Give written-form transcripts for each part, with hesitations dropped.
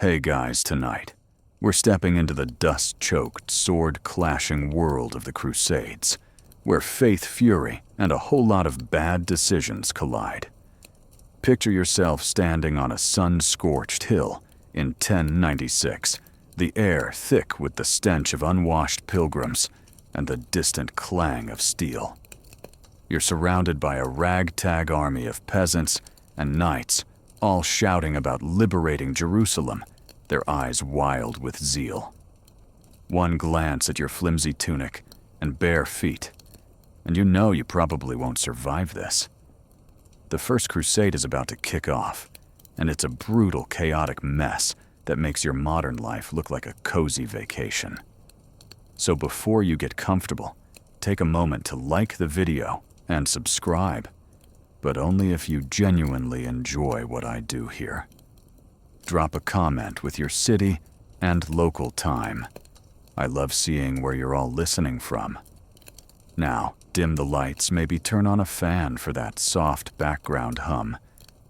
Hey guys, tonight, we're stepping into the dust-choked, sword-clashing world of the Crusades, where faith, fury, and a whole lot of bad decisions collide. Picture yourself standing on a sun-scorched hill in 1096, the air thick with the stench of unwashed pilgrims and the distant clang of steel. You're surrounded by a ragtag army of peasants and knights, all shouting about liberating Jerusalem, their eyes wild with zeal. One glance at your flimsy tunic and bare feet, and you know you probably won't survive this. The First Crusade is about to kick off, and it's a brutal, chaotic mess that makes your modern life look like a cozy vacation. So before you get comfortable, take a moment to like the video and subscribe, but only if you genuinely enjoy what I do here. Drop a comment with your city and local time. I love seeing where you're all listening from. Now, dim the lights, maybe turn on a fan for that soft background hum,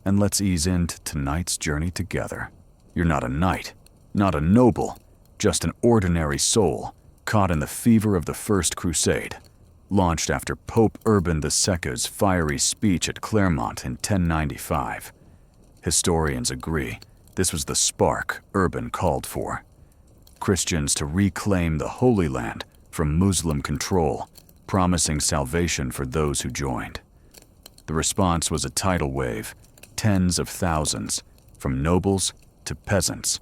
and let's ease into tonight's journey together. You're not a knight, not a noble, just an ordinary soul caught in the fever of the First Crusade, launched after Pope Urban II's fiery speech at Clermont in 1095. Historians agree this was the spark Urban called for. Christians to reclaim the Holy Land from Muslim control, promising salvation for those who joined. The response was a tidal wave, tens of thousands, from nobles to peasants,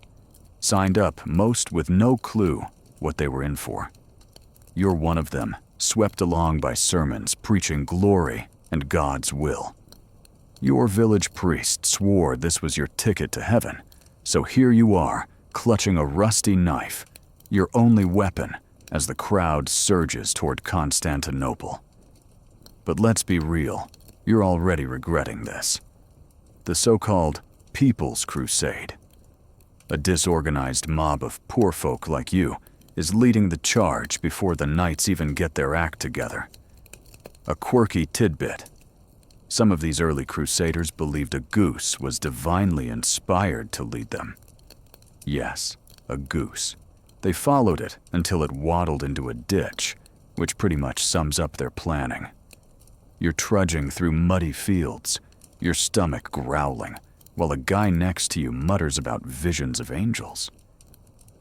signed up, most with no clue what they were in for. You're one of them, swept along by sermons preaching glory and God's will. Your village priest swore this was your ticket to heaven, so here you are, clutching a rusty knife, your only weapon, as the crowd surges toward Constantinople. But let's be real, you're already regretting this. The so-called People's Crusade. A disorganized mob of poor folk like you is leading the charge before the knights even get their act together. A quirky tidbit. Some of these early crusaders believed a goose was divinely inspired to lead them. Yes, a goose. They followed it until it waddled into a ditch, which pretty much sums up their planning. You're trudging through muddy fields, your stomach growling, while a guy next to you mutters about visions of angels.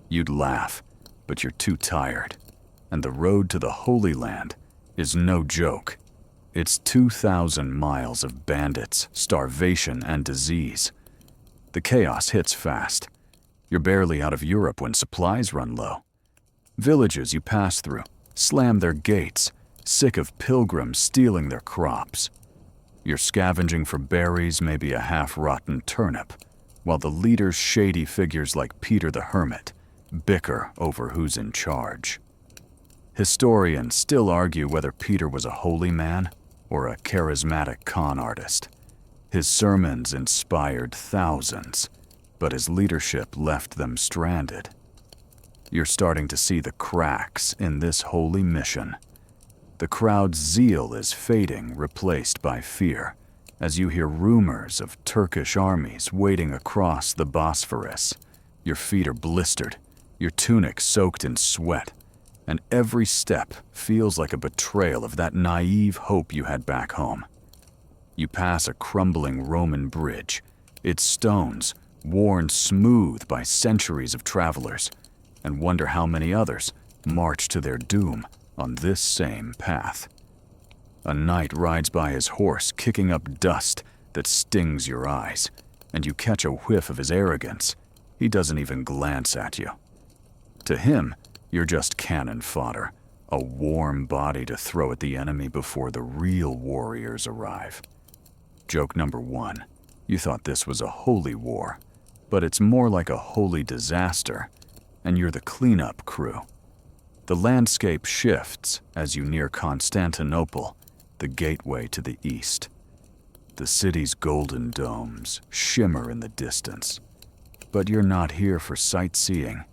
You'd laugh, but you're too tired, and the road to the Holy Land is no joke. It's 2,000 miles of bandits, starvation, and disease. The chaos hits fast. You're barely out of Europe when supplies run low. Villages you pass through slam their gates, sick of pilgrims stealing their crops. You're scavenging for berries, maybe a half-rotten turnip, while the leaders, shady figures like Peter the Hermit, bicker over who's in charge. Historians still argue whether Peter was a holy man or a charismatic con artist. His sermons inspired thousands, but his leadership left them stranded. You're starting to see the cracks in this holy mission. The crowd's zeal is fading, replaced by fear, as you hear rumors of Turkish armies waiting across the Bosphorus. Your feet are blistered, your tunic soaked in sweat, and every step feels like a betrayal of that naive hope you had back home. You pass a crumbling Roman bridge, its stones worn smooth by centuries of travelers, and wonder how many others march to their doom on this same path. A knight rides by his horse, kicking up dust that stings your eyes, and you catch a whiff of his arrogance. He doesn't even glance at you. To him, you're just cannon fodder, a warm body to throw at the enemy before the real warriors arrive. Joke number one, you thought this was a holy war, but it's more like a holy disaster, and you're the cleanup crew. The landscape shifts as you near Constantinople, the gateway to the east. The city's golden domes shimmer in the distance, but you're not here for sightseeing.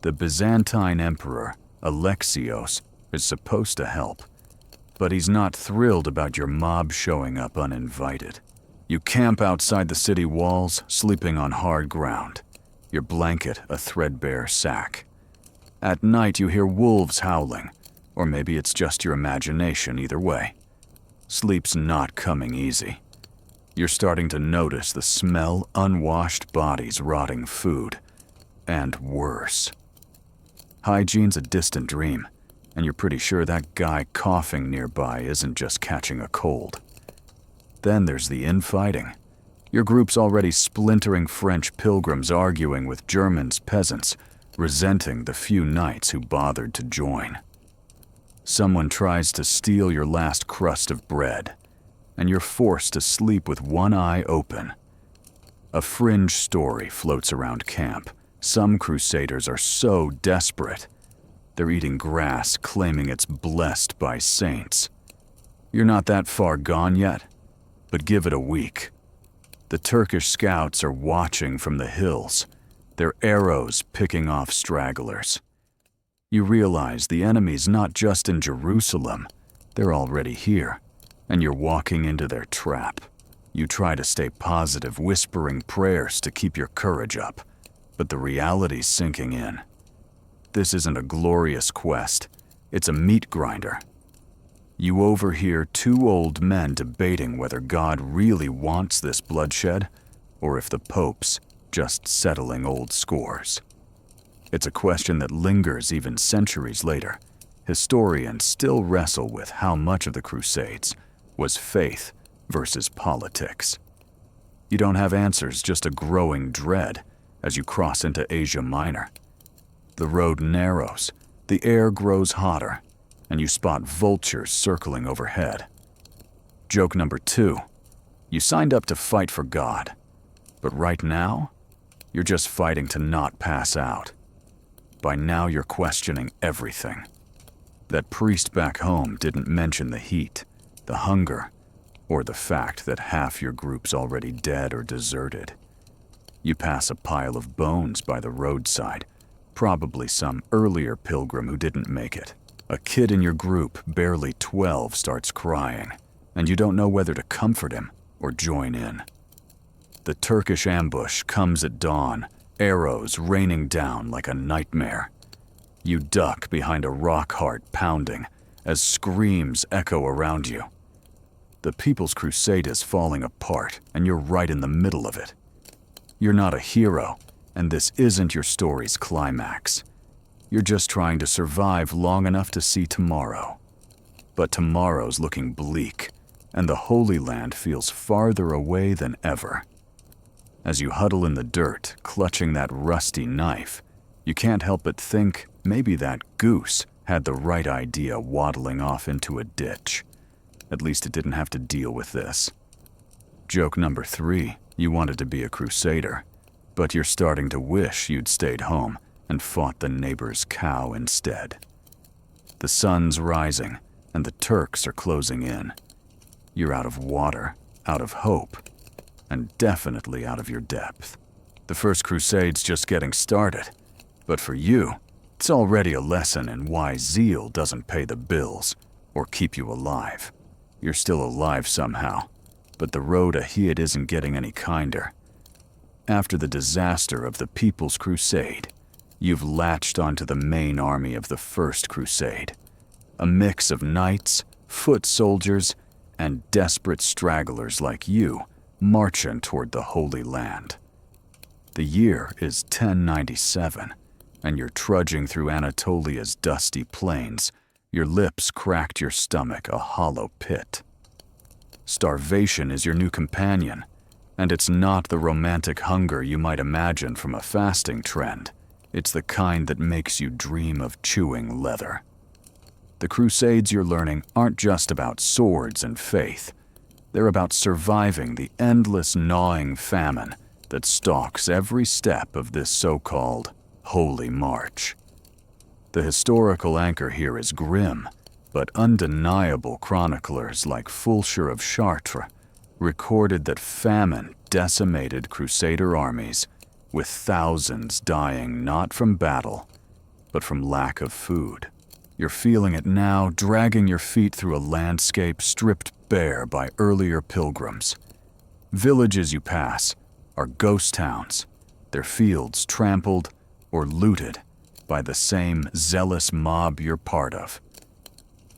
The Byzantine Emperor, Alexios, is supposed to help, but he's not thrilled about your mob showing up uninvited. You camp outside the city walls, sleeping on hard ground. your blanket a threadbare sack. At night you hear wolves howling, or maybe it's just your imagination, either way. Sleep's not coming easy. You're starting to notice the smell unwashed bodies rotting food, and worse. Hygiene's a distant dream, and you're pretty sure that guy coughing nearby isn't just catching a cold. Then there's the infighting. Your group's already splintering French pilgrims arguing with Germans' peasants, resenting the few knights who bothered to join. Someone tries to steal your last crust of bread, and you're forced to sleep with one eye open. A fringe story floats around camp. Some crusaders are so desperate, they're eating grass, claiming it's blessed by saints. You're not that far gone yet, but give it a week. The Turkish scouts are watching from the hills, their arrows picking off stragglers. You realize the enemy's not just in Jerusalem, they're already here, and you're walking into their trap. You try to stay positive, whispering prayers to keep your courage up, but the reality's sinking in. This isn't a glorious quest, it's a meat grinder. You overhear two old men debating whether God really wants this bloodshed, or if the Pope's just settling old scores. It's a question that lingers even centuries later. Historians still wrestle with how much of the Crusades was faith versus politics. You don't have answers, just a growing dread as you cross into Asia Minor. The road narrows, the air grows hotter, and you spot vultures circling overhead. Joke number 2, you signed up to fight for God, but right now, you're just fighting to not pass out. By now you're questioning everything. That priest back home didn't mention the heat, the hunger, or the fact that half your group's already dead or deserted. You pass a pile of bones by the roadside, probably some earlier pilgrim who didn't make it. A kid in your group, barely 12, starts crying, and you don't know whether to comfort him or join in. The Turkish ambush comes at dawn, arrows raining down like a nightmare. You duck behind a rock heart pounding as screams echo around you. The People's Crusade is falling apart, and you're right in the middle of it. You're not a hero, and this isn't your story's climax. You're just trying to survive long enough to see tomorrow. But tomorrow's looking bleak, and the Holy Land feels farther away than ever. As you huddle in the dirt, clutching that rusty knife, you can't help but think maybe that goose had the right idea waddling off into a ditch. At least it didn't have to deal with this. Joke number 3, you wanted to be a crusader, but you're starting to wish you'd stayed home and fought the neighbor's cow instead. The sun's rising, and the Turks are closing in. You're out of water, out of hope, and definitely out of your depth. The First Crusade's just getting started, but for you, it's already a lesson in why zeal doesn't pay the bills or keep you alive. You're still alive somehow, but the road ahead isn't getting any kinder. After the disaster of the People's Crusade, you've latched onto the main army of the First Crusade, a mix of knights, foot soldiers, and desperate stragglers like you marching toward the Holy Land. The year is 1097, and you're trudging through Anatolia's dusty plains, your lips cracked, your stomach a hollow pit. Starvation is your new companion, and it's not the romantic hunger you might imagine from a fasting trend. It's the kind that makes you dream of chewing leather. The Crusades you're learning aren't just about swords and faith. They're about surviving the endless gnawing famine that stalks every step of this so-called Holy March. The historical anchor here is grim, but undeniable. Chroniclers like Fulcher of Chartres recorded that famine decimated Crusader armies, with thousands dying not from battle, but from lack of food. You're feeling it now, dragging your feet through a landscape stripped bare by earlier pilgrims. Villages you pass are ghost towns, their fields trampled or looted by the same zealous mob you're part of.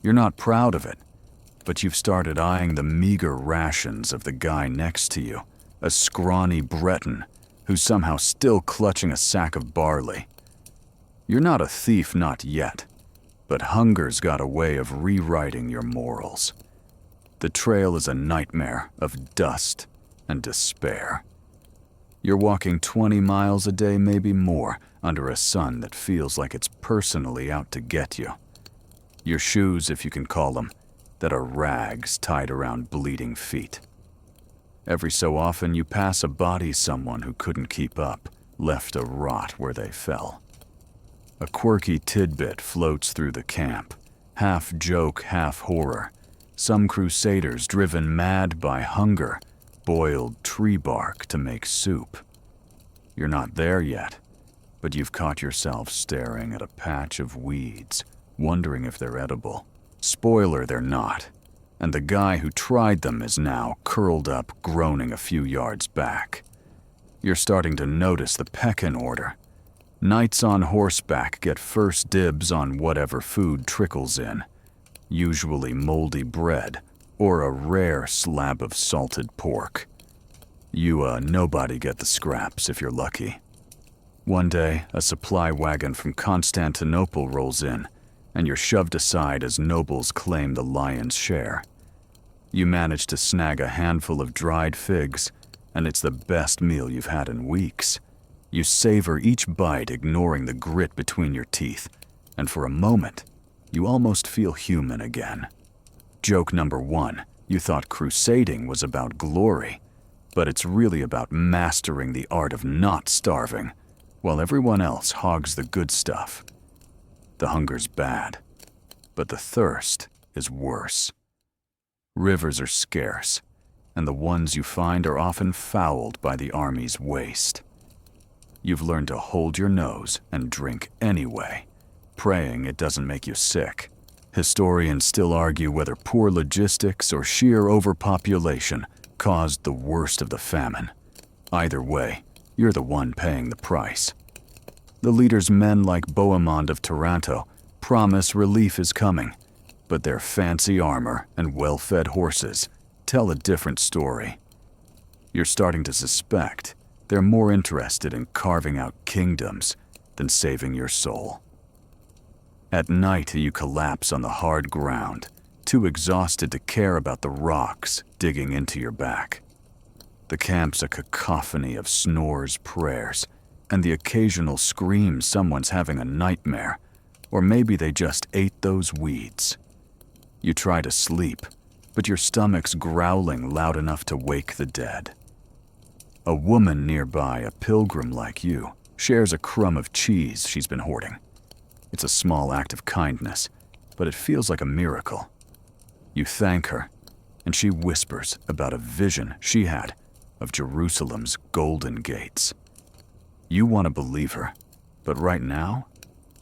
You're not proud of it, but you've started eyeing the meager rations of the guy next to you, a scrawny Breton who's somehow still clutching a sack of barley. You're not a thief, not yet, but hunger's got a way of rewriting your morals. The trail is a nightmare of dust and despair. You're walking 20 miles a day, maybe more, under a sun that feels like it's personally out to get you. Your shoes, if you can call them, that are rags tied around bleeding feet. Every so often you pass a body someone who couldn't keep up, left to rot where they fell. A quirky tidbit floats through the camp, half joke, half horror. Some crusaders driven mad by hunger boiled tree bark to make soup. You're not there yet, but you've caught yourself staring at a patch of weeds, wondering if they're edible. Spoiler, they're not, and the guy who tried them is now curled up, groaning a few yards back. You're starting to notice the pecking order. Knights on horseback get first dibs on whatever food trickles in, usually moldy bread or a rare slab of salted pork. You, nobody get the scraps if you're lucky. One day, a supply wagon from Constantinople rolls in, and you're shoved aside as nobles claim the lion's share. You manage to snag a handful of dried figs, and it's the best meal you've had in weeks. You savor each bite, ignoring the grit between your teeth, and for a moment, you almost feel human again. Joke number 1, you thought crusading was about glory, but it's really about mastering the art of not starving, while everyone else hogs the good stuff. The hunger's bad, but the thirst is worse. Rivers are scarce, and the ones you find are often fouled by the army's waste. You've learned to hold your nose and drink anyway, praying it doesn't make you sick. Historians still argue whether poor logistics or sheer overpopulation caused the worst of the famine. Either way, you're the one paying the price. The leader's men like Bohemond of Taranto promise relief is coming, but their fancy armor and well-fed horses tell a different story. You're starting to suspect they're more interested in carving out kingdoms than saving your soul. At night, you collapse on the hard ground, too exhausted to care about the rocks digging into your back. The camp's a cacophony of snores, prayers, and the occasional scream someone's having a nightmare, or maybe they just ate those weeds. You try to sleep, but your stomach's growling loud enough to wake the dead. A woman nearby, a pilgrim like you, shares a crumb of cheese she's been hoarding. It's a small act of kindness, but it feels like a miracle. You thank her, and she whispers about a vision she had of Jerusalem's golden gates. You want to believe her, but right now,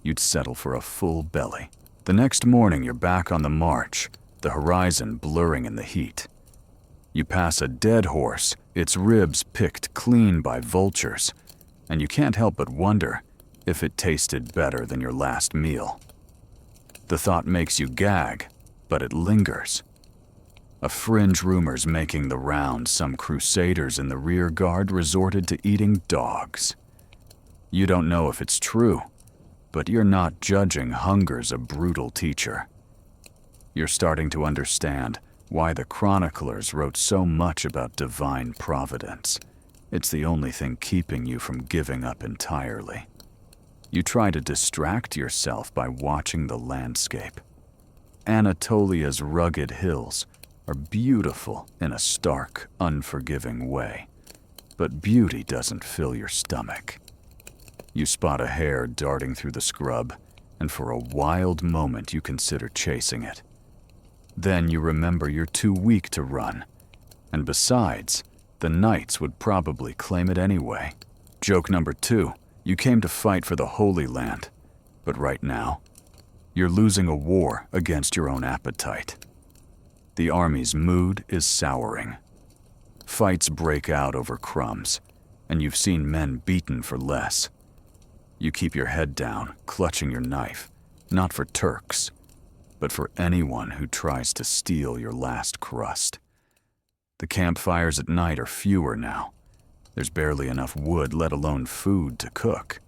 you'd settle for a full belly. The next morning, you're back on the march, the horizon blurring in the heat. You pass a dead horse, its ribs picked clean by vultures, and you can't help but wonder if it tasted better than your last meal. The thought makes you gag, but it lingers. A fringe rumor's making the rounds some crusaders in the rear guard resorted to eating dogs. You don't know if it's true, but you're not judging hunger's a brutal teacher. You're starting to understand why the chroniclers wrote so much about divine providence. It's the only thing keeping you from giving up entirely. You try to distract yourself by watching the landscape. Anatolia's rugged hills are beautiful in a stark, unforgiving way, but beauty doesn't fill your stomach. You spot a hare darting through the scrub, and for a wild moment you consider chasing it. Then you remember you're too weak to run, and besides, the knights would probably claim it anyway. Joke number 2, you came to fight for the Holy Land, but right now, you're losing a war against your own appetite. The army's mood is souring. Fights break out over crumbs, and you've seen men beaten for less. You keep your head down, clutching your knife, not for Turks, but for anyone who tries to steal your last crust. The campfires at night are fewer now. There's barely enough wood, let alone food, to cook.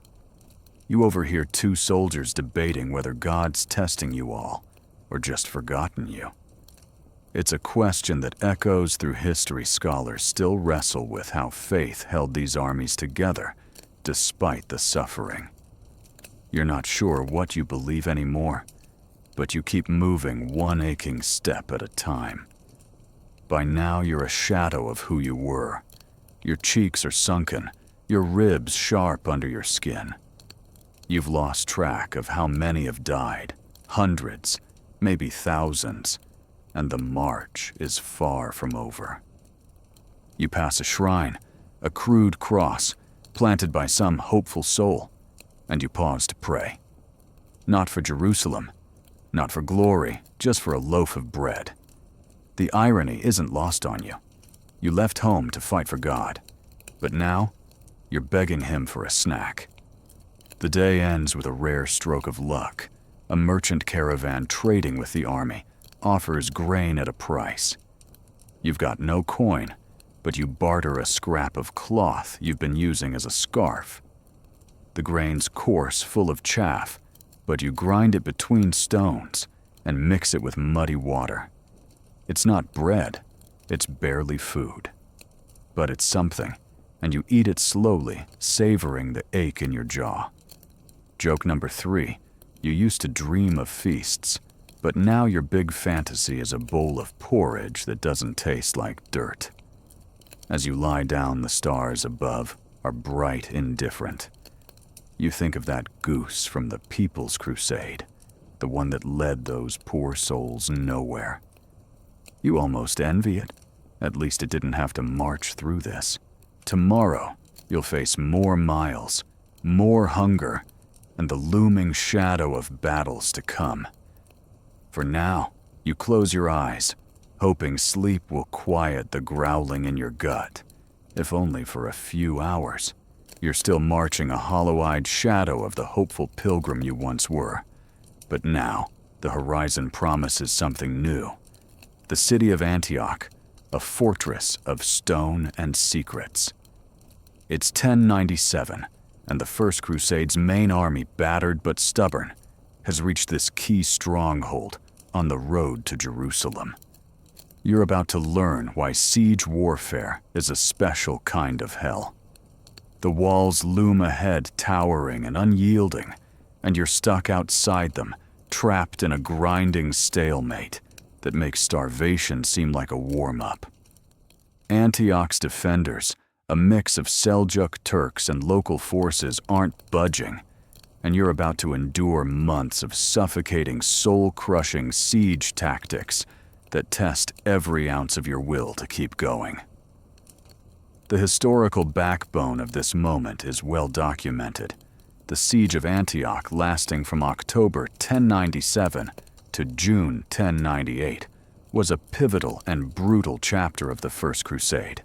You overhear two soldiers debating whether God's testing you all, or just forgotten you. It's a question that echoes through history. Scholars still wrestle with how faith held these armies together, despite the suffering. You're not sure what you believe anymore, but you keep moving one aching step at a time. By now, you're a shadow of who you were. Your cheeks are sunken, your ribs sharp under your skin. You've lost track of how many have died, hundreds, maybe thousands, and the march is far from over. You pass a shrine, a crude cross, planted by some hopeful soul, and you pause to pray. Not for Jerusalem, not for glory, just for a loaf of bread. The irony isn't lost on you. You left home to fight for God, but now you're begging Him for a snack. The day ends with a rare stroke of luck. A merchant caravan trading with the army offers grain at a price. You've got no coin, but you barter a scrap of cloth you've been using as a scarf. The grain's coarse, full of chaff, but you grind it between stones and mix it with muddy water. It's not bread, it's barely food. But it's something, and you eat it slowly, savoring the ache in your jaw. Joke number 3, you used to dream of feasts, but now your big fantasy is a bowl of porridge that doesn't taste like dirt. As you lie down, the stars above are bright indifferent. You think of that goose from the People's Crusade, the one that led those poor souls nowhere. You almost envy it. At least it didn't have to march through this. Tomorrow, you'll face more miles, more hunger, and the looming shadow of battles to come. For now, you close your eyes, hoping sleep will quiet the growling in your gut, if only for a few hours. You're still marching, a hollow-eyed shadow of the hopeful pilgrim you once were. But now, the horizon promises something new. The city of Antioch, a fortress of stone and secrets. It's 1097, and the First Crusade's main army, battered but stubborn, has reached this key stronghold on the road to Jerusalem. You're about to learn why siege warfare is a special kind of hell. The walls loom ahead, towering and unyielding, and you're stuck outside them, trapped in a grinding stalemate that makes starvation seem like a warm-up. Antioch's defenders, a mix of Seljuk Turks and local forces, aren't budging, and you're about to endure months of suffocating, soul-crushing siege tactics that test every ounce of your will to keep going. The historical backbone of this moment is well documented. The siege of Antioch, lasting from October 1097 to June 1098, was a pivotal and brutal chapter of the First Crusade.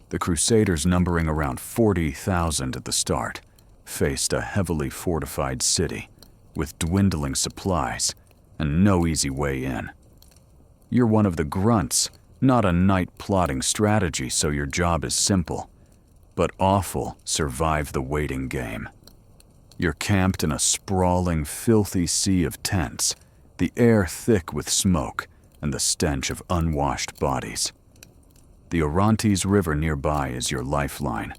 The Crusaders, numbering around 40,000 at the start, faced a heavily fortified city with dwindling supplies and no easy way in. You're one of the grunts, not a knight plotting strategy, so your job is simple, but awful: survive the waiting game. You're camped in a sprawling, filthy sea of tents, the air thick with smoke and the stench of unwashed bodies. The Orontes River nearby is your lifeline,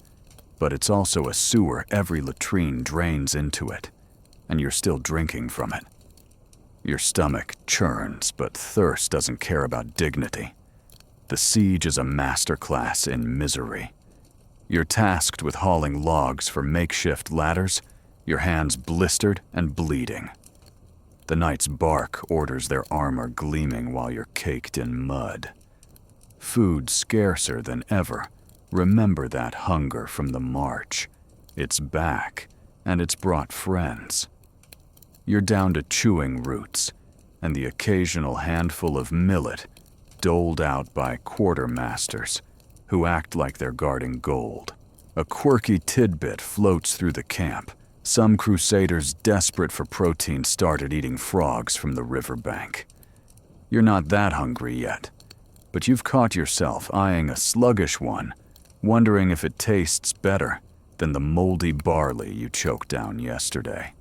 but it's also a sewer every latrine drains into it, and you're still drinking from it. Your stomach churns, but thirst doesn't care about dignity. The siege is a masterclass in misery. You're tasked with hauling logs for makeshift ladders, your hands blistered and bleeding. The knights bark orders, their armor gleaming while you're caked in mud. Food scarcer than ever. Remember that hunger from the march. It's back, and it's brought friends. You're down to chewing roots, and the occasional handful of millet doled out by quartermasters who act like they're guarding gold. A quirky tidbit floats through the camp. Some crusaders desperate for protein started eating frogs from the riverbank. You're not that hungry yet, but you've caught yourself eyeing a sluggish one, wondering if it tastes better than the moldy barley you choked down yesterday.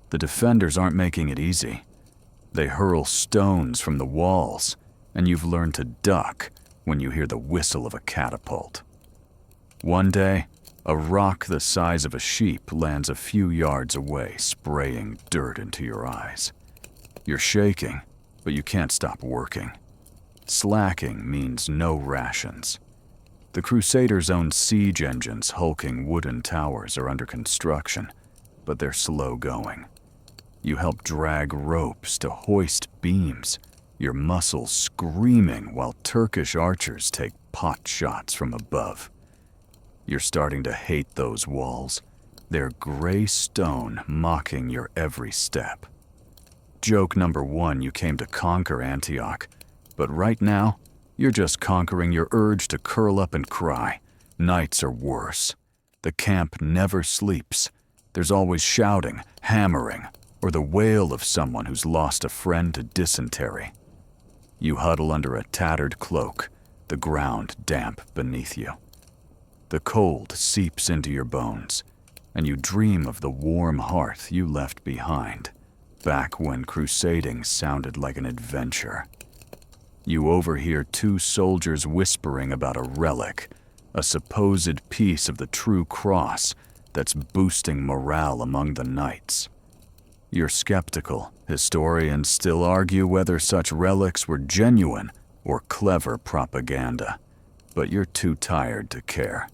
The defenders aren't making it easy. They hurl stones from the walls, and you've learned to duck when you hear the whistle of a catapult. One day, a rock the size of a sheep lands a few yards away, spraying dirt into your eyes. You're shaking, but you can't stop working. Slacking means no rations. The Crusaders' own siege engines hulking wooden towers are under construction, but they're slow going. You help drag ropes to hoist beams, your muscles screaming while Turkish archers take pot shots from above. You're starting to hate those walls. They're gray stone mocking your every step. Joke number one, you came to conquer Antioch, but right now, you're just conquering your urge to curl up and cry. Nights are worse. The camp never sleeps. There's always shouting, hammering, or the wail of someone who's lost a friend to dysentery. You huddle under a tattered cloak, the ground damp beneath you. The cold seeps into your bones, and you dream of the warm hearth you left behind, back when crusading sounded like an adventure. You overhear two soldiers whispering about a relic, a supposed piece of the true cross that's boosting morale among the knights. You're skeptical. Historians still argue whether such relics were genuine or clever propaganda, but you're too tired to care.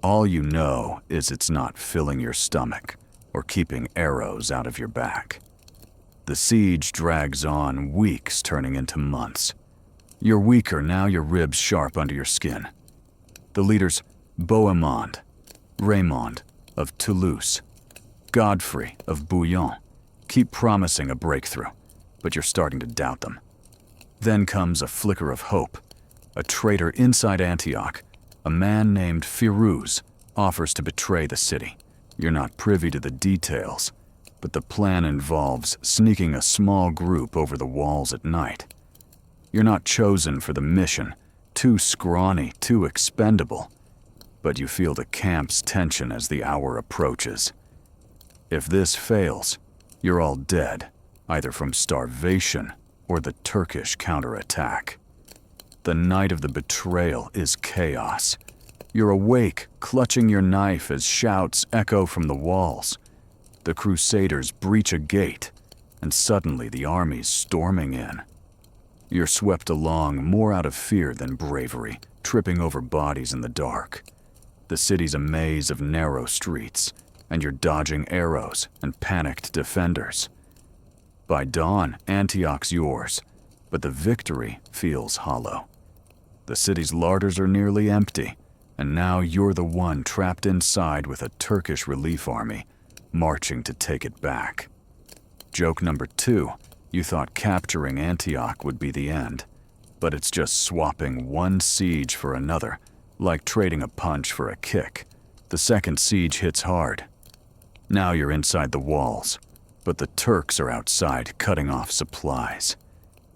All you know is it's not filling your stomach or keeping arrows out of your back. The siege drags on, weeks turning into months. You're weaker now, your ribs sharp under your skin. The leaders Bohemond, Raymond of Toulouse, Godfrey of Bouillon keep promising a breakthrough, but you're starting to doubt them. Then comes a flicker of hope. A traitor inside Antioch, a man named Firuz, offers to betray the city. You're not privy to the details, but the plan involves sneaking a small group over the walls at night. You're not chosen for the mission, too scrawny, too expendable, but you feel the camp's tension as the hour approaches. If this fails, you're all dead, either from starvation or the Turkish counterattack. The night of the betrayal is chaos. You're awake, clutching your knife as shouts echo from the walls. The Crusaders breach a gate, and suddenly the army's storming in. You're swept along more out of fear than bravery, tripping over bodies in the dark. The city's a maze of narrow streets, and you're dodging arrows and panicked defenders. By dawn, Antioch's yours, but the victory feels hollow. The city's larders are nearly empty, and now you're the one trapped inside with a Turkish relief army, marching to take it back. Joke number two, you thought capturing Antioch would be the end, but it's just swapping one siege for another, like trading a punch for a kick. The second siege hits hard. Now you're inside the walls, but the Turks are outside cutting off supplies.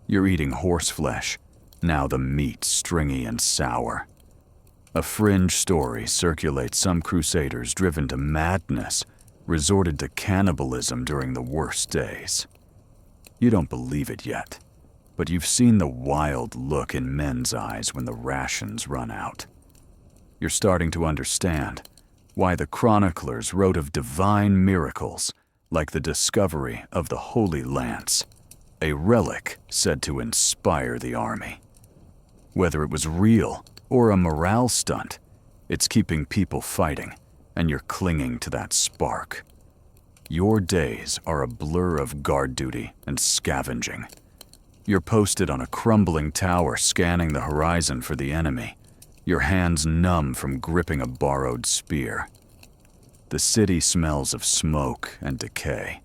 You're eating horse flesh, now the meat stringy and sour. A fringe story circulates some crusaders driven to madness resorted to cannibalism during the worst days. You don't believe it yet, but you've seen the wild look in men's eyes when the rations run out. You're starting to understand why the chroniclers wrote of divine miracles like the discovery of the Holy Lance, a relic said to inspire the army. Whether it was real or a morale stunt, it's keeping people fighting, and you're clinging to that spark. Your days are a blur of guard duty and scavenging. You're posted on a crumbling tower scanning the horizon for the enemy, your hands numb from gripping a borrowed spear. The city smells of smoke and decay,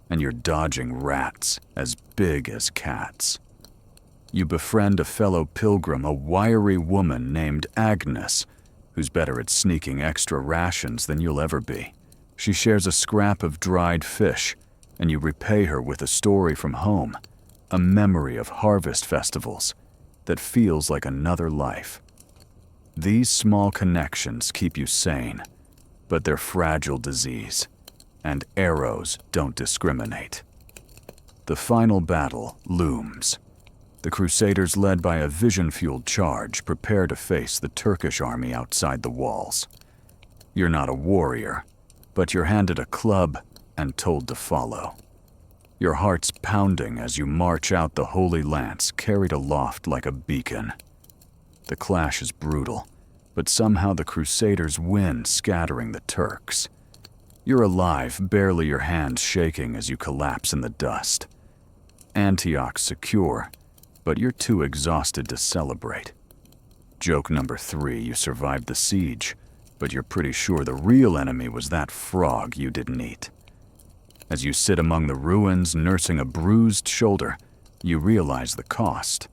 and you're dodging rats as big as cats. You befriend a fellow pilgrim, a wiry woman named Agnes, who's better at sneaking extra rations than you'll ever be. She shares a scrap of dried fish, and you repay her with a story from home, a memory of harvest festivals that feels like another life. These small connections keep you sane, but they're fragile disease, and arrows don't discriminate. The final battle looms. The Crusaders, led by a vision-fueled charge, prepare to face the Turkish army outside the walls. You're not a warrior, but you're handed a club and told to follow. Your heart's pounding as you march out, the holy lance carried aloft like a beacon. The clash is brutal, but somehow the Crusaders win, scattering the Turks. You're alive, barely your hands shaking as you collapse in the dust. Antioch's secure, but you're too exhausted to celebrate. Joke number 3, you survived the siege, but you're pretty sure the real enemy was that frog you didn't eat. As you sit among the ruins, nursing a bruised shoulder, you realize the cost.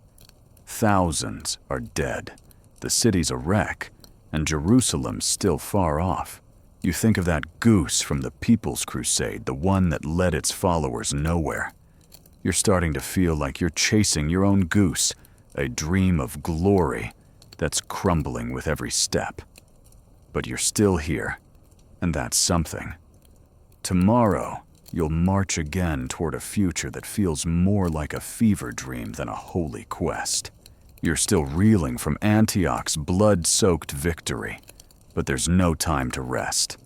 Thousands are dead, the city's a wreck, and Jerusalem's still far off. You think of that goose from the People's Crusade, the one that led its followers nowhere. You're starting to feel like you're chasing your own goose, a dream of glory that's crumbling with every step. But you're still here, and that's something. Tomorrow, you'll march again toward a future that feels more like a fever dream than a holy quest. You're still reeling from Antioch's blood-soaked victory, but there's no time to rest.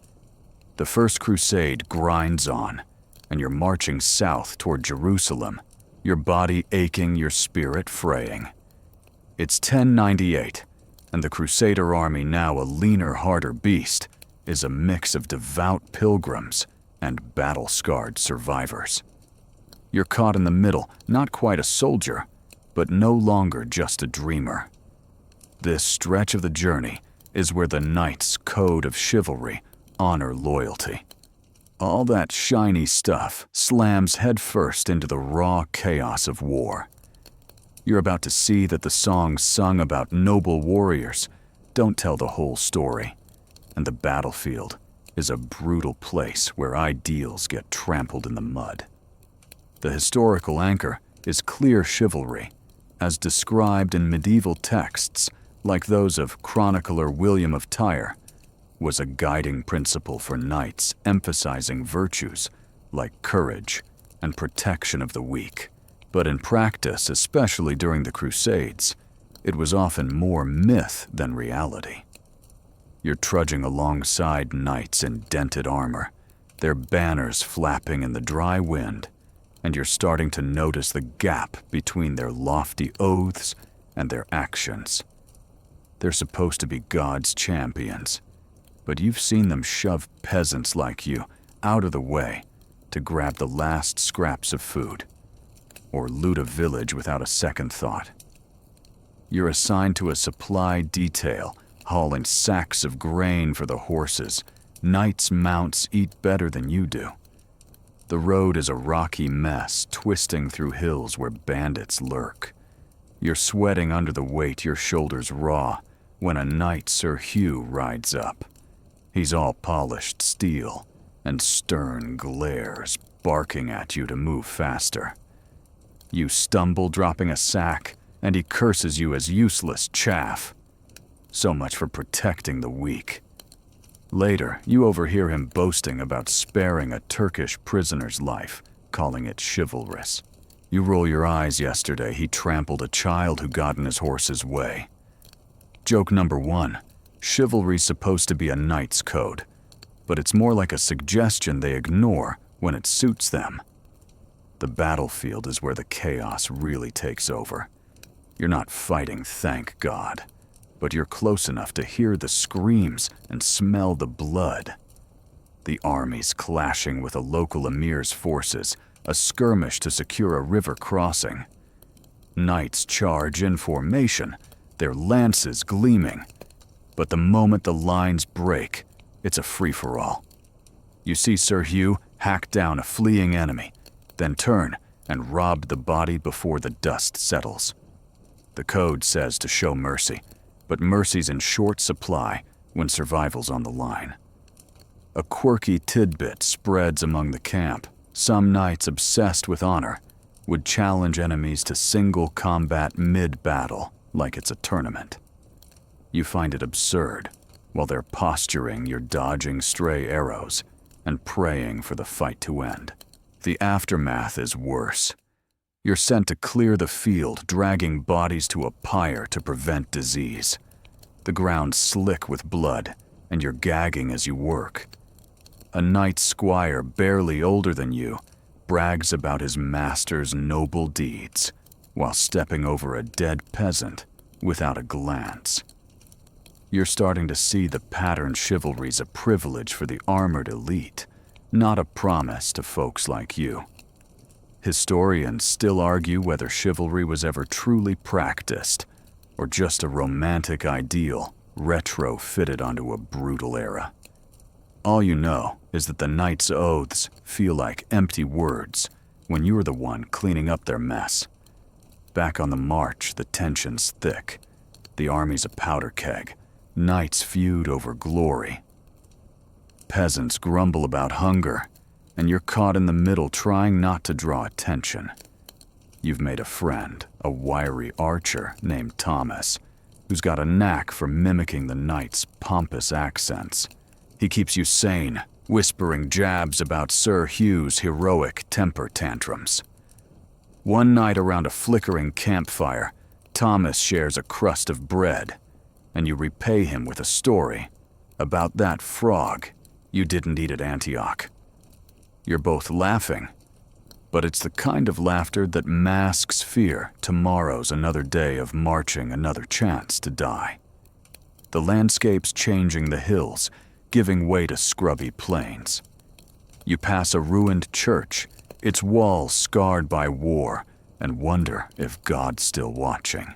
The First Crusade grinds on, and you're marching south toward Jerusalem, your body aching, your spirit fraying. It's 1098, and the Crusader army, now a leaner, harder beast, is a mix of devout pilgrims and battle-scarred survivors. You're caught in the middle, not quite a soldier, but no longer just a dreamer. This stretch of the journey is where the knight's code of chivalry honor loyalty. All that shiny stuff slams headfirst into the raw chaos of war. You're about to see that the songs sung about noble warriors don't tell the whole story, and the battlefield is a brutal place where ideals get trampled in the mud. The historical anchor is clear chivalry, as described in medieval texts like those of chronicler William of Tyre, was a guiding principle for knights, emphasizing virtues like courage and protection of the weak. But in practice, especially during the Crusades, it was often more myth than reality. You're trudging alongside knights in dented armor, their banners flapping in the dry wind, and you're starting to notice the gap between their lofty oaths and their actions. They're supposed to be God's champions, but you've seen them shove peasants like you out of the way to grab the last scraps of food, or loot a village without a second thought. You're assigned to a supply detail, hauling sacks of grain for the horses. Knights' mounts eat better than you do. The road is a rocky mess, twisting through hills where bandits lurk. You're sweating under the weight, your shoulders raw, when a knight, Sir Hugh, rides up. He's all polished steel, and stern glares, barking at you to move faster. You stumble, dropping a sack, and he curses you as useless chaff. So much for protecting the weak. Later, you overhear him boasting about sparing a Turkish prisoner's life, calling it chivalrous. You roll your eyes. Yesterday, he trampled a child who got in his horse's way. Joke number 1. Chivalry's supposed to be a knight's code, but it's more like a suggestion they ignore when it suits them. The battlefield is where the chaos really takes over. You're not fighting, thank God, but you're close enough to hear the screams and smell the blood. The army's clashing with a local emir's forces, a skirmish to secure a river crossing. Knights charge in formation, their lances gleaming. But the moment the lines break, it's a free-for-all. You see Sir Hugh hack down a fleeing enemy, then turn and rob the body before the dust settles. The code says to show mercy, but mercy's in short supply when survival's on the line. A quirky tidbit spreads among the camp. Some knights obsessed with honor would challenge enemies to single combat mid-battle like it's a tournament. You find it absurd. While they're posturing, you're dodging stray arrows and praying for the fight to end. The aftermath is worse. You're sent to clear the field, dragging bodies to a pyre to prevent disease. The ground's slick with blood, and you're gagging as you work. A knight squire barely older than you brags about his master's noble deeds while stepping over a dead peasant without a glance. You're starting to see the pattern chivalry's a privilege for the armored elite, not a promise to folks like you. Historians still argue whether chivalry was ever truly practiced or just a romantic ideal retrofitted onto a brutal era. All you know is that the knight's oaths feel like empty words when you're the one cleaning up their mess. Back on the march, the tension's thick. The army's a powder keg. Knights feud over glory. Peasants grumble about hunger, and you're caught in the middle trying not to draw attention. You've made a friend, a wiry archer named Thomas, who's got a knack for mimicking the knight's pompous accents. He keeps you sane, whispering jabs about Sir Hugh's heroic temper tantrums. One night around a flickering campfire, Thomas shares a crust of bread, and you repay him with a story about that frog you didn't eat at Antioch. You're both laughing, but it's the kind of laughter that masks fear. Tomorrow's another day of marching, another chance to die. The landscape's changing the hills, giving way to scrubby plains. You pass a ruined church, its walls scarred by war, and wonder if God's still watching.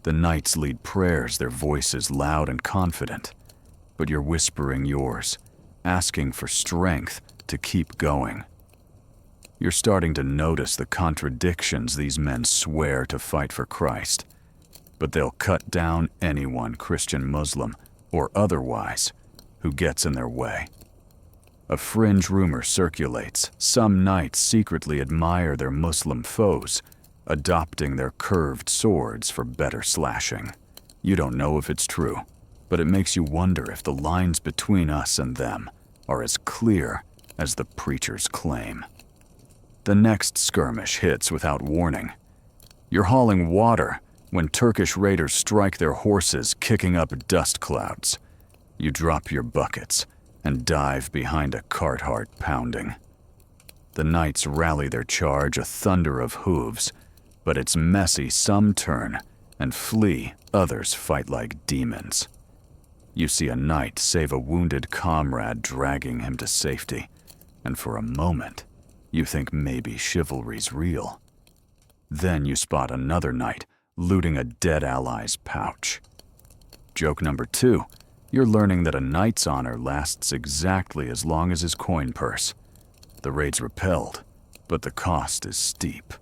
The knights lead prayers, their voices loud and confident, but you're whispering yours, asking for strength to keep going. You're starting to notice the contradictions. These men swear to fight for Christ, but they'll cut down anyone, Christian, Muslim, or otherwise, who gets in their way. A fringe rumor circulates. Some knights secretly admire their Muslim foes, adopting their curved swords for better slashing. You don't know if it's true, but it makes you wonder if the lines between us and them are as clear as the preachers claim. The next skirmish hits without warning. You're hauling water when Turkish raiders strike their horses, kicking up dust clouds. You drop your buckets and dive behind a cart heart pounding. The knights rally their charge, a thunder of hooves, but it's messy. Some turn and flee, others fight like demons. You see a knight save a wounded comrade, dragging him to safety, and for a moment, you think maybe chivalry's real. Then you spot another knight looting a dead ally's pouch. Joke number 2, you're learning that a knight's honor lasts exactly as long as his coin purse. The raid's repelled, but the cost is steep.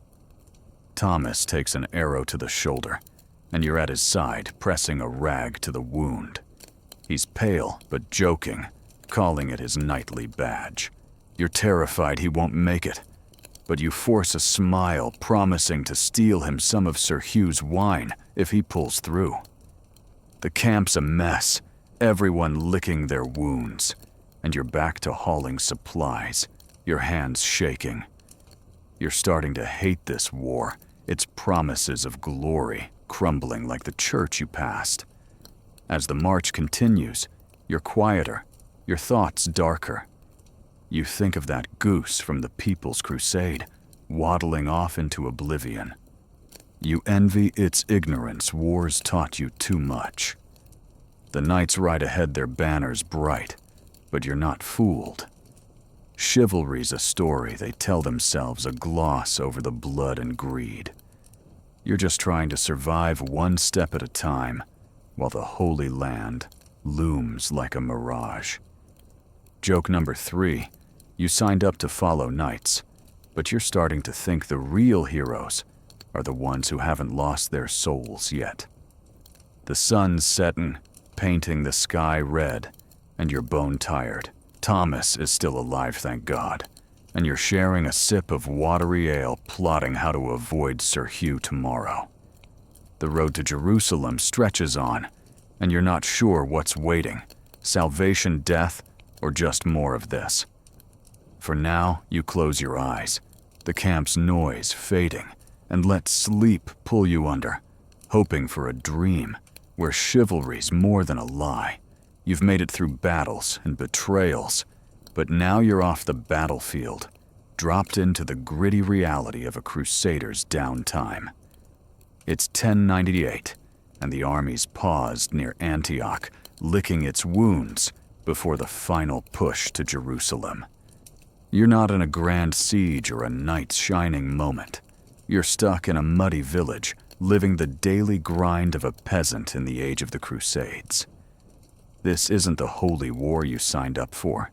Thomas takes an arrow to the shoulder, and you're at his side, pressing a rag to the wound. He's pale but joking, calling it his knightly badge. You're terrified he won't make it, but you force a smile, promising to steal him some of Sir Hugh's wine if he pulls through. The camp's a mess, everyone licking their wounds, and you're back to hauling supplies, your hands shaking. You're starting to hate this war, its promises of glory crumbling like the church you passed. As the march continues, you're quieter, your thoughts darker. You think of that goose from the People's Crusade, waddling off into oblivion. You envy its ignorance. Wars taught you too much. The knights ride ahead, their banners bright, but you're not fooled. Chivalry's a story they tell themselves, a gloss over the blood and greed. You're just trying to survive one step at a time, while the Holy Land looms like a mirage. Joke number 3, you signed up to follow knights, but you're starting to think the real heroes are the ones who haven't lost their souls yet. The sun's setting, painting the sky red, and you're bone-tired. Thomas is still alive, thank God, and you're sharing a sip of watery ale, plotting how to avoid Sir Hugh tomorrow. The road to Jerusalem stretches on, and you're not sure what's waiting, salvation, death, or just more of this. For now, you close your eyes, the camp's noise fading, and let sleep pull you under, hoping for a dream where chivalry's more than a lie. You've made it through battles and betrayals, but now you're off the battlefield, dropped into the gritty reality of a crusader's downtime. It's 1098, and the army's paused near Antioch, licking its wounds before the final push to Jerusalem. You're not in a grand siege or a knight's shining moment. You're stuck in a muddy village, living the daily grind of a peasant in the age of the Crusades. This isn't the holy war you signed up for.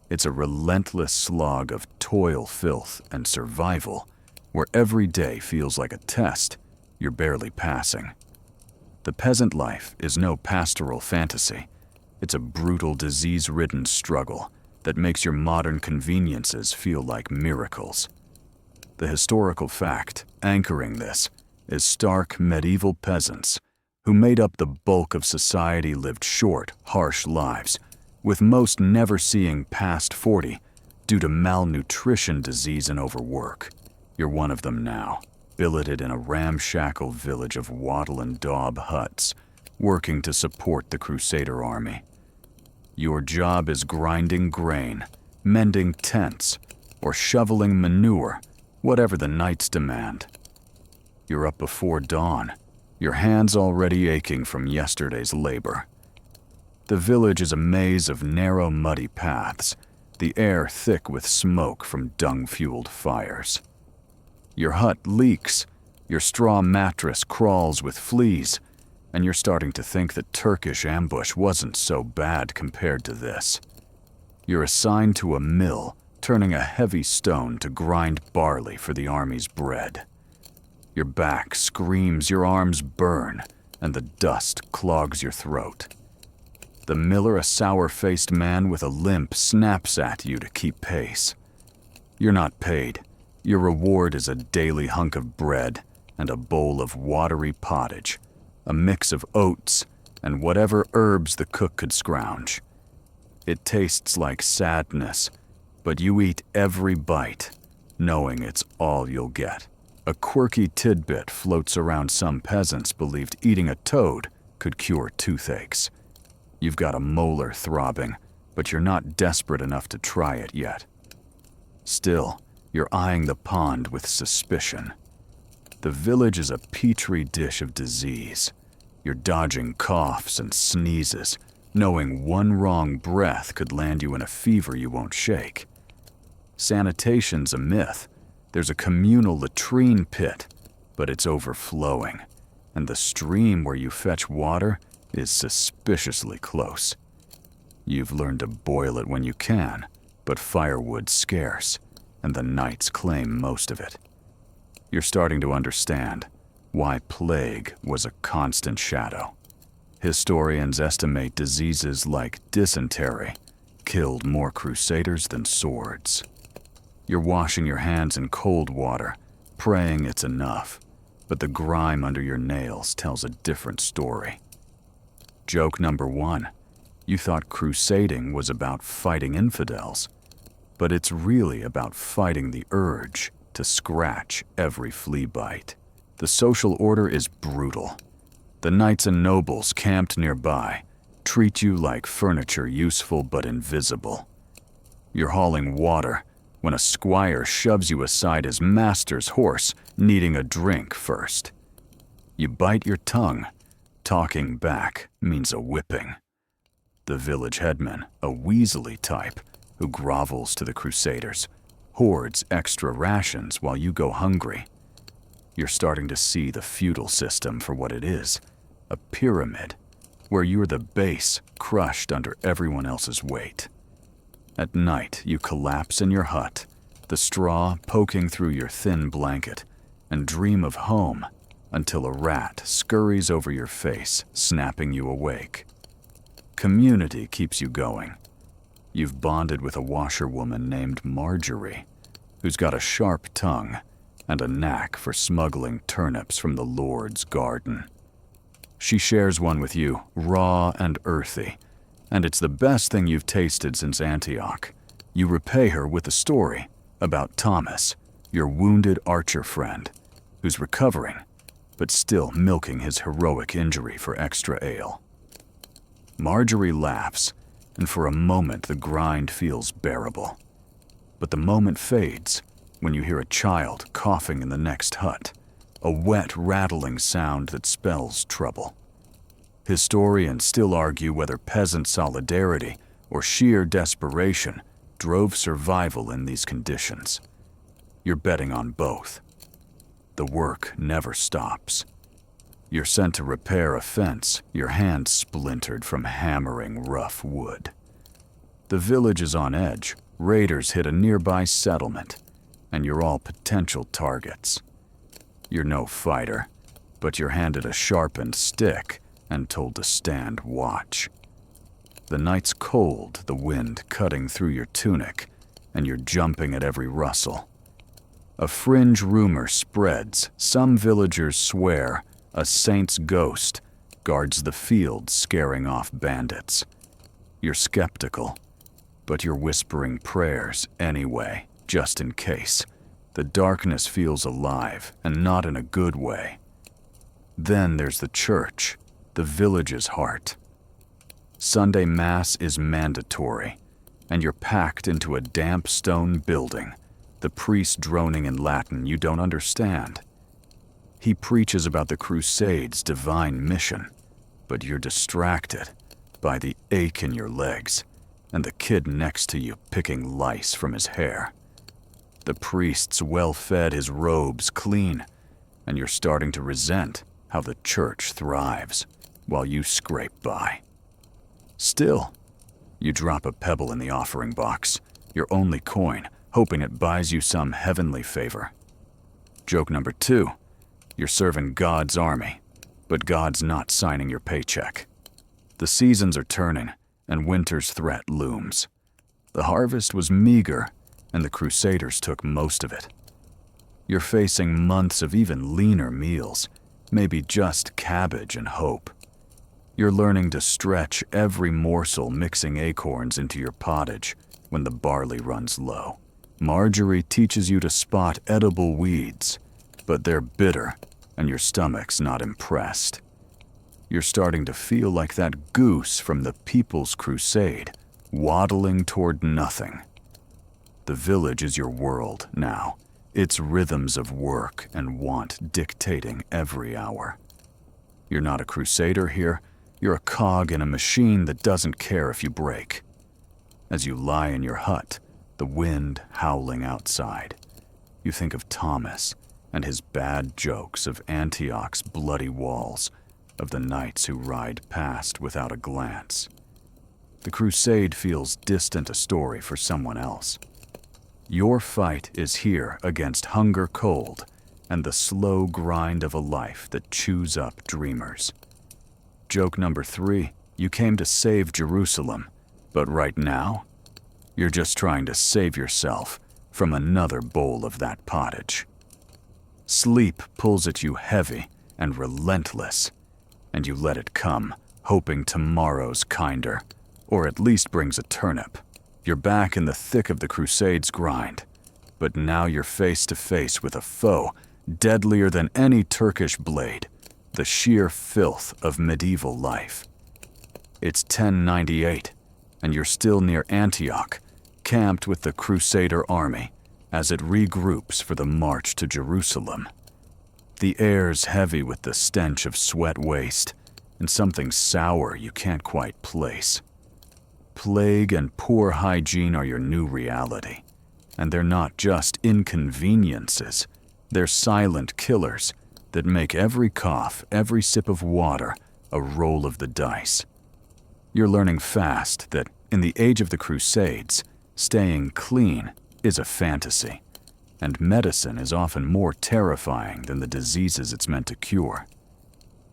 It's a relentless slog of toil, filth, and survival, where every day feels like a test you're barely passing. The peasant life is no pastoral fantasy. It's a brutal, disease-ridden struggle that makes your modern conveniences feel like miracles. The historical fact anchoring this is stark medieval peasants who made up the bulk of society lived short, harsh lives, with most never seeing past 40 due to malnutrition, disease, and overwork. You're one of them now, billeted in a ramshackle village of wattle and daub huts, working to support the Crusader army. Your job is grinding grain, mending tents, or shoveling manure, whatever the knights demand. You're up before dawn, your hands already aching from yesterday's labor. The village is a maze of narrow, muddy paths, the air thick with smoke from dung-fueled fires. Your hut leaks, your straw mattress crawls with fleas, and you're starting to think the Turkish ambush wasn't so bad compared to this. You're assigned to a mill, turning a heavy stone to grind barley for the army's bread. Your back screams, your arms burn, and the dust clogs your throat. The miller, a sour-faced man with a limp, snaps at you to keep pace. You're not paid. Your reward is a daily hunk of bread and a bowl of watery pottage, a mix of oats and whatever herbs the cook could scrounge. It tastes like sadness, but you eat every bite, knowing it's all you'll get. A quirky tidbit floats around. Some peasants believed eating a toad could cure toothaches. You've got a molar throbbing, but you're not desperate enough to try it yet. Still, you're eyeing the pond with suspicion. The village is a petri dish of disease. You're dodging coughs and sneezes, knowing one wrong breath could land you in a fever you won't shake. Sanitation's a myth. There's a communal latrine pit, but it's overflowing, and the stream where you fetch water is suspiciously close. You've learned to boil it when you can, but firewood's scarce, and the knights claim most of it. You're starting to understand why plague was a constant shadow. Historians estimate diseases like dysentery killed more crusaders than swords. You're washing your hands in cold water, praying it's enough, but the grime under your nails tells a different story. Joke number 1. You thought crusading was about fighting infidels, but it's really about fighting the urge to scratch every flea bite. The social order is brutal. The knights and nobles camped nearby treat you like furniture, useful but invisible. You're hauling water when a squire shoves you aside his master's horse, needing a drink first. You bite your tongue. Talking back means a whipping. The village headman, a weaselly type who grovels to the crusaders, hoards extra rations while you go hungry. You're starting to see the feudal system for what it is, a pyramid, where you're the base crushed under everyone else's weight. At night, you collapse in your hut, the straw poking through your thin blanket, and dream of home until a rat scurries over your face, snapping you awake. Community keeps you going. You've bonded with a washerwoman named Marjorie, who's got a sharp tongue and a knack for smuggling turnips from the Lord's garden. She shares one with you, raw and earthy, and it's the best thing you've tasted since Antioch. You repay her with a story about Thomas, your wounded archer friend, who's recovering, but still milking his heroic injury for extra ale. Marjorie laughs, and for a moment the grind feels bearable. But the moment fades when you hear a child coughing in the next hut, a wet, rattling sound that spells trouble. Historians still argue whether peasant solidarity or sheer desperation drove survival in these conditions. You're betting on both. The work never stops. You're sent to repair a fence, your hand splintered from hammering rough wood. The village is on edge. Raiders hit a nearby settlement, and you're all potential targets. You're no fighter, but you're handed a sharpened stick and told to stand watch. The night's cold, the wind cutting through your tunic, and you're jumping at every rustle. A fringe rumor spreads. Some villagers swear a saint's ghost guards the fields, scaring off bandits. You're skeptical, but you're whispering prayers anyway, just in case. The darkness feels alive, and not in a good way. Then there's the church, the village's heart. Sunday Mass is mandatory, and you're packed into a damp stone building, the priest droning in Latin you don't understand. He preaches about the Crusades' divine mission, but you're distracted by the ache in your legs and the kid next to you picking lice from his hair. The priest's well-fed, his robes clean, and you're starting to resent how the church thrives while you scrape by. Still, you drop a pebble in the offering box, your only coin, hoping it buys you some heavenly favor. Joke number 2. You're serving God's army, but God's not signing your paycheck. The seasons are turning, and winter's threat looms. The harvest was meager, and the Crusaders took most of it. You're facing months of even leaner meals, maybe just cabbage and hope. You're learning to stretch every morsel, mixing acorns into your pottage when the barley runs low. Marjorie teaches you to spot edible weeds, but they're bitter, and your stomach's not impressed. You're starting to feel like that goose from the People's Crusade, waddling toward nothing. The village is your world now, its rhythms of work and want dictating every hour. You're not a crusader here, you're a cog in a machine that doesn't care if you break. As you lie in your hut, the wind howling outside, you think of Thomas and his bad jokes, of Antioch's bloody walls, of the knights who ride past without a glance. The crusade feels distant, a story for someone else. Your fight is here against hunger, cold, and the slow grind of a life that chews up dreamers. Joke number 3, you came to save Jerusalem, but right now, you're just trying to save yourself from another bowl of that pottage. Sleep pulls at you heavy and relentless, and you let it come, hoping tomorrow's kinder, or at least brings a turnip. You're back in the thick of the Crusades' grind, but now you're face to face with a foe deadlier than any Turkish blade, the sheer filth of medieval life. It's 1098, and you're still near Antioch, camped with the Crusader army as it regroups for the march to Jerusalem. The air's heavy with the stench of sweat waste and something sour you can't quite place. Plague and poor hygiene are your new reality, and they're not just inconveniences, they're silent killers that make every cough, every sip of water, a roll of the dice. You're learning fast that in the age of the Crusades, staying clean is a fantasy, and medicine is often more terrifying than the diseases it's meant to cure.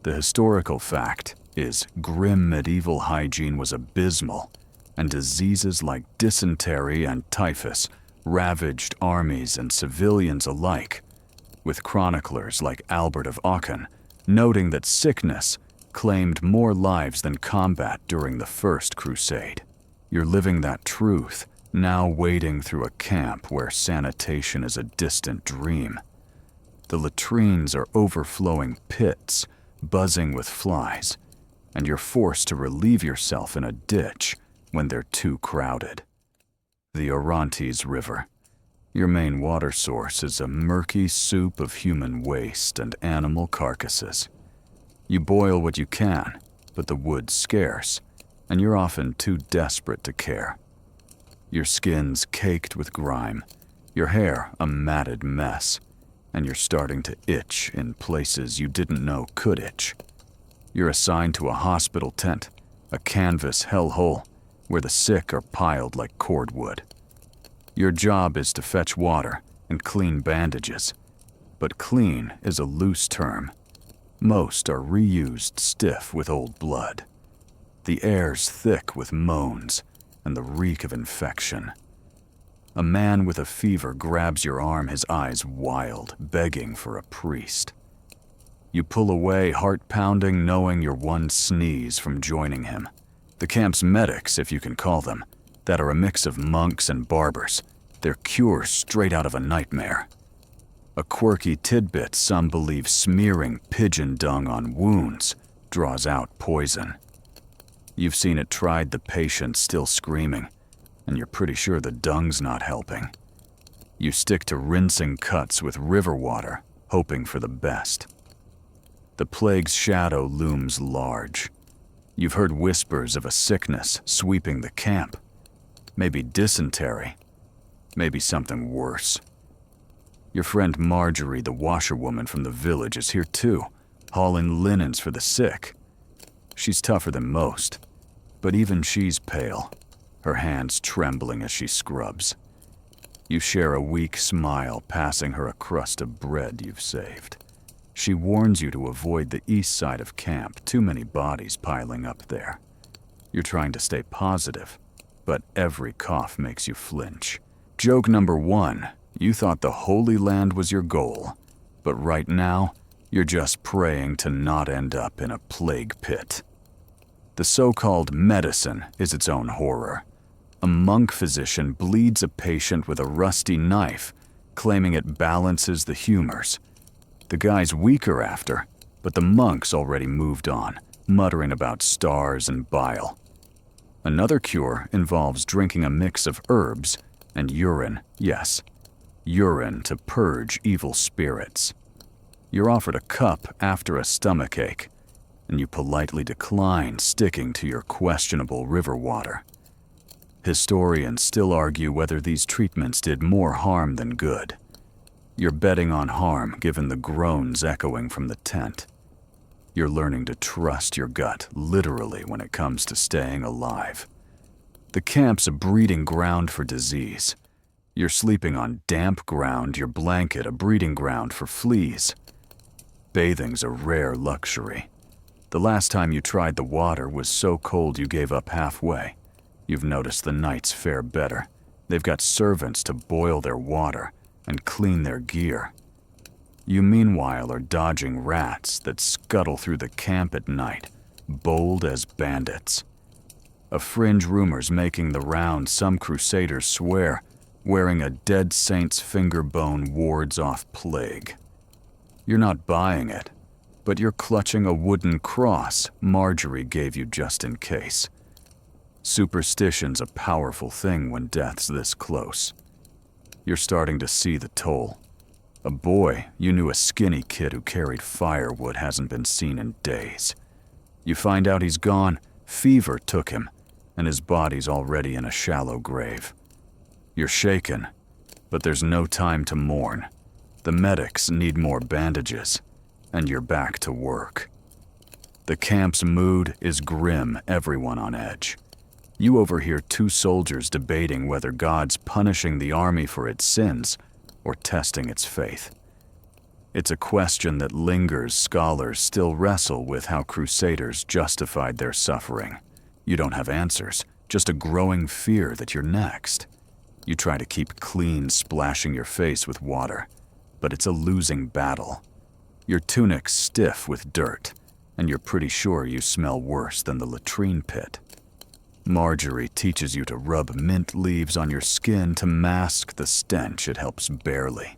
The historical fact is grim medieval hygiene was abysmal, and diseases like dysentery and typhus ravaged armies and civilians alike, with chroniclers like Albert of Aachen noting that sickness claimed more lives than combat during the First Crusade. You're living that truth, now wading through a camp where sanitation is a distant dream. The latrines are overflowing pits, buzzing with flies, and you're forced to relieve yourself in a ditch when they're too crowded. The Orontes River. Your main water source is a murky soup of human waste and animal carcasses. You boil what you can, but the wood's scarce, and you're often too desperate to care. Your skin's caked with grime, your hair a matted mess, and you're starting to itch in places you didn't know could itch. You're assigned to a hospital tent, a canvas hellhole, where the sick are piled like cordwood. Your job is to fetch water and clean bandages, but clean is a loose term. Most are reused stiff with old blood. The air's thick with moans and the reek of infection. A man with a fever grabs your arm, his eyes wild, begging for a priest. You pull away, heart pounding, knowing you're one sneeze from joining him. The camp's medics, if you can call them, that are a mix of monks and barbers. They're cures straight out of a nightmare. A quirky tidbit some believe smearing pigeon dung on wounds draws out poison. You've seen it tried the patient still screaming, and you're pretty sure the dung's not helping. You stick to rinsing cuts with river water, hoping for the best. The plague's shadow looms large. You've heard whispers of a sickness sweeping the camp. Maybe dysentery. Maybe something worse. Your friend Marjorie, the washerwoman from the village, is here too, hauling linens for the sick. She's tougher than most, but even she's pale, her hands trembling as she scrubs. You share a weak smile, passing her a crust of bread you've saved. She warns you to avoid the east side of camp, too many bodies piling up there. You're trying to stay positive, but every cough makes you flinch. Joke number 1, you thought the Holy Land was your goal, but right now, you're just praying to not end up in a plague pit. The so-called medicine is its own horror. A monk physician bleeds a patient with a rusty knife, claiming it balances the humors. The guy's weaker after, but the monk's already moved on, muttering about stars and bile. Another cure involves drinking a mix of herbs and urine, yes, urine to purge evil spirits. You're offered a cup after a stomachache, and you politely decline, sticking to your questionable river water. Historians still argue whether these treatments did more harm than good. You're betting on harm given the groans echoing from the tent. You're learning to trust your gut literally when it comes to staying alive. The camp's a breeding ground for disease. You're sleeping on damp ground, your blanket a breeding ground for fleas. Bathing's a rare luxury. The last time you tried the water was so cold you gave up halfway. You've noticed the nights fare better. They've got servants to boil their water and clean their gear. You meanwhile are dodging rats that scuttle through the camp at night, bold as bandits. A fringe rumor's making the round, some crusaders swear wearing a dead saint's finger bone wards off plague. You're not buying it, but you're clutching a wooden cross Marjorie gave you just in case. Superstition's a powerful thing when death's this close. You're starting to see the toll. A boy, you knew a skinny kid who carried firewood, hasn't been seen in days. You find out he's gone, fever took him, and his body's already in a shallow grave. You're shaken, but there's no time to mourn. The medics need more bandages, and you're back to work. The camp's mood is grim, everyone on edge. You overhear 2 soldiers debating whether God's punishing the army for its sins or testing its faith. It's a question that lingers. Scholars still wrestle with how Crusaders justified their suffering. You don't have answers, just a growing fear that you're next. You try to keep clean, splashing your face with water, but it's a losing battle. Your tunic's stiff with dirt, and you're pretty sure you smell worse than the latrine pit. Marjorie teaches you to rub mint leaves on your skin to mask the stench. It helps barely.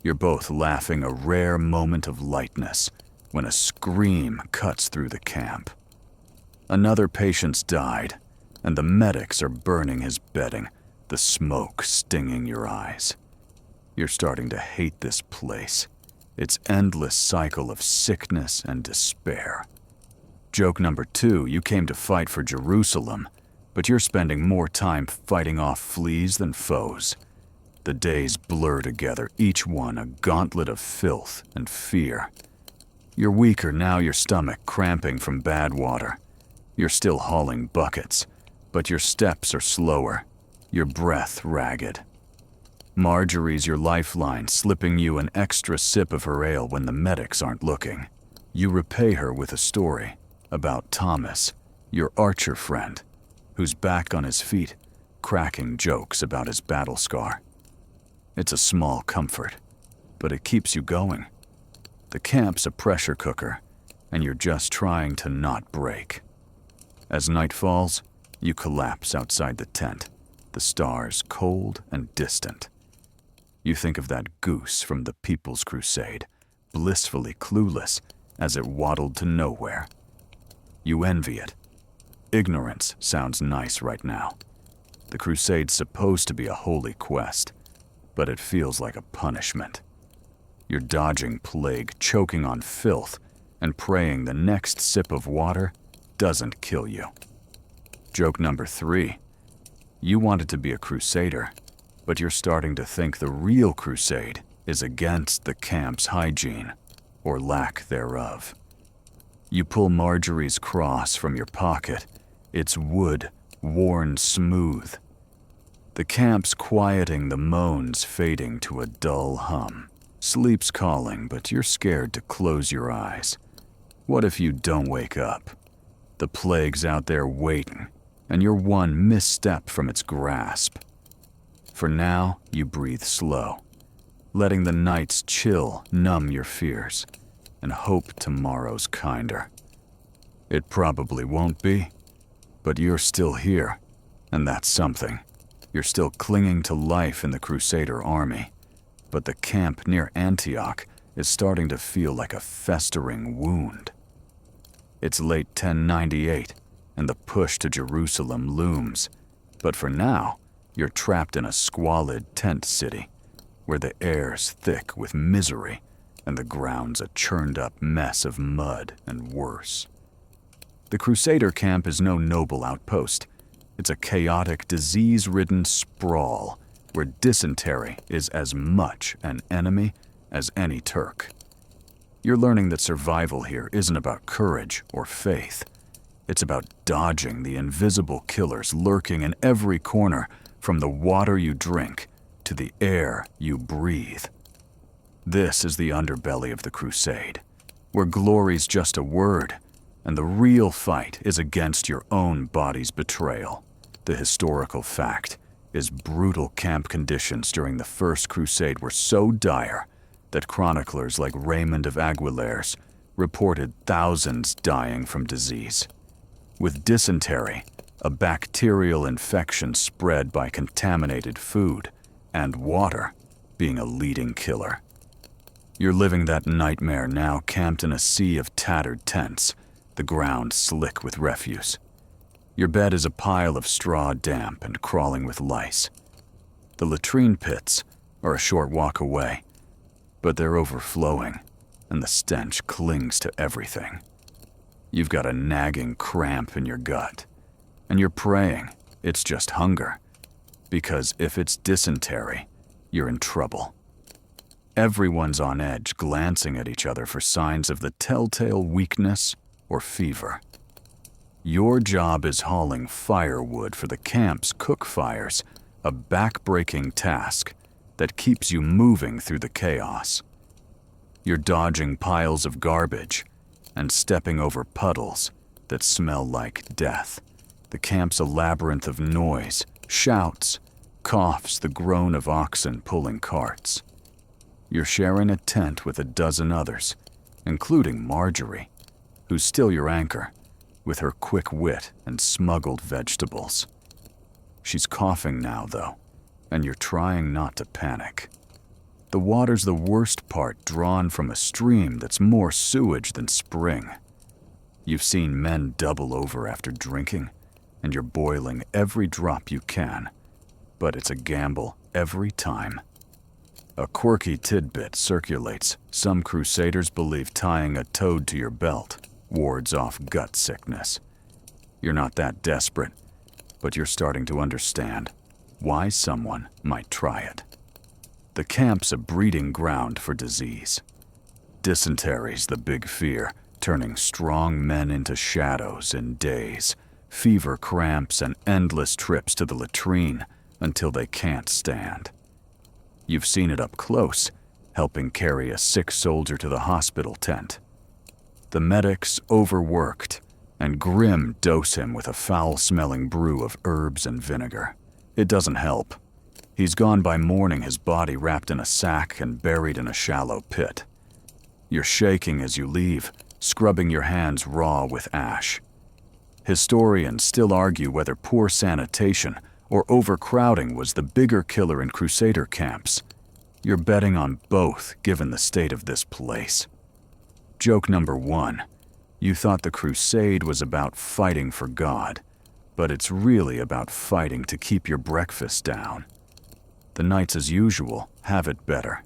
You're both laughing, a rare moment of lightness, when a scream cuts through the camp. Another patient's died, and the medics are burning his bedding, the smoke stinging your eyes. You're starting to hate this place, its endless cycle of sickness and despair. Joke number 2, you came to fight for Jerusalem, but you're spending more time fighting off fleas than foes. The days blur together, each one a gauntlet of filth and fear. You're weaker now, your stomach cramping from bad water. You're still hauling buckets, but your steps are slower, your breath ragged. Marjorie's your lifeline, slipping you an extra sip of her ale when the medics aren't looking. You repay her with a story about Thomas, your archer friend, who's back on his feet, cracking jokes about his battle scar. It's a small comfort, but it keeps you going. The camp's a pressure cooker, and you're just trying to not break. As night falls, you collapse outside the tent, the stars cold and distant. You think of that goose from the People's Crusade, blissfully clueless as it waddled to nowhere. You envy it. Ignorance sounds nice right now. The Crusade's supposed to be a holy quest, but it feels like a punishment. You're dodging plague, choking on filth, and praying the next sip of water doesn't kill you. Joke number 3. You wanted to be a crusader, but you're starting to think the real crusade is against the camp's hygiene, or lack thereof. You pull Marjorie's cross from your pocket, its wood worn smooth. The camp's quieting, the moans fading to a dull hum. Sleep's calling, but you're scared to close your eyes. What if you don't wake up? The plague's out there waiting, and you're one misstep from its grasp. For now, you breathe slow, letting the night's chill numb your fears, and hope tomorrow's kinder. It probably won't be, but you're still here, and that's something. You're still clinging to life in the Crusader army, but the camp near Antioch is starting to feel like a festering wound. It's late 1098, and the push to Jerusalem looms, but for now, you're trapped in a squalid tent city, where the air's thick with misery, and the ground's a churned-up mess of mud and worse. The Crusader camp is no noble outpost. It's a chaotic, disease-ridden sprawl where dysentery is as much an enemy as any Turk. You're learning that survival here isn't about courage or faith. It's about dodging the invisible killers lurking in every corner, from the water you drink to the air you breathe. This is the underbelly of the Crusade, where glory's just a word, and the real fight is against your own body's betrayal. The historical fact is brutal camp conditions during the First Crusade were so dire that chroniclers like Raymond of Aguilers reported thousands dying from disease. With dysentery, a bacterial infection spread by contaminated food, and water being a leading killer. You're living that nightmare now, camped in a sea of tattered tents, the ground slick with refuse. Your bed is a pile of straw, damp and crawling with lice. The latrine pits are a short walk away, but they're overflowing, and the stench clings to everything. You've got a nagging cramp in your gut, and you're praying it's just hunger, because if it's dysentery, you're in trouble. Everyone's on edge, glancing at each other for signs of the telltale weakness or fever. Your job is hauling firewood for the camp's cook fires, a back-breaking task that keeps you moving through the chaos. You're dodging piles of garbage and stepping over puddles that smell like death. The camp's a labyrinth of noise, shouts, coughs, the groan of oxen pulling carts. You're sharing a tent with a dozen others, including Marjorie, who's still your anchor, with her quick wit and smuggled vegetables. She's coughing now, though, and you're trying not to panic. The water's the worst part, drawn from a stream that's more sewage than spring. You've seen men double over after drinking, and you're boiling every drop you can, but it's a gamble every time. A quirky tidbit circulates. Some crusaders believe tying a toad to your belt wards off gut sickness. You're not that desperate, but you're starting to understand why someone might try it. The camp's a breeding ground for disease. Dysentery's the big fear, turning strong men into shadows in days, fever cramps and endless trips to the latrine until they can't stand. You've seen it up close, helping carry a sick soldier to the hospital tent. The medics, overworked, and grim, dose him with a foul-smelling brew of herbs and vinegar. It doesn't help. He's gone by morning, his body wrapped in a sack and buried in a shallow pit. You're shaking as you leave, scrubbing your hands raw with ash. Historians still argue whether poor sanitation or overcrowding was the bigger killer in Crusader camps. You're betting on both, given the state of this place. Joke number 1. You thought the crusade was about fighting for God, but it's really about fighting to keep your breakfast down. The knights, as usual, have it better.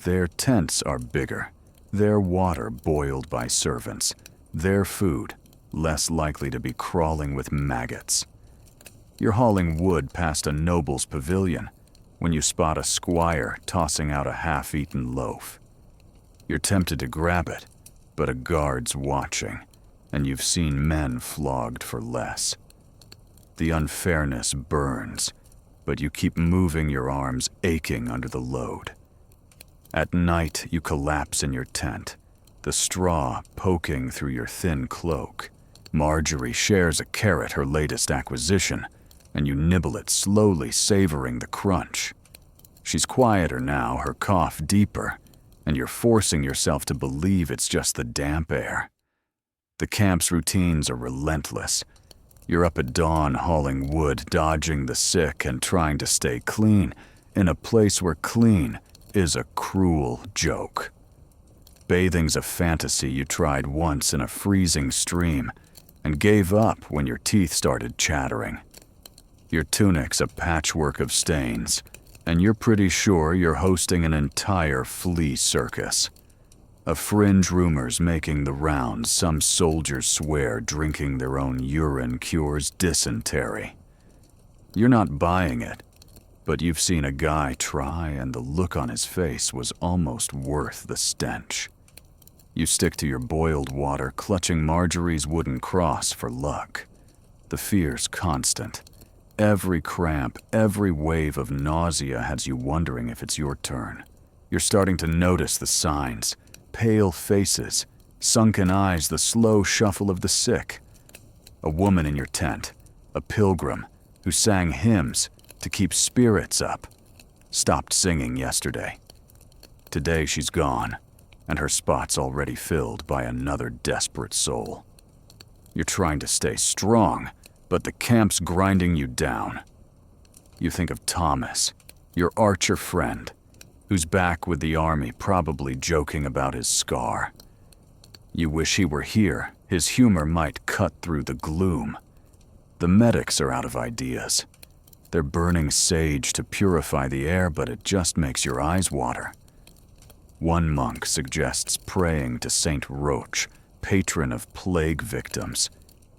Their tents are bigger, their water boiled by servants, their food less likely to be crawling with maggots. You're hauling wood past a noble's pavilion when you spot a squire tossing out a half-eaten loaf. You're tempted to grab it, but a guard's watching, and you've seen men flogged for less. The unfairness burns, but you keep moving, your arms aching under the load. At night, you collapse in your tent, the straw poking through your thin cloak. Marjorie shares a carrot, her latest acquisition, and you nibble it slowly, savoring the crunch. She's quieter now, her cough deeper, and you're forcing yourself to believe it's just the damp air. The camp's routines are relentless. You're up at dawn hauling wood, dodging the sick, and trying to stay clean in a place where clean is a cruel joke. Bathing's a fantasy you tried once in a freezing stream and gave up when your teeth started chattering. Your tunic's a patchwork of stains, and you're pretty sure you're hosting an entire flea circus. A fringe rumor's making the rounds. Some soldiers swear drinking their own urine cures dysentery. You're not buying it, but you've seen a guy try, and the look on his face was almost worth the stench. You stick to your boiled water, clutching Marjorie's wooden cross for luck. The fear's constant. Every cramp, every wave of nausea has you wondering if it's your turn. You're starting to notice the signs. Pale faces, sunken eyes, the slow shuffle of the sick. A woman in your tent, a pilgrim who sang hymns to keep spirits up, stopped singing yesterday. Today she's gone, and her spot's already filled by another desperate soul. You're trying to stay strong, but the camp's grinding you down. You think of Thomas, your archer friend, who's back with the army, probably joking about his scar. You wish he were here. His humor might cut through the gloom. The medics are out of ideas. They're burning sage to purify the air, but it just makes your eyes water. One monk suggests praying to Saint Roch, patron of plague victims,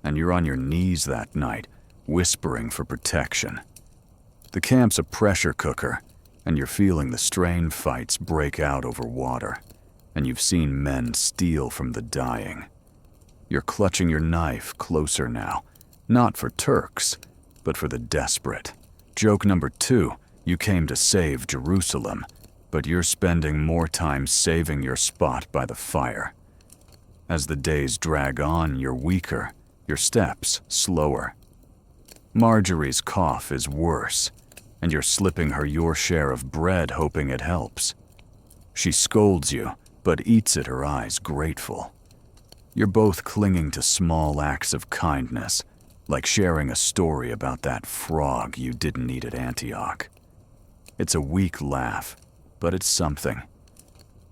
and you're on your knees that night, whispering for protection. The camp's a pressure cooker, and you're feeling the strain fights break out over water, and you've seen men steal from the dying. You're clutching your knife closer now, not for Turks, but for the desperate. Joke number 2, you came to save Jerusalem, but you're spending more time saving your spot by the fire. As the days drag on, you're weaker, your steps slower. Marjorie's cough is worse, and you're slipping her your share of bread hoping it helps. She scolds you, but eats it, her eyes grateful. You're both clinging to small acts of kindness, like sharing a story about that frog you didn't eat at Antioch. It's a weak laugh, but it's something.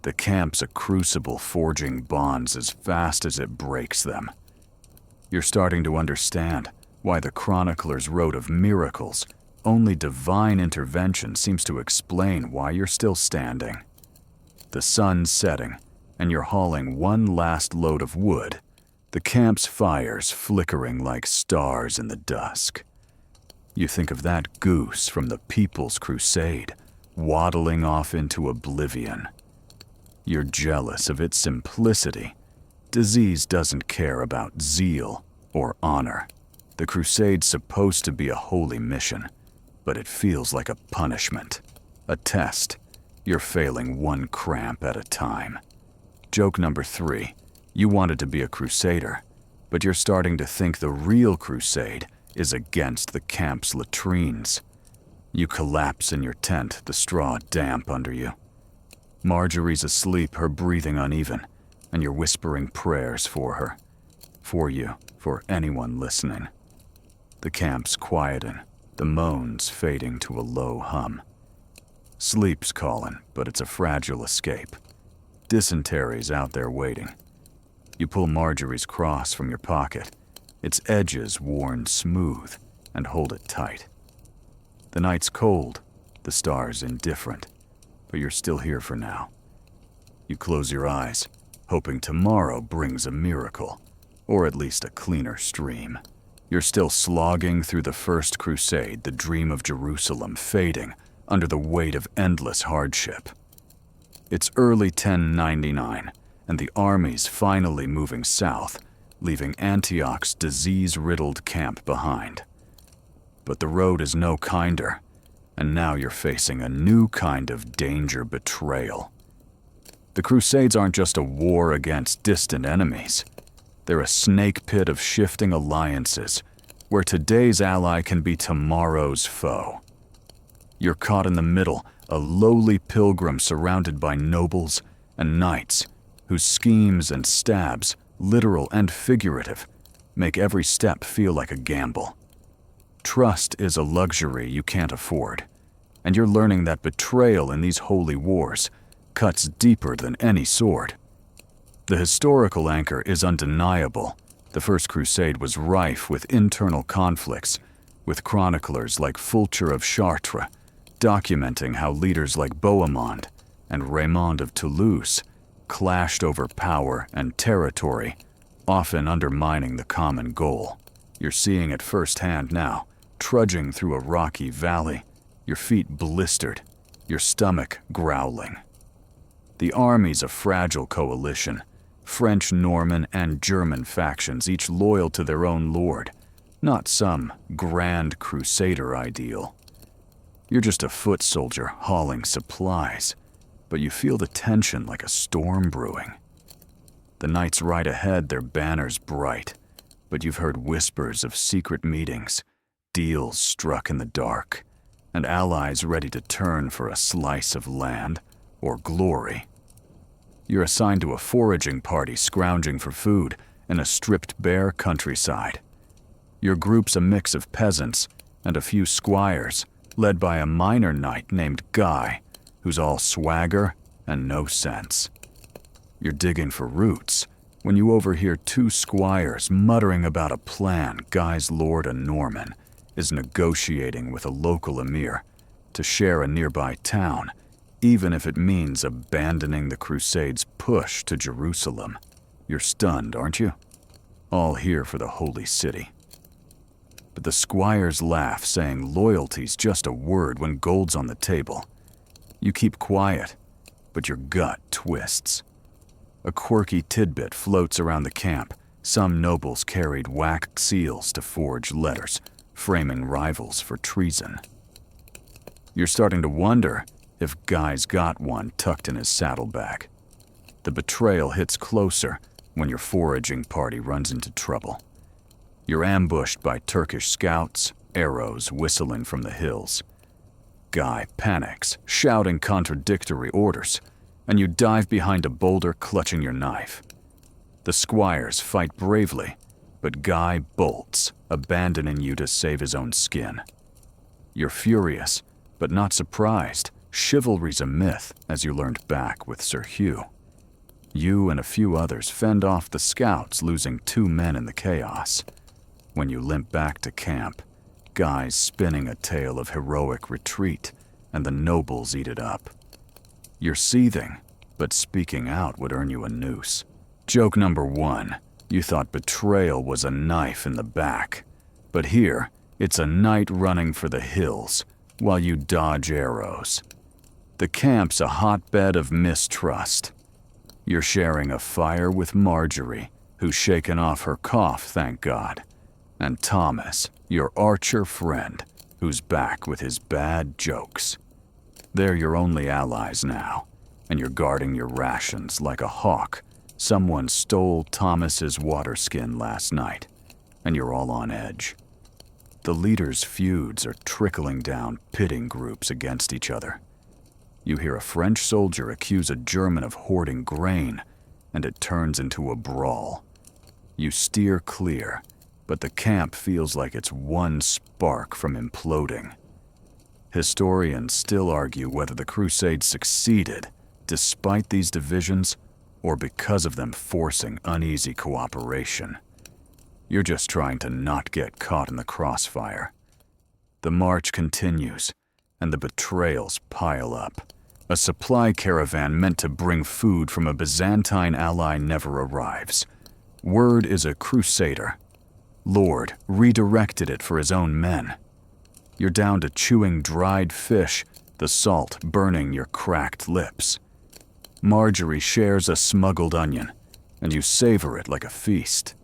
The camp's a crucible forging bonds as fast as it breaks them. You're starting to understand why the chroniclers wrote of miracles. Only divine intervention seems to explain why you're still standing. The sun's setting, and you're hauling one last load of wood, the camp's fires flickering like stars in the dusk. You think of that goose from the People's Crusade, waddling off into oblivion. You're jealous of its simplicity. Disease doesn't care about zeal or honor. The Crusade's supposed to be a holy mission, but it feels like a punishment, a test. You're failing one cramp at a time. Joke number 3, you wanted to be a crusader, but you're starting to think the real crusade is against the camp's latrines. You collapse in your tent, the straw damp under you. Marjorie's asleep, her breathing uneven, and you're whispering prayers for her. For you, for anyone listening. The camp's quieting, the moans fading to a low hum. Sleep's calling, but it's a fragile escape. Dysentery's out there waiting. You pull Marjorie's cross from your pocket, its edges worn smooth, and hold it tight. The night's cold, the stars indifferent, but you're still here for now. You close your eyes, hoping tomorrow brings a miracle, or at least a cleaner stream. You're still slogging through the First Crusade, the dream of Jerusalem fading under the weight of endless hardship. It's early 1099, and the army's finally moving south, leaving Antioch's disease-riddled camp behind. But the road is no kinder, and now you're facing a new kind of danger betrayal. The Crusades aren't just a war against distant enemies. They're a snake pit of shifting alliances, where today's ally can be tomorrow's foe. You're caught in the middle, a lowly pilgrim surrounded by nobles and knights whose schemes and stabs, literal and figurative, make every step feel like a gamble. Trust is a luxury you can't afford, and you're learning that betrayal in these holy wars cuts deeper than any sword. The historical anchor is undeniable. The First Crusade was rife with internal conflicts, with chroniclers like Fulcher of Chartres documenting how leaders like Bohemond and Raymond of Toulouse clashed over power and territory, often undermining the common goal. You're seeing it firsthand now, trudging through a rocky valley, your feet blistered, your stomach growling. The army's a fragile coalition, French, Norman, and German factions, each loyal to their own lord, not some grand crusader ideal. You're just a foot soldier hauling supplies, but you feel the tension like a storm brewing. The knights ride ahead, their banners bright, but you've heard whispers of secret meetings, deals struck in the dark, and allies ready to turn for a slice of land or glory. You're assigned to a foraging party scrounging for food in a stripped-bare countryside. Your group's a mix of peasants and a few squires, led by a minor knight named Guy, who's all swagger and no sense. You're digging for roots when you overhear two squires muttering about a plan Guy's lord, a Norman, is negotiating with a local emir to share a nearby town, even if it means abandoning the Crusades' push to Jerusalem. You're stunned, aren't you? All here for the holy city. But the squires laugh, saying loyalty's just a word when gold's on the table. You keep quiet, but your gut twists. A quirky tidbit floats around the camp. Some nobles carried wax seals to forge letters, framing rivals for treason. You're starting to wonder if Guy's got one tucked in his saddlebag. The betrayal hits closer when your foraging party runs into trouble. You're ambushed by Turkish scouts, arrows whistling from the hills. Guy panics, shouting contradictory orders, and you dive behind a boulder clutching your knife. The squires fight bravely, but Guy bolts, abandoning you to save his own skin. You're furious, but not surprised. Chivalry's a myth, as you learned back with Sir Hugh. You and a few others fend off the scouts, losing 2 men in the chaos. When you limp back to camp, Guy's spinning a tale of heroic retreat, and the nobles eat it up. You're seething, but speaking out would earn you a noose. Joke number 1. You thought betrayal was a knife in the back, but here, it's a knight running for the hills while you dodge arrows. The camp's a hotbed of mistrust. You're sharing a fire with Marjorie, who's shaken off her cough, thank God, and Thomas, your archer friend, who's back with his bad jokes. They're your only allies now, and you're guarding your rations like a hawk. Someone stole Thomas's water skin last night, and you're all on edge. The leaders' feuds are trickling down, pitting groups against each other. You hear a French soldier accuse a German of hoarding grain, and it turns into a brawl. You steer clear, but the camp feels like it's one spark from imploding. Historians still argue whether the Crusades succeeded, despite these divisions, or because of them forcing uneasy cooperation. You're just trying to not get caught in the crossfire. The march continues, and the betrayals pile up. A supply caravan meant to bring food from a Byzantine ally never arrives. Word is a crusader. Lord redirected it for his own men. You're down to chewing dried fish, the salt burning your cracked lips. Marjorie shares a smuggled onion, and you savor it like a feast,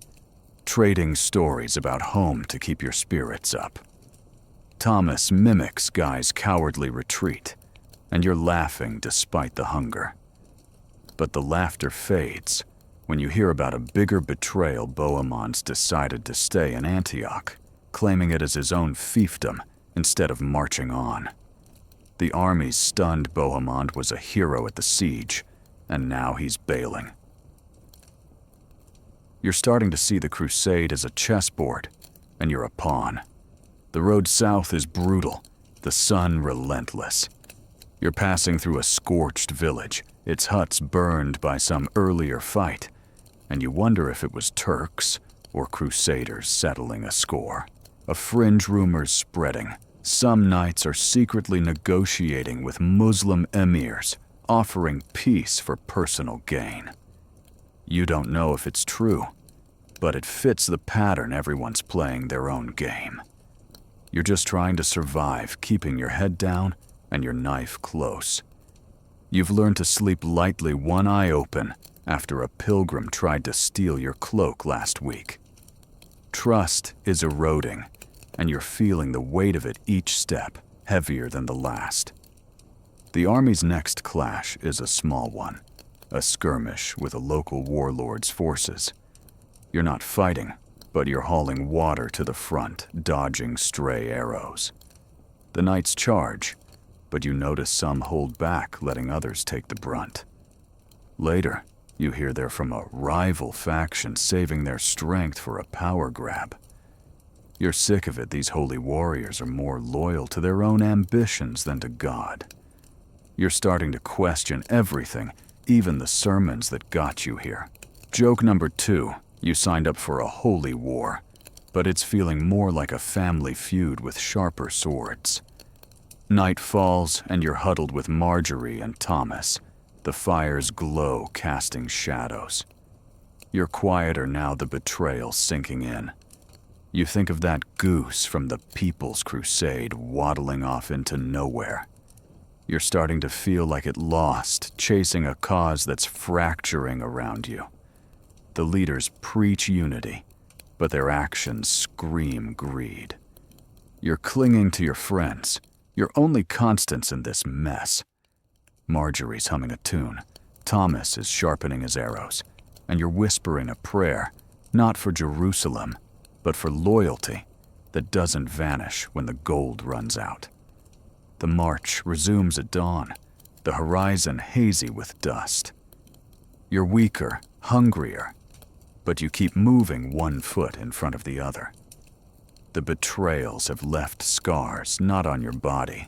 trading stories about home to keep your spirits up. Thomas mimics Guy's cowardly retreat, and you're laughing despite the hunger. But the laughter fades when you hear about a bigger betrayal. Bohemond's decided to stay in Antioch, claiming it as his own fiefdom instead of marching on. The army's stunned Bohemond was a hero at the siege, and now he's bailing. You're starting to see the crusade as a chessboard, and you're a pawn. The road south is brutal, the sun relentless. You're passing through a scorched village, its huts burned by some earlier fight, and you wonder if it was Turks or Crusaders settling a score. A fringe rumor's spreading. Some knights are secretly negotiating with Muslim emirs, offering peace for personal gain. You don't know if it's true, but it fits the pattern. Everyone's playing their own game. You're just trying to survive, keeping your head down and your knife close. You've learned to sleep lightly, one eye open, after a pilgrim tried to steal your cloak last week. Trust is eroding, and you're feeling the weight of it each step, heavier than the last. The army's next clash is a small one, a skirmish with a local warlord's forces. You're not fighting, but you're hauling water to the front, dodging stray arrows. The knights charge, but you notice some hold back, letting others take the brunt. Later, you hear they're from a rival faction saving their strength for a power grab. You're sick of it. These holy warriors are more loyal to their own ambitions than to God. You're starting to question everything, even the sermons that got you here. Joke number 2, you signed up for a holy war, but it's feeling more like a family feud with sharper swords. Night falls, and you're huddled with Marjorie and Thomas. The fire's glow casting shadows. You're quieter now, the betrayal sinking in. You think of that goose from the People's Crusade waddling off into nowhere. You're starting to feel like it lost, chasing a cause that's fracturing around you. The leaders preach unity, but their actions scream greed. You're clinging to your friends, your only constants in this mess. Marjorie's humming a tune. Thomas is sharpening his arrows, and you're whispering a prayer, not for Jerusalem, but for loyalty that doesn't vanish when the gold runs out. The march resumes at dawn, the horizon hazy with dust. You're weaker, hungrier, but you keep moving one foot in front of the other. The betrayals have left scars not on your body,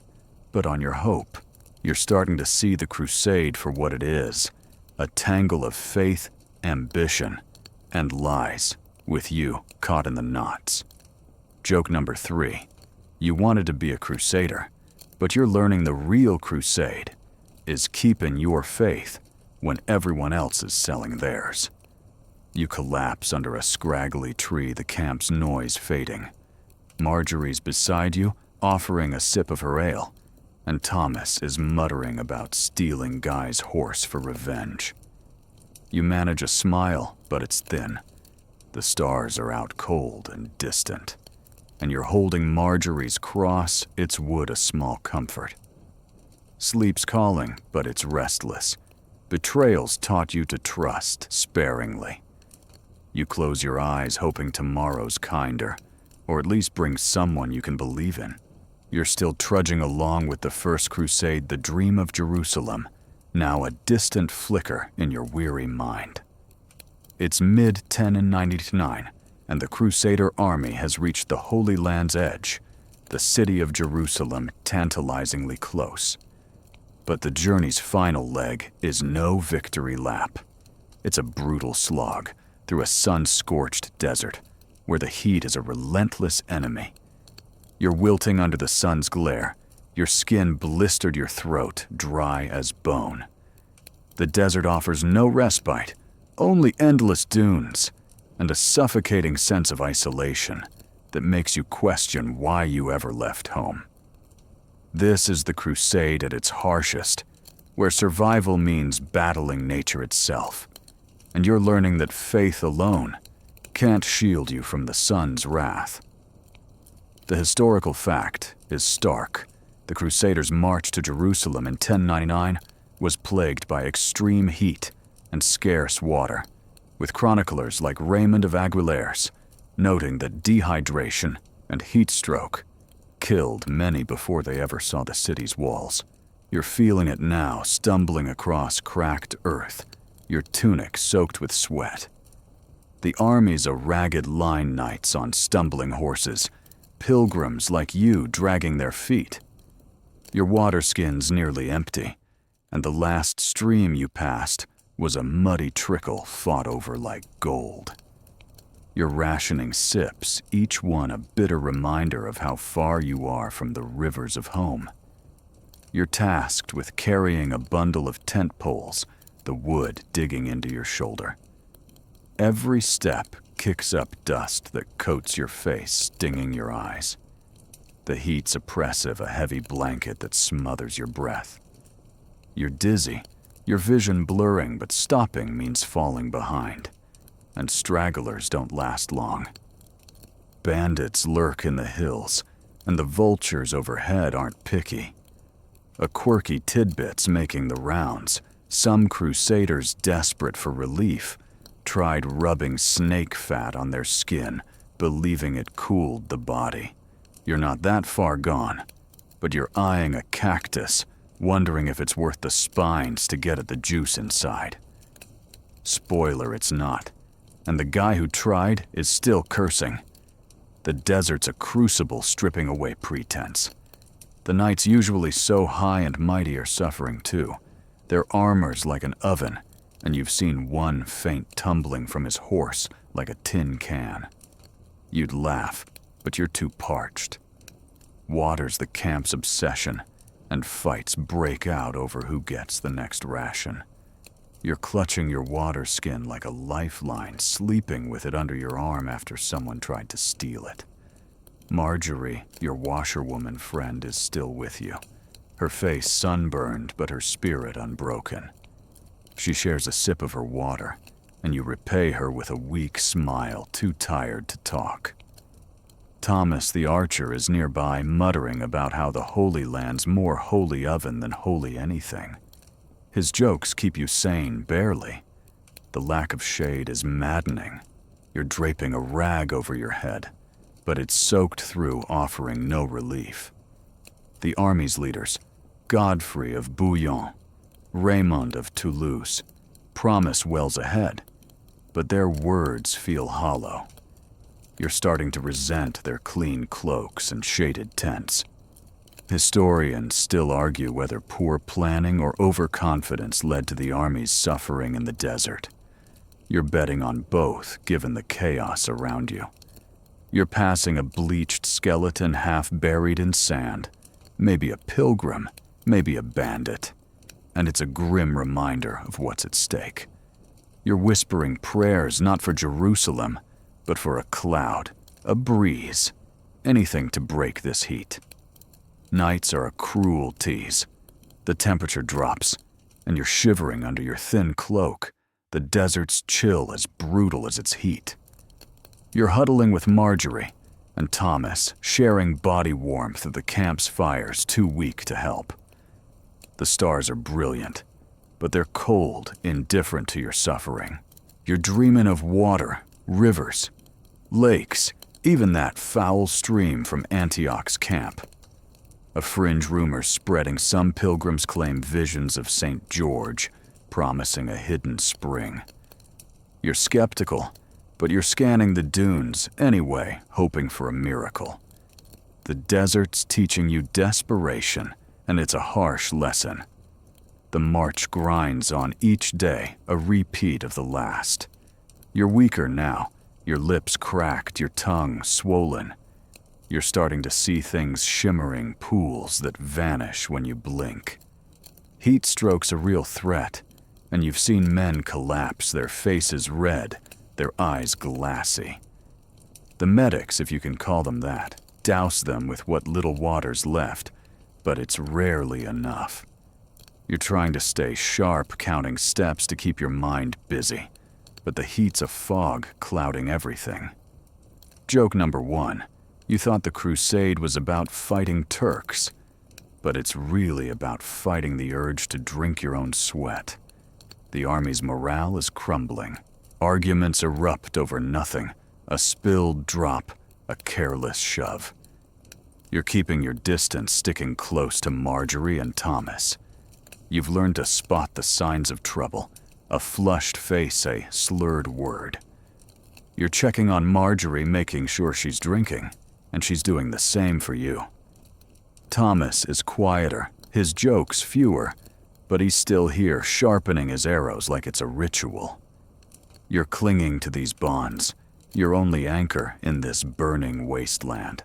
but on your hope. You're starting to see the crusade for what it is, a tangle of faith, ambition, and lies, with you caught in the knots. Joke number 3. You wanted to be a crusader, but you're learning the real crusade is keeping your faith when everyone else is selling theirs. You collapse under a scraggly tree, the camp's noise fading. Marjorie's beside you, offering a sip of her ale, and Thomas is muttering about stealing Guy's horse for revenge. You manage a smile, but it's thin. The stars are out cold and distant, and you're holding Marjorie's cross, its wood a small comfort. Sleep's calling, but it's restless. Betrayals taught you to trust sparingly. You close your eyes, hoping tomorrow's kinder, or at least brings someone you can believe in. You're still trudging along with the First Crusade, the dream of Jerusalem, now a distant flicker in your weary mind. It's mid-1099, and the Crusader army has reached the Holy Land's edge, the city of Jerusalem tantalizingly close. But the journey's final leg is no victory lap. It's a brutal slog through a sun-scorched desert, where the heat is a relentless enemy. You're wilting under the sun's glare, your skin blistered, your throat dry as bone. The desert offers no respite, only endless dunes, and a suffocating sense of isolation that makes you question why you ever left home. This is the crusade at its harshest, where survival means battling nature itself, and you're learning that faith alone can't shield you from the sun's wrath. The historical fact is stark. The Crusaders' march to Jerusalem in 1099 was plagued by extreme heat and scarce water, with chroniclers like Raymond of Aguilers noting that dehydration and heat stroke killed many before they ever saw the city's walls. You're feeling it now, stumbling across cracked earth, your tunic soaked with sweat. The armies are ragged line knights on stumbling horses, pilgrims like you dragging their feet. Your water skin's nearly empty, and the last stream you passed was a muddy trickle fought over like gold. You're rationing sips, each one a bitter reminder of how far you are from the rivers of home. You're tasked with carrying a bundle of tent poles, the wood digging into your shoulder. Every step kicks up dust that coats your face, stinging your eyes. The heat's oppressive, a heavy blanket that smothers your breath. You're dizzy, your vision blurring, but stopping means falling behind. And stragglers don't last long. Bandits lurk in the hills, and the vultures overhead aren't picky. A quirky tidbit's making the rounds. Some crusaders desperate for relief tried rubbing snake fat on their skin, believing it cooled the body. You're not that far gone, but you're eyeing a cactus, wondering if it's worth the spines to get at the juice inside. Spoiler, it's not, and the guy who tried is still cursing. The desert's a crucible stripping away pretense. The knights usually so high and mighty are suffering too. Their armor's like an oven, and you've seen one faint tumbling from his horse like a tin can. You'd laugh, but you're too parched. Water's the camp's obsession, and fights break out over who gets the next ration. You're clutching your water skin like a lifeline, sleeping with it under your arm after someone tried to steal it. Marjorie, your washerwoman friend, is still with you, her face sunburned but her spirit unbroken. She shares a sip of her water, and you repay her with a weak smile, too tired to talk. Thomas the archer is nearby, muttering about how the Holy Land's more holy oven than holy anything. His jokes keep you sane barely. The lack of shade is maddening. You're draping a rag over your head, but it's soaked through, offering no relief. The army's leaders, Godfrey of Bouillon, Raymond of Toulouse, promise wells ahead, but their words feel hollow. You're starting to resent their clean cloaks and shaded tents. Historians still argue whether poor planning or overconfidence led to the army's suffering in the desert. You're betting on both, given the chaos around you. You're passing a bleached skeleton half buried in sand, maybe a pilgrim, maybe a bandit, and it's a grim reminder of what's at stake. You're whispering prayers not for Jerusalem, but for a cloud, a breeze, anything to break this heat. Nights are a cruel tease. The temperature drops, and you're shivering under your thin cloak, the desert's chill as brutal as its heat. You're huddling with Marjorie and Thomas, sharing body warmth of the camp's fires too weak to help. The stars are brilliant, but they're cold, indifferent to your suffering. You're dreaming of water, rivers, lakes, even that foul stream from Antioch's camp. A fringe rumor spreading some pilgrims claim visions of St. George, promising a hidden spring. You're skeptical, but you're scanning the dunes anyway, hoping for a miracle. The desert's teaching you desperation, and it's a harsh lesson. The march grinds on each day, a repeat of the last. You're weaker now, your lips cracked, your tongue swollen. You're starting to see things shimmering pools that vanish when you blink. Heat stroke's a real threat, and you've seen men collapse, their faces red, their eyes glassy. The medics, if you can call them that, douse them with what little water's left, but it's rarely enough. You're trying to stay sharp, counting steps to keep your mind busy, but the heat's a fog clouding everything. Joke number 1. You thought the crusade was about fighting Turks, but it's really about fighting the urge to drink your own sweat. The army's morale is crumbling. Arguments erupt over nothing, a spilled drop, a careless shove. You're keeping your distance, sticking close to Marjorie and Thomas. You've learned to spot the signs of trouble, a flushed face, a slurred word. You're checking on Marjorie, making sure she's drinking, and she's doing the same for you. Thomas is quieter, his jokes fewer, but he's still here, sharpening his arrows like it's a ritual. You're clinging to these bonds, your only anchor in this burning wasteland.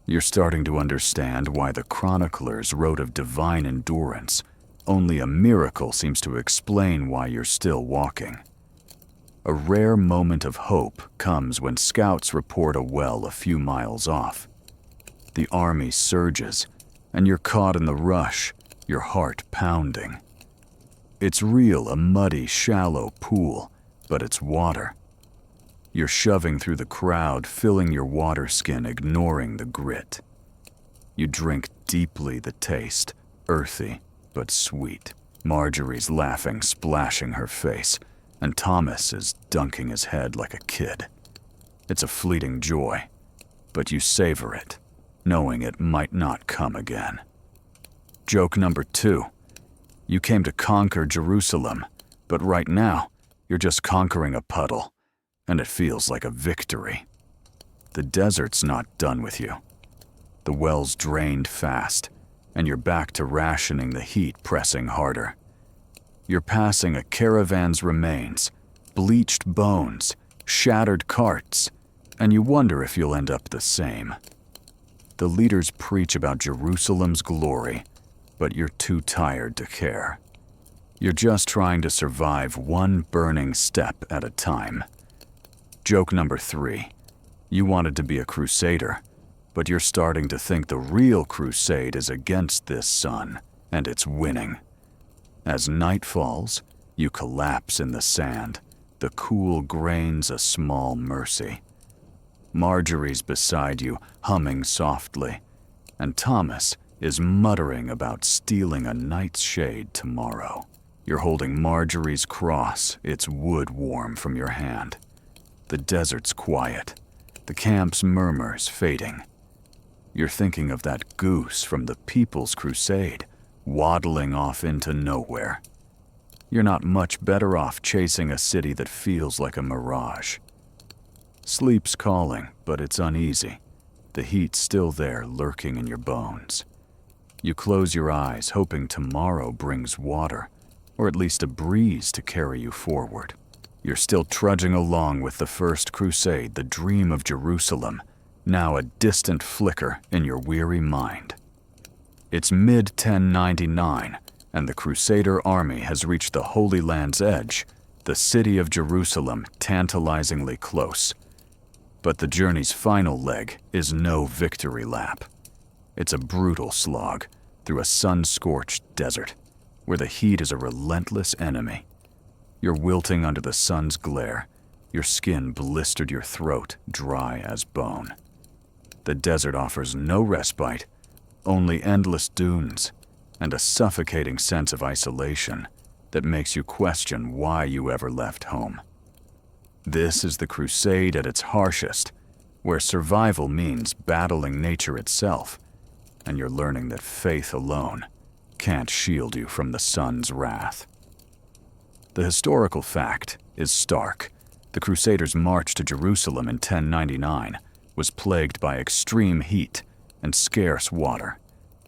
You're starting to understand why the chroniclers wrote of divine endurance. Only a miracle seems to explain why you're still walking. A rare moment of hope comes when scouts report a well a few miles off. The army surges, and you're caught in the rush, your heart pounding. It's real, a muddy, shallow pool, but it's water. You're shoving through the crowd, filling your water skin, ignoring the grit. You drink deeply, the taste, earthy but sweet. Marjorie's laughing, splashing her face, and Thomas is dunking his head like a kid. It's a fleeting joy, but you savor it, knowing it might not come again. Joke number 2. You came to conquer Jerusalem, but right now, you're just conquering a puddle, and it feels like a victory. The desert's not done with you. The well's drained fast, and you're back to rationing, the heat pressing harder. You're passing a caravan's remains, bleached bones, shattered carts, and you wonder if you'll end up the same. The leaders preach about Jerusalem's glory, but you're too tired to care. You're just trying to survive one burning step at a time. Joke number 3. You wanted to be a crusader, but you're starting to think the real crusade is against this sun, and it's winning. As night falls, you collapse in the sand, the cool grains a small mercy. Marjorie's beside you, humming softly, and Thomas is muttering about stealing a night's shade tomorrow. You're holding Marjorie's cross, its wood warm from your hand. The desert's quiet, the camp's murmurs fading. You're thinking of that goose from the People's Crusade, waddling off into nowhere. You're not much better off chasing a city that feels like a mirage. Sleep's calling, but it's uneasy. The heat's still there, lurking in your bones. You close your eyes, hoping tomorrow brings water, or at least a breeze to carry you forward. You're still trudging along with the First Crusade, the dream of Jerusalem, now a distant flicker in your weary mind. It's mid-1099, and the Crusader army has reached the Holy Land's edge, the city of Jerusalem tantalizingly close. But the journey's final leg is no victory lap. It's a brutal slog through a sun-scorched desert, where the heat is a relentless enemy. You're wilting under the sun's glare, your skin blistered, your throat dry as bone. The desert offers no respite, only endless dunes, and a suffocating sense of isolation that makes you question why you ever left home. This is the Crusade at its harshest, where survival means battling nature itself, and you're learning that faith alone can't shield you from the sun's wrath. The historical fact is stark. The Crusaders' march to Jerusalem in 1099 was plagued by extreme heat and scarce water,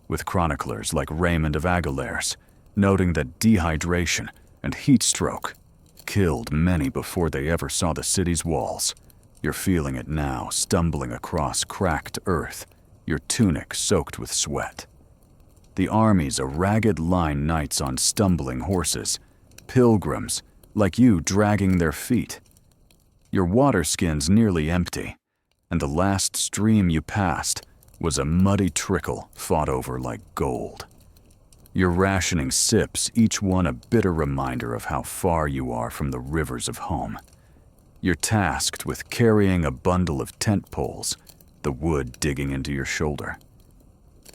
with chroniclers like Raymond of Aguilers noting that dehydration and heat stroke killed many before they ever saw the city's walls. You're feeling it now, stumbling across cracked earth, your tunic soaked with sweat. The armies are ragged line knights on stumbling horses, pilgrims like you dragging their feet. Your water skin's nearly empty, and the last stream you passed was a muddy trickle fought over like gold. You're rationing sips, each one a bitter reminder of how far you are from the rivers of home. You're tasked with carrying a bundle of tent poles, the wood digging into your shoulder.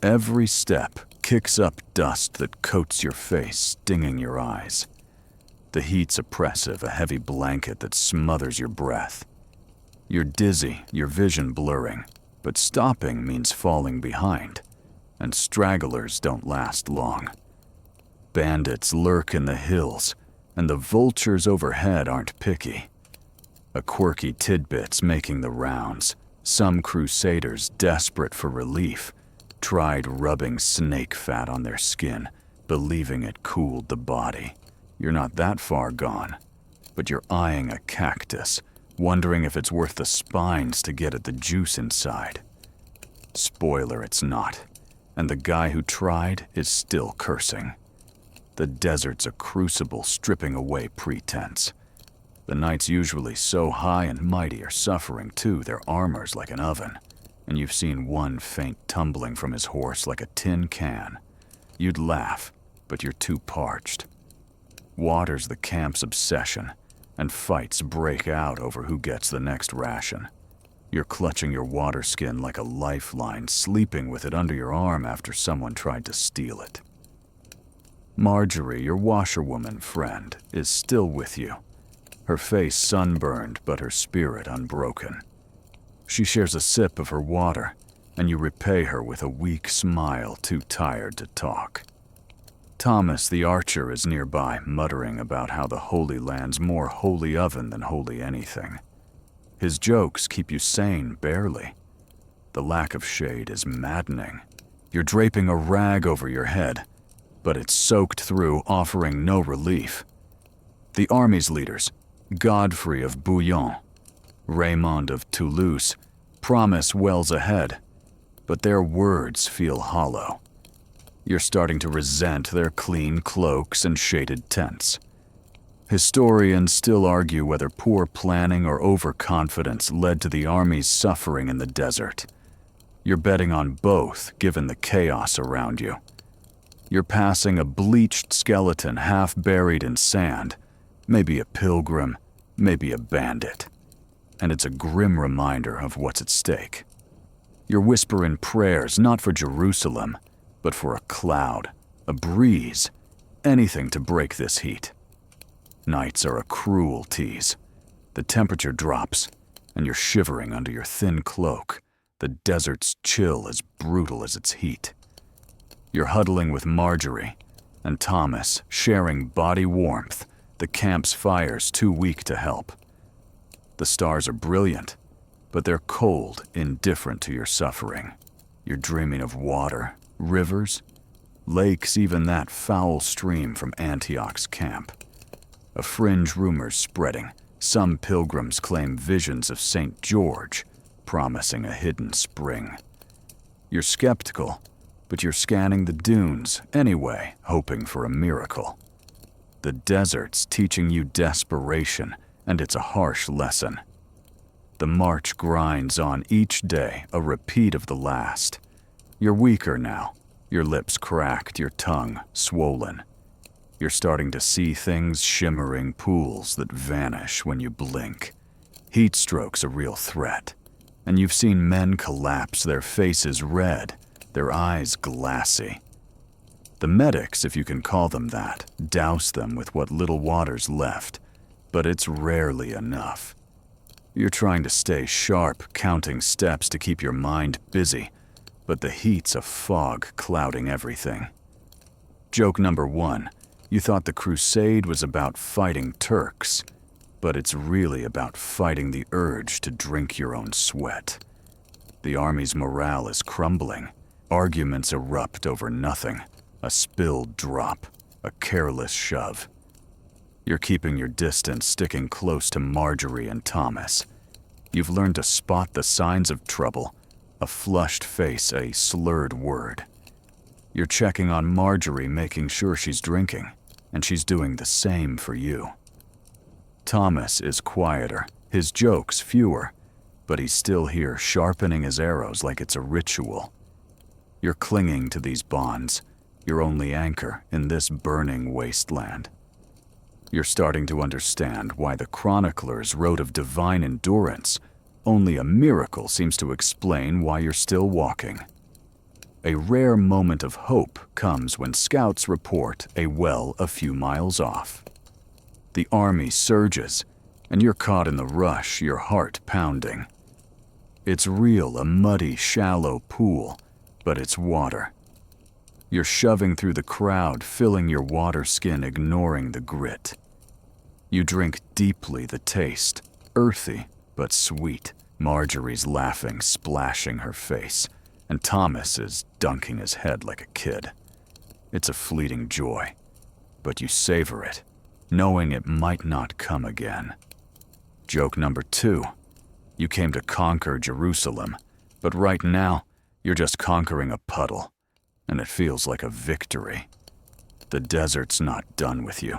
Every step kicks up dust that coats your face, stinging your eyes. The heat's oppressive, a heavy blanket that smothers your breath. You're dizzy, your vision blurring, but stopping means falling behind, and stragglers don't last long. Bandits lurk in the hills, and the vultures overhead aren't picky. A quirky tidbit's making the rounds. Some crusaders, desperate for relief, tried rubbing snake fat on their skin, believing it cooled the body. You're not that far gone, but you're eyeing a cactus, wondering if it's worth the spines to get at the juice inside. Spoiler, it's not, and the guy who tried is still cursing. The desert's a crucible stripping away pretense. The knights usually so high and mighty are suffering too, their armor's like an oven, and you've seen one faint tumbling from his horse like a tin can. You'd laugh, but you're too parched. Water's the camp's obsession, and fights break out over who gets the next ration. You're clutching your water skin like a lifeline, sleeping with it under your arm after someone tried to steal it. Marjorie, your washerwoman friend, is still with you, her face sunburned but her spirit unbroken. She shares a sip of her water, and you repay her with a weak smile, too tired to talk. Thomas the archer is nearby, muttering about how the Holy Land's more holy oven than holy anything. His jokes keep you sane barely. The lack of shade is maddening. You're draping a rag over your head, but it's soaked through, offering no relief. The army's leaders, Godfrey of Bouillon, Raymond of Toulouse, promise wells ahead, but their words feel hollow. You're starting to resent their clean cloaks and shaded tents. Historians still argue whether poor planning or overconfidence led to the army's suffering in the desert. You're betting on both, given the chaos around you. You're passing a bleached skeleton half buried in sand, maybe a pilgrim, maybe a bandit. And it's a grim reminder of what's at stake. You're whispering prayers not for Jerusalem, but for a cloud, a breeze, anything to break this heat. Nights are a cruel tease. The temperature drops, and you're shivering under your thin cloak, the desert's chill as brutal as its heat. You're huddling with Marjorie and Thomas, sharing body warmth, the camp's fire's too weak to help. The stars are brilliant, but they're cold, indifferent to your suffering. You're dreaming of water, rivers, lakes, even that foul stream from Antioch's camp. A fringe rumor's spreading. Some pilgrims claim visions of St. George, promising a hidden spring. You're skeptical, but you're scanning the dunes anyway, hoping for a miracle. The desert's teaching you desperation, and it's a harsh lesson. The march grinds on each day, a repeat of the last. You're weaker now, your lips cracked, your tongue swollen. You're starting to see things, shimmering pools that vanish when you blink. Heat stroke's a real threat, and you've seen men collapse, their faces red, their eyes glassy. The medics, if you can call them that, douse them with what little water's left, but it's rarely enough. You're trying to stay sharp, counting steps to keep your mind busy, but the heat's a fog clouding everything. Joke number 1. You thought the crusade was about fighting Turks, but it's really about fighting the urge to drink your own sweat. The army's morale is crumbling. Arguments erupt over nothing. A spilled drop, a careless shove. You're keeping your distance, sticking close to Marjorie and Thomas. You've learned to spot the signs of trouble, a flushed face, a slurred word. You're checking on Marjorie, making sure she's drinking, and she's doing the same for you. Thomas is quieter, his jokes fewer, but he's still here, sharpening his arrows like it's a ritual. You're clinging to these bonds, your only anchor in this burning wasteland. You're starting to understand why the chroniclers wrote of divine endurance. Only a miracle seems to explain why you're still walking. A rare moment of hope comes when scouts report a well a few miles off. The army surges, and you're caught in the rush, your heart pounding. It's real, a muddy, shallow pool, but it's water. You're shoving through the crowd, filling your water skin, ignoring the grit. You drink deeply, the taste, earthy but sweet. Marjorie's laughing, splashing her face, and Thomas is dunking his head like a kid. It's a fleeting joy, but you savor it, knowing it might not come again. Joke number 2. You came to conquer Jerusalem, but right now, you're just conquering a puddle, and it feels like a victory. The desert's not done with you.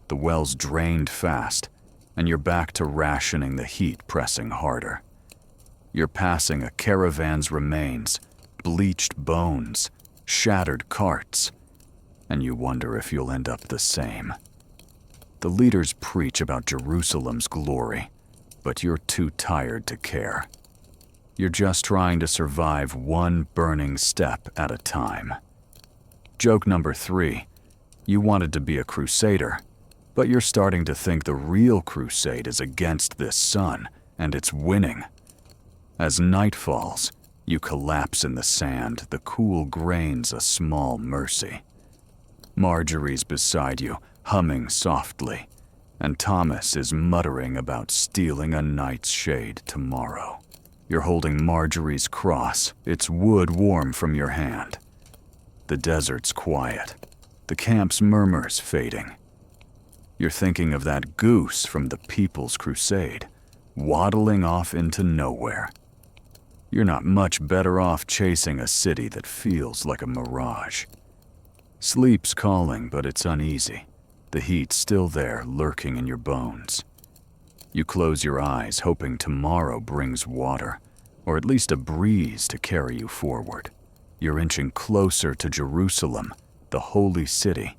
The well's drained fast, and you're back to rationing, the heat pressing harder. You're passing a caravan's remains, bleached bones, shattered carts, and you wonder if you'll end up the same. The leaders preach about Jerusalem's glory, but you're too tired to care. You're just trying to survive one burning step at a time. Joke number 3. You wanted to be a crusader, but you're starting to think the real crusade is against this sun, and it's winning. As night falls, you collapse in the sand, the cool grains a small mercy. Marjorie's beside you, humming softly, and Thomas is muttering about stealing a night's shade tomorrow. You're holding Marjorie's cross, its wood warm from your hand. The desert's quiet, the camp's murmurs fading. You're thinking of that goose from the People's Crusade, waddling off into nowhere. You're not much better off chasing a city that feels like a mirage. Sleep's calling, but it's uneasy. The heat's still there, lurking in your bones. You close your eyes, hoping tomorrow brings water, or at least a breeze to carry you forward. You're inching closer to Jerusalem, the holy city.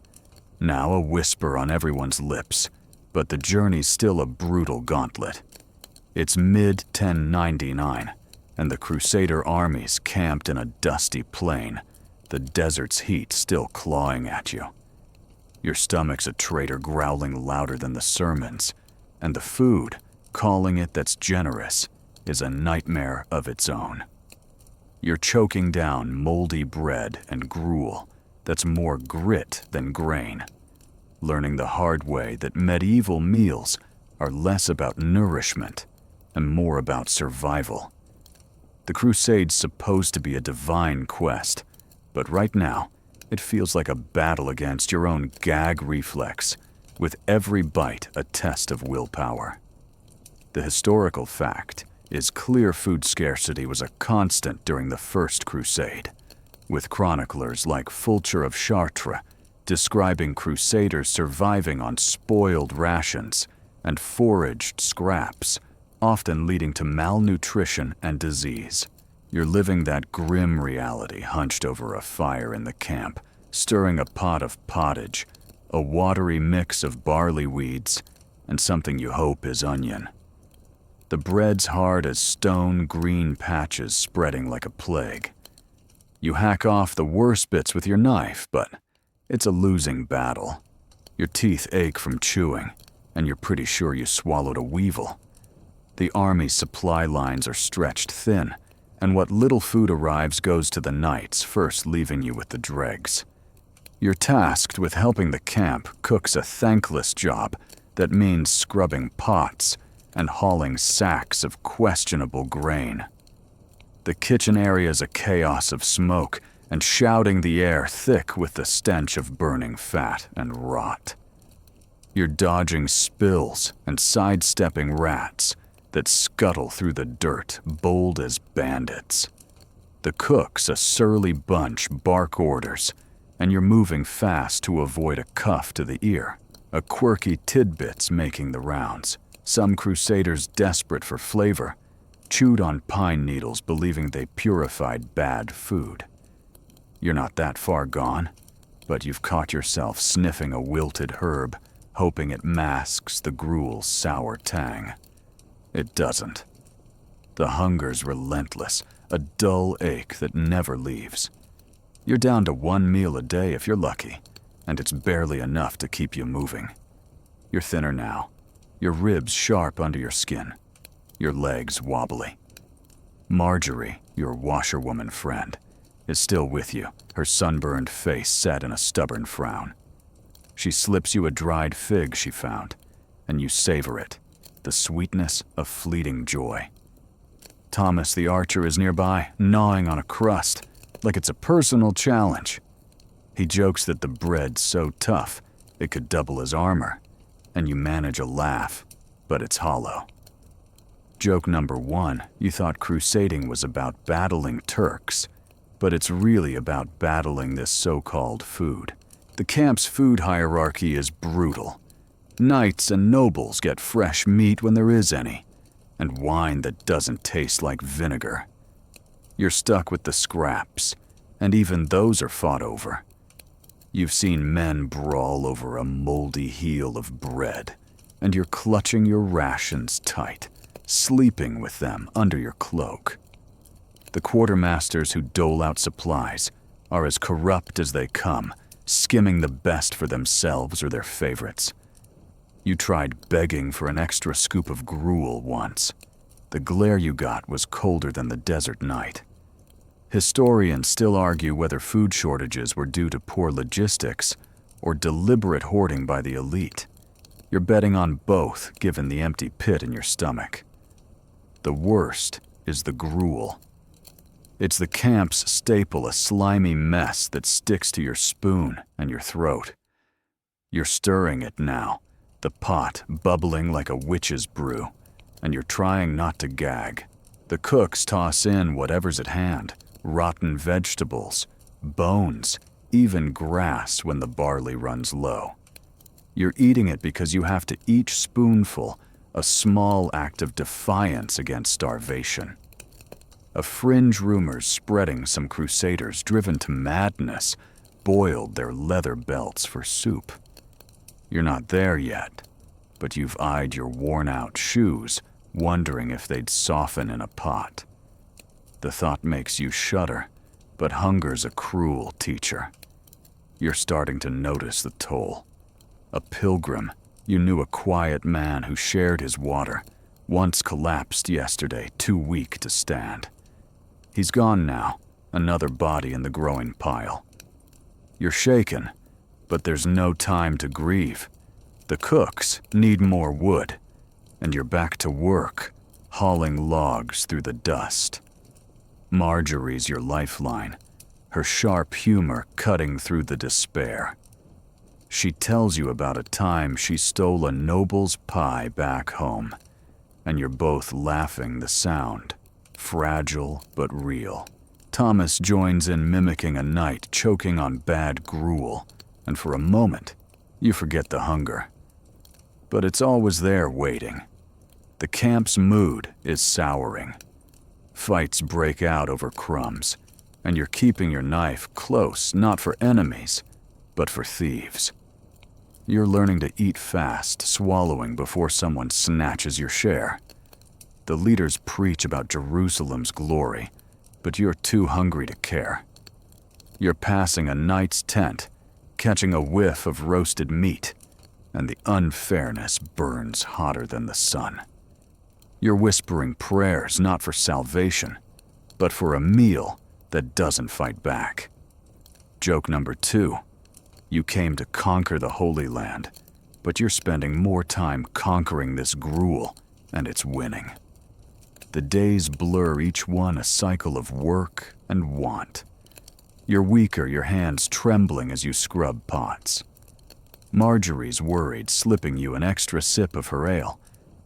Now a whisper on everyone's lips, but the journey's still a brutal gauntlet. It's mid-1099, and the Crusader armies camped in a dusty plain, the desert's heat still clawing at you. Your stomach's a traitor growling louder than the sermons, and the food, calling it that's generous, is a nightmare of its own. You're choking down moldy bread and gruel that's more grit than grain, learning the hard way that medieval meals are less about nourishment and more about survival. The Crusade's supposed to be a divine quest, but right now, it feels like a battle against your own gag reflex, with every bite a test of willpower. The historical fact is clear food scarcity was a constant during the First Crusade, with chroniclers like Fulcher of Chartres describing crusaders surviving on spoiled rations and foraged scraps, often leading to malnutrition and disease. You're living that grim reality hunched over a fire in the camp, stirring a pot of pottage, a watery mix of barley weeds, and something you hope is onion. The bread's hard as stone green patches spreading like a plague. You hack off the worst bits with your knife, but it's a losing battle. Your teeth ache from chewing, and you're pretty sure you swallowed a weevil. The army's supply lines are stretched thin, and what little food arrives goes to the knights, first leaving you with the dregs. You're tasked with helping the camp cook's a thankless job that means scrubbing pots and hauling sacks of questionable grain. The kitchen area's a chaos of smoke and shouting the air thick with the stench of burning fat and rot. You're dodging spills and sidestepping rats that scuttle through the dirt, bold as bandits. The cook's a surly bunch bark orders, and you're moving fast to avoid a cuff to the ear, a quirky tidbits making the rounds. Some crusaders desperate for flavor chewed on pine needles believing they purified bad food. You're not that far gone, but you've caught yourself sniffing a wilted herb, hoping it masks the gruel's sour tang. It doesn't. The hunger's relentless, a dull ache that never leaves. You're down to one meal a day if you're lucky, and it's barely enough to keep you moving. You're thinner now, your ribs sharp under your skin, your legs wobbly. Marjorie, your washerwoman friend, is still with you, her sunburned face set in a stubborn frown. She slips you a dried fig she found, and you savor it, the sweetness of fleeting joy. Thomas the archer is nearby, gnawing on a crust, like it's a personal challenge. He jokes that the bread's so tough it could double his armor, and you manage a laugh, but it's hollow. Joke number one, you thought crusading was about battling Turks, but it's really about battling this so-called food. The camp's food hierarchy is brutal. Knights and nobles get fresh meat when there is any, and wine that doesn't taste like vinegar. You're stuck with the scraps, and even those are fought over. You've seen men brawl over a moldy heel of bread, and you're clutching your rations tight, sleeping with them under your cloak. The quartermasters who dole out supplies are as corrupt as they come, skimming the best for themselves or their favorites. You tried begging for an extra scoop of gruel once. The glare you got was colder than the desert night. Historians still argue whether food shortages were due to poor logistics or deliberate hoarding by the elite. You're betting on both, given the empty pit in your stomach. The worst is the gruel. It's the camp's staple, a slimy mess that sticks to your spoon and your throat. You're stirring it now, the pot bubbling like a witch's brew, and you're trying not to gag. The cooks toss in whatever's at hand, rotten vegetables, bones, even grass when the barley runs low. You're eating it because you have to each spoonful a small act of defiance against starvation. A fringe rumors spreading some crusaders driven to madness boiled their leather belts for soup. You're not there yet, but you've eyed your worn-out shoes, wondering if they'd soften in a pot. The thought makes you shudder, But hunger's a cruel teacher. You're starting to notice the toll. A pilgrim, you knew a quiet man who shared his water, once collapsed yesterday, too weak to stand. He's gone now, another body in the growing pile. You're shaken, but there's no time to grieve. The cooks need more wood, and you're back to work, hauling logs through the dust. Marjorie's your lifeline, her sharp humor cutting through the despair. She tells you about a time she stole a noble's pie back home, and you're both laughing the sound, fragile but real. Thomas joins in mimicking a knight choking on bad gruel, and for a moment, you forget the hunger. But it's always there waiting. The camp's mood is souring. Fights break out over crumbs, and you're keeping your knife close not for enemies, but for thieves. You're learning to eat fast, swallowing before someone snatches your share. The leaders preach about Jerusalem's glory, but you're too hungry to care. You're passing a knight's tent, catching a whiff of roasted meat, and the unfairness burns hotter than the sun. You're whispering prayers not for salvation, but for a meal that doesn't fight back. Joke number 2. You came to conquer the Holy Land, but you're spending more time conquering this gruel, and it's winning. The days blur, each one a cycle of work and want. You're weaker, your hands trembling as you scrub pots. Marjorie's worried, slipping you an extra sip of her ale,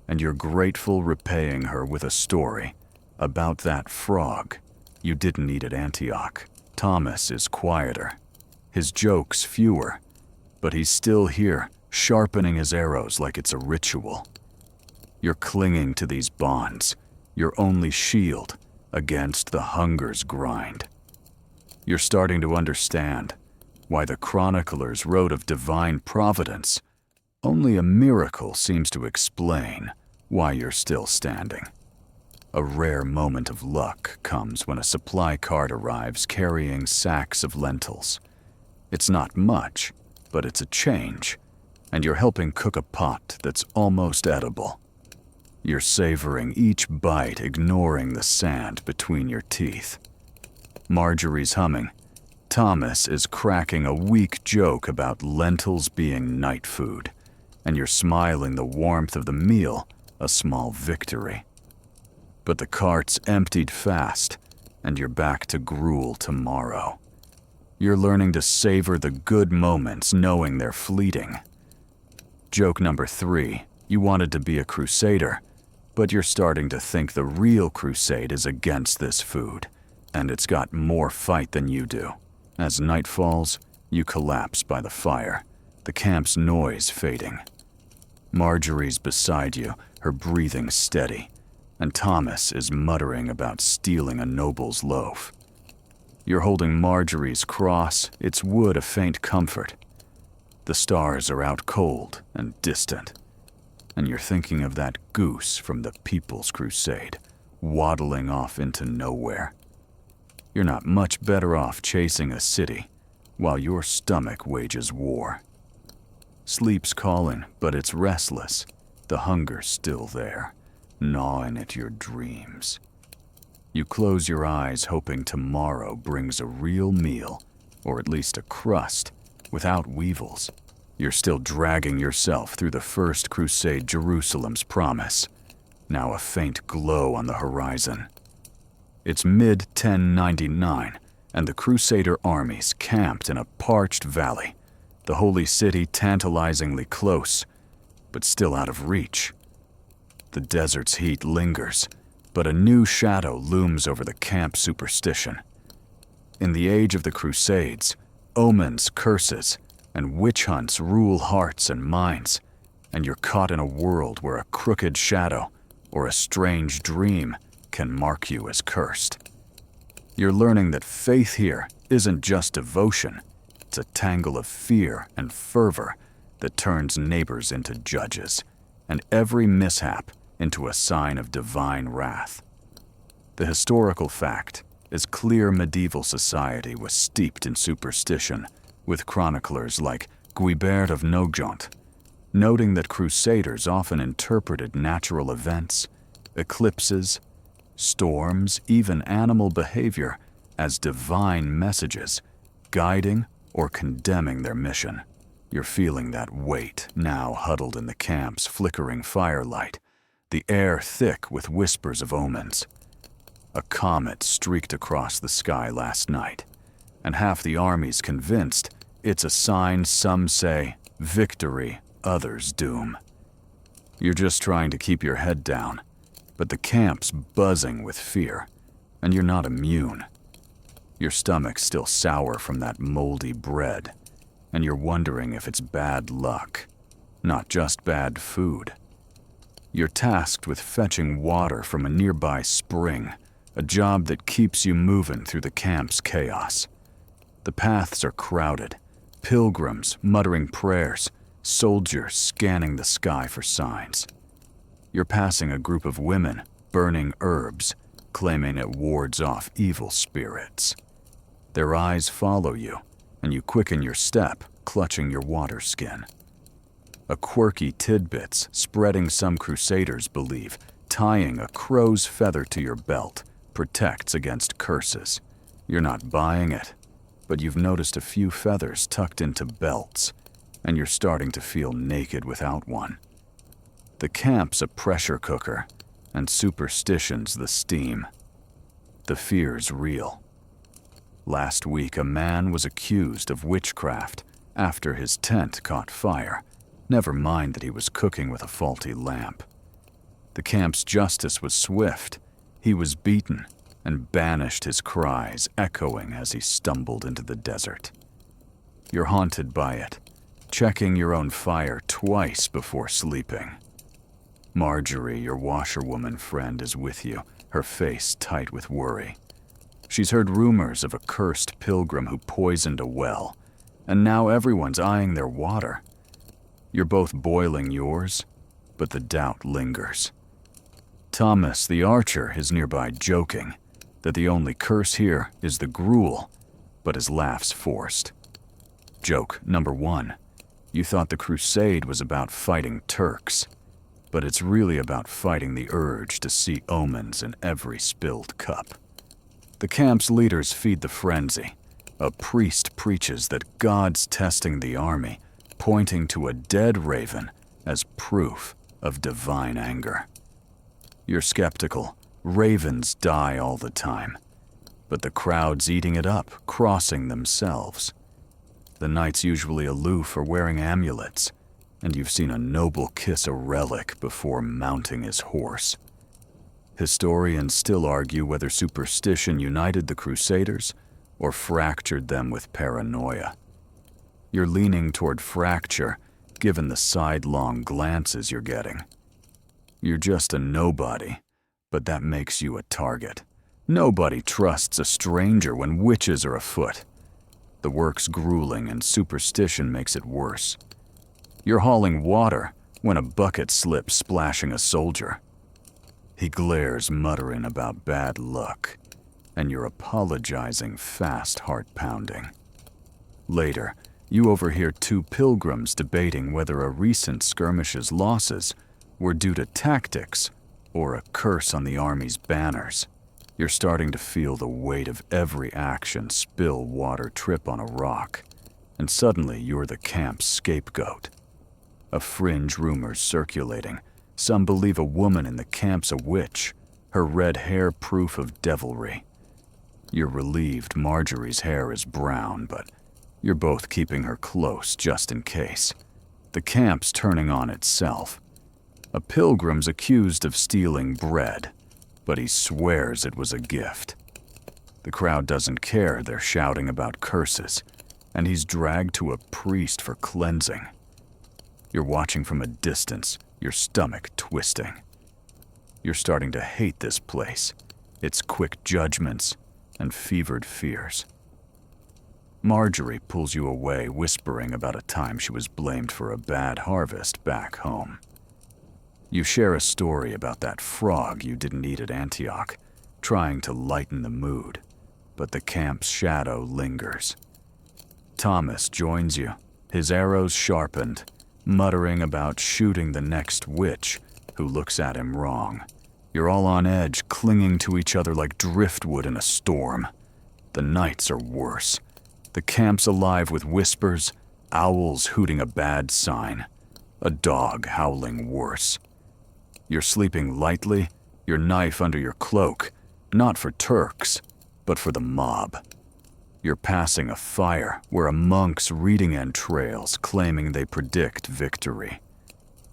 and you're grateful, repaying her with a story about that frog you didn't eat at Antioch. Thomas is quieter, his jokes fewer, but he's still here, sharpening his arrows like it's a ritual. You're clinging to these bonds, your only shield against the hunger's grind. You're starting to understand why the chroniclers wrote of divine providence. Only a miracle seems to explain why you're still standing. A rare moment of luck comes when a supply cart arrives carrying sacks of lentils. It's not much, but it's a change, and you're helping cook a pot that's almost edible. You're savoring each bite, ignoring the sand between your teeth. Marjorie's humming. Thomas is cracking a weak joke about lentils being night food, and you're smiling the warmth of the meal, a small victory. But the cart's emptied fast, and you're back to gruel tomorrow. You're learning to savor the good moments, knowing they're fleeting. Joke number 3. You wanted to be a crusader, but you're starting to think the real crusade is against this food, and it's got more fight than you do. As night falls, you collapse by the fire, the camp's noise fading. Marjorie's beside you, her breathing steady, and Thomas is muttering about stealing a noble's loaf. You're holding Marjorie's cross, its wood a faint comfort. The stars are out cold and distant, and you're thinking of that goose from the People's Crusade, waddling off into nowhere. You're not much better off chasing a city, while your stomach wages war. Sleep's calling, but it's restless, the hunger's still there, gnawing at your dreams. You close your eyes hoping tomorrow brings a real meal, or at least a crust, without weevils. You're still dragging yourself through the First Crusade, Jerusalem's promise, now a faint glow on the horizon. It's mid-1099, and the Crusader armies camped in a parched valley, the holy city tantalizingly close, but still out of reach. The desert's heat lingers, but a new shadow looms over the camp superstition. In the age of the Crusades, omens, curses, and witch hunts rule hearts and minds, and you're caught in a world where a crooked shadow or a strange dream can mark you as cursed. You're learning that faith here isn't just devotion, it's a tangle of fear and fervor that turns neighbors into judges, and every mishap into a sign of divine wrath. The historical fact as clear medieval society was steeped in superstition, with chroniclers like Guibert of Nogent noting that crusaders often interpreted natural events, eclipses, storms, even animal behavior as divine messages, guiding or condemning their mission. You're feeling that weight now huddled in the camp's flickering firelight, the air thick with whispers of omens. A comet streaked across the sky last night, and half the army's convinced it's a sign, some say victory, others doom. You're just trying to keep your head down, but the camp's buzzing with fear, and you're not immune. Your stomach's still sour from that moldy bread, and you're wondering if it's bad luck, not just bad food. You're tasked with fetching water from a nearby spring, a job that keeps you moving through the camp's chaos. The paths are crowded, pilgrims muttering prayers, soldiers scanning the sky for signs. You're passing a group of women burning herbs, claiming it wards off evil spirits. Their eyes follow you, and you quicken your step, clutching your water skin. A quirky tidbits spreading some crusaders believe tying a crow's feather to your belt protects against curses. You're not buying it, but you've noticed a few feathers tucked into belts, and you're starting to feel naked without one. The camp's a pressure cooker, and superstition's the steam. The fear's real. Last week, a man was accused of witchcraft after his tent caught fire, never mind that he was cooking with a faulty lamp. The camp's justice was swift. He was beaten and banished, his cries echoing as he stumbled into the desert. You're haunted by it, checking your own fire twice before sleeping. Marjorie, your washerwoman friend, is with you, her face tight with worry. She's heard rumors of a cursed pilgrim who poisoned a well, and now everyone's eyeing their water. You're both boiling yours, but the doubt lingers. Thomas, the archer, is nearby joking that the only curse here is the gruel, but his laugh's forced. Joke number 1. You thought the crusade was about fighting Turks, but it's really about fighting the urge to see omens in every spilled cup. The camp's leaders feed the frenzy. A priest preaches that God's testing the army, pointing to a dead raven as proof of divine anger. You're skeptical. Ravens die all the time, but the crowd's eating it up, crossing themselves. The knight's usually aloof or wearing amulets, and you've seen a noble kiss a relic before mounting his horse. Historians still argue whether superstition united the Crusaders or fractured them with paranoia. You're leaning toward fracture, given the sidelong glances you're getting. You're just a nobody, but that makes you a target. Nobody trusts a stranger when witches are afoot. The work's grueling, and superstition makes it worse. You're hauling water when a bucket slips, splashing a soldier. He glares, muttering about bad luck, and you're apologizing, fast heart pounding. Later, you overhear 2 pilgrims debating whether a recent skirmish's losses were due to tactics or a curse on the army's banners. You're starting to feel the weight of every action, spill water, trip on a rock, and suddenly you're the camp's scapegoat. A fringe rumor's circulating. Some believe a woman in the camp's a witch, her red hair proof of devilry. You're relieved Marjorie's hair is brown, but you're both keeping her close just in case. The camp's turning on itself. A pilgrim's accused of stealing bread, but he swears it was a gift. The crowd doesn't care, they're shouting about curses, and he's dragged to a priest for cleansing. You're watching from a distance, your stomach twisting. You're starting to hate this place, its quick judgments and fevered fears. Marjorie pulls you away, whispering about a time she was blamed for a bad harvest back home. You share a story about that frog you didn't eat at Antioch, trying to lighten the mood, but the camp's shadow lingers. Thomas joins you, his arrows sharpened, muttering about shooting the next witch who looks at him wrong. You're all on edge, clinging to each other like driftwood in a storm. The nights are worse. The camp's alive with whispers, owls hooting a bad sign, a dog howling worse. You're sleeping lightly, your knife under your cloak, not for Turks, but for the mob. You're passing a fire where a monk's reading entrails claiming they predict victory.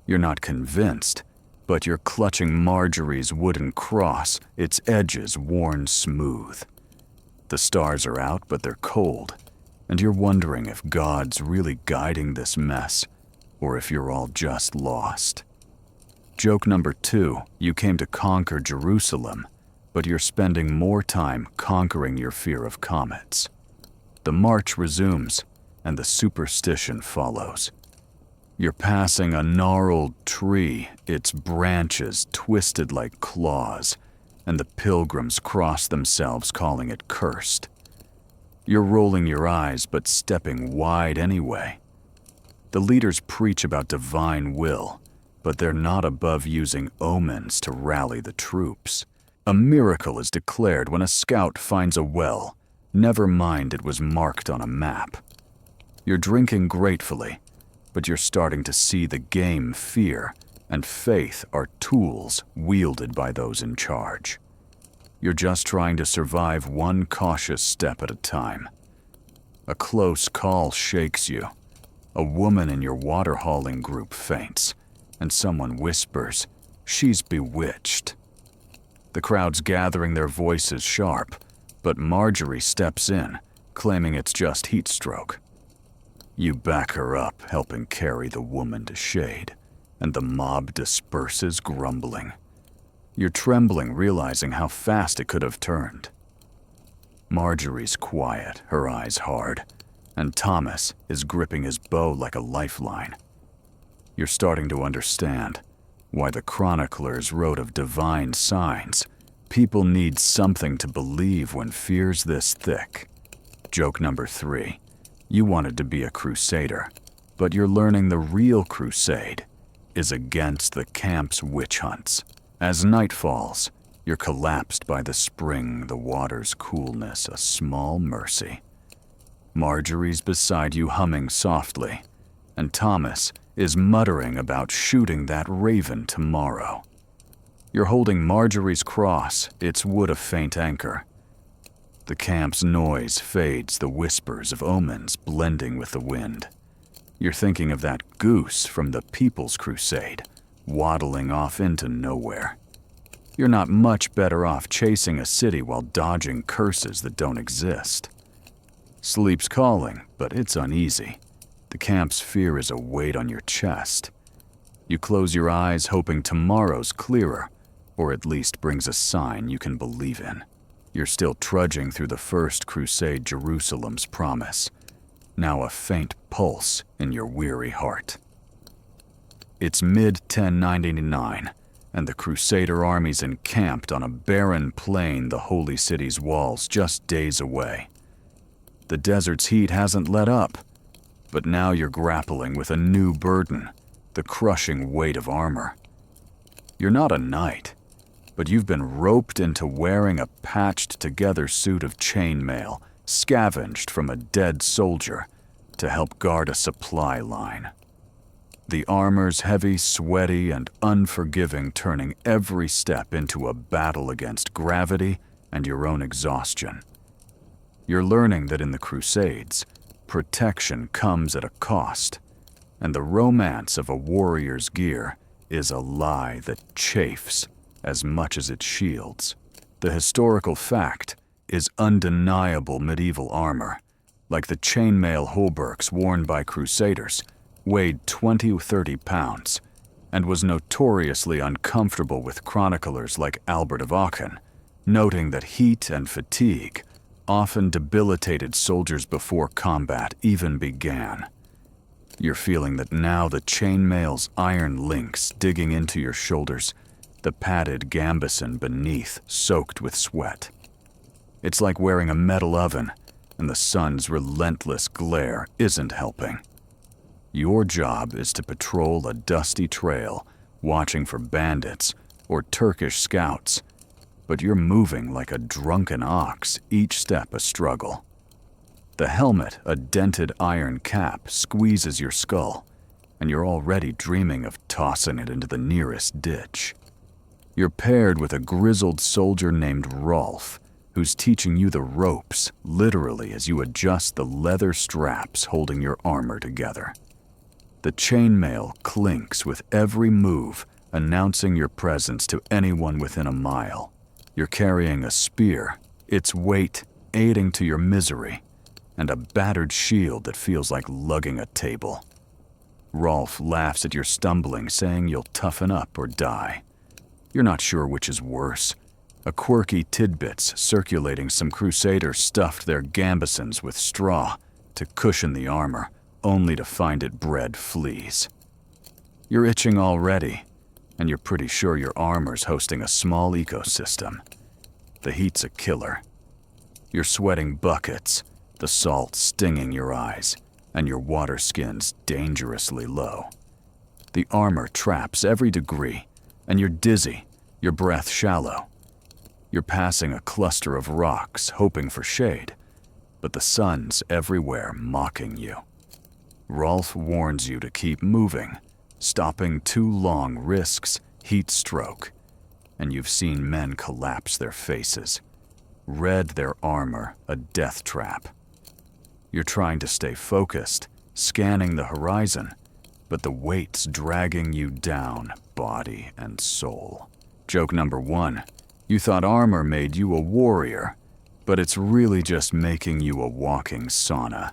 You're not convinced, but you're clutching Marjorie's wooden cross, its edges worn smooth. The stars are out, but they're cold, and you're wondering if God's really guiding this mess, or if you're all just lost. Joke number 2, you came to conquer Jerusalem, but you're spending more time conquering your fear of comets. The march resumes, and the superstition follows. You're passing a gnarled tree, its branches twisted like claws, and the pilgrims cross themselves calling it cursed. You're rolling your eyes but stepping wide anyway. The leaders preach about divine will, but they're not above using omens to rally the troops. A miracle is declared when a scout finds a well, never mind it was marked on a map. You're drinking gratefully, but you're starting to see the game fear and faith are tools wielded by those in charge. You're just trying to survive one cautious step at a time. A close call shakes you. A woman in your water hauling group faints, and someone whispers, "She's bewitched." The crowd's gathering their voices sharp, but Marjorie steps in, claiming it's just heat stroke. You back her up, helping carry the woman to shade, and the mob disperses grumbling. You're trembling, realizing how fast it could have turned. Marjorie's quiet, her eyes hard, and Thomas is gripping his bow like a lifeline. You're starting to understand why the chroniclers wrote of divine signs. People need something to believe when fear's this thick. Joke number 3. You wanted to be a crusader, but you're learning the real crusade is against the camp's witch hunts. As night falls, you're collapsed by the spring, the water's coolness, a small mercy. Marjorie's beside you humming softly, and Thomas is muttering about shooting that raven tomorrow. You're holding Marjorie's cross, its wood a faint anchor. The camp's noise fades, the whispers of omens blending with the wind. You're thinking of that goose from the People's Crusade, waddling off into nowhere. You're not much better off chasing a city while dodging curses that don't exist. Sleep's calling, but it's uneasy. The camp's fear is a weight on your chest. You close your eyes, hoping tomorrow's clearer, or at least brings a sign you can believe in. You're still trudging through the First Crusade Jerusalem's promise, now a faint pulse in your weary heart. It's mid-1099, and the Crusader army's encamped on a barren plain the Holy City's walls just days away. The desert's heat hasn't let up, but now you're grappling with a new burden, the crushing weight of armor. You're not a knight, but you've been roped into wearing a patched-together suit of chainmail scavenged from a dead soldier to help guard a supply line. The armor's heavy, sweaty, and unforgiving, turning every step into a battle against gravity and your own exhaustion. You're learning that in the Crusades, protection comes at a cost, and the romance of a warrior's gear is a lie that chafes as much as it shields. The historical fact is undeniable medieval armor, like the chainmail hauberks worn by crusaders, weighed 20 or 30 pounds, and was notoriously uncomfortable with chroniclers like Albert of Aachen, noting that heat and fatigue often debilitated soldiers before combat even began. You're feeling that now the chainmail's iron links digging into your shoulders, the padded gambeson beneath soaked with sweat. It's like wearing a metal oven, and the sun's relentless glare isn't helping. Your job is to patrol a dusty trail, watching for bandits or Turkish scouts, but you're moving like a drunken ox, each step a struggle. The helmet, a dented iron cap, squeezes your skull, and you're already dreaming of tossing it into the nearest ditch. You're paired with a grizzled soldier named Rolf, who's teaching you the ropes, literally as you adjust the leather straps holding your armor together. The chainmail clinks with every move, announcing your presence to anyone within a mile. You're carrying a spear, its weight aiding to your misery, and a battered shield that feels like lugging a table. Rolf laughs at your stumbling, saying you'll toughen up or die. You're not sure which is worse. A quirky tidbits circulating some crusaders stuffed their gambesons with straw to cushion the armor, only to find it bred fleas. You're itching already, and you're pretty sure your armor's hosting a small ecosystem. The heat's a killer. You're sweating buckets, the salt stinging your eyes, and your water skin's dangerously low. The armor traps every degree, and you're dizzy, your breath shallow. You're passing a cluster of rocks, hoping for shade, but the sun's everywhere mocking you. Rolf warns you to keep moving. Stopping too long risks heat stroke, and you've seen men collapse their faces, red their armor a death trap. You're trying to stay focused, scanning the horizon, but the weight's dragging you down, body and soul. Joke number 1. You thought armor made you a warrior, but it's really just making you a walking sauna.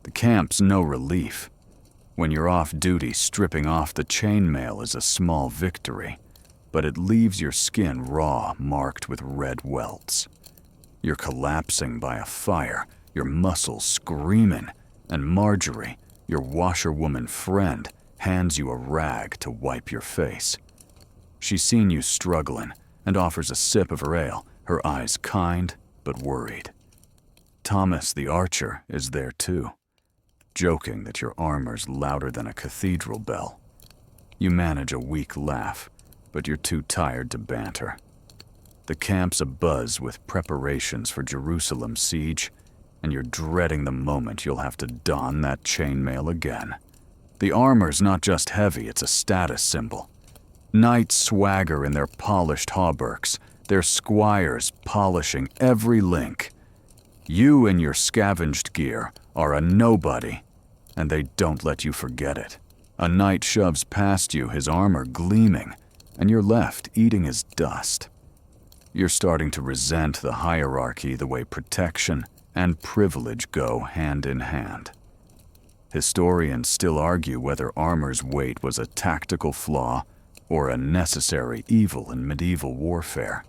The camp's no relief. When you're off duty, stripping off the chainmail is a small victory, but it leaves your skin raw, marked with red welts. You're collapsing by a fire, your muscles screaming, and Marjorie, your washerwoman friend, hands you a rag to wipe your face. She's seen you struggling and offers a sip of her ale, her eyes kind but worried. Thomas the archer is there too, joking that your armor's louder than a cathedral bell. You manage a weak laugh, but you're too tired to banter. The camp's abuzz with preparations for Jerusalem's siege, and you're dreading the moment you'll have to don that chainmail again. The armor's not just heavy, it's a status symbol. Knights swagger in their polished hauberks, their squires polishing every link. You and your scavenged gear are a nobody, and they don't let you forget it. A knight shoves past you, his armor gleaming, and you're left eating his dust. You're starting to resent the hierarchy the way protection and privilege go hand in hand. Historians still argue whether armor's weight was a tactical flaw or a necessary evil in medieval warfare.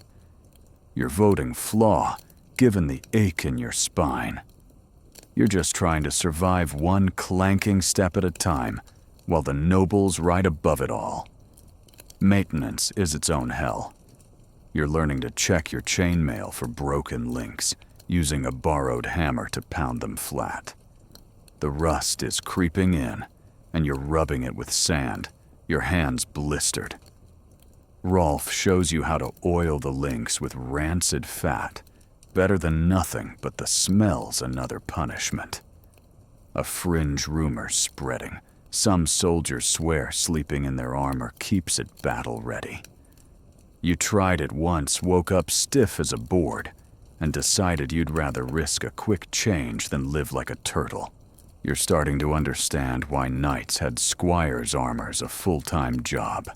You're voting flaw, given the ache in your spine. You're just trying to survive one clanking step at a time, while the nobles ride above it all. Maintenance is its own hell. You're learning to check your chainmail for broken links, using a borrowed hammer to pound them flat. The rust is creeping in, and you're rubbing it with sand, your hands blistered. Rolf shows you how to oil the links with rancid fat, better than nothing, but the smell's another punishment. A fringe rumor spreading. Some soldiers swear sleeping in their armor keeps it battle-ready. You tried it once, woke up stiff as a board, and decided you'd rather risk a quick change than live like a turtle. You're starting to understand why knights had squires' armor as a full-time job.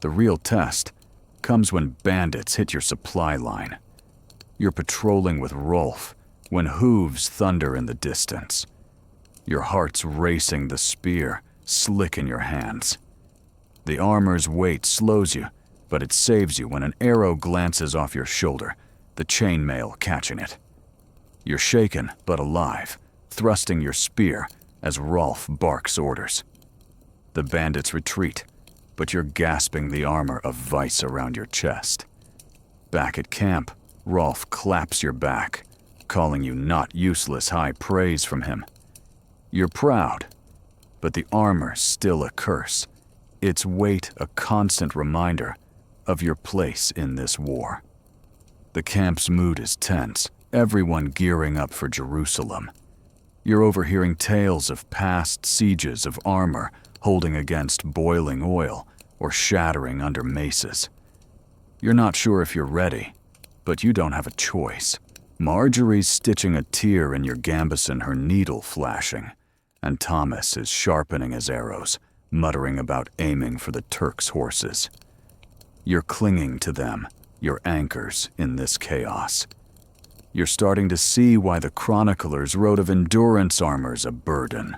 The real test comes when bandits hit your supply line. You're patrolling with Rolf when hooves thunder in the distance. Your heart's racing, the spear slick in your hands. The armor's weight slows you, but it saves you when an arrow glances off your shoulder, the chainmail catching it. You're shaken but alive, thrusting your spear as Rolf barks orders. The bandits retreat, but you're gasping the armor a vice around your chest. Back at camp, Rolf claps your back, calling you not useless high praise from him. You're proud, but the armor's still a curse, its weight a constant reminder of your place in this war. The camp's mood is tense, everyone gearing up for Jerusalem. You're overhearing tales of past sieges of armor holding against boiling oil or shattering under maces. You're not sure if you're ready, but you don't have a choice. Marjorie's stitching a tear in your gambeson, her needle flashing, and Thomas is sharpening his arrows, muttering about aiming for the Turks' horses. You're clinging to them, your anchors in this chaos. You're starting to see why the chroniclers wrote of endurance armor's a burden.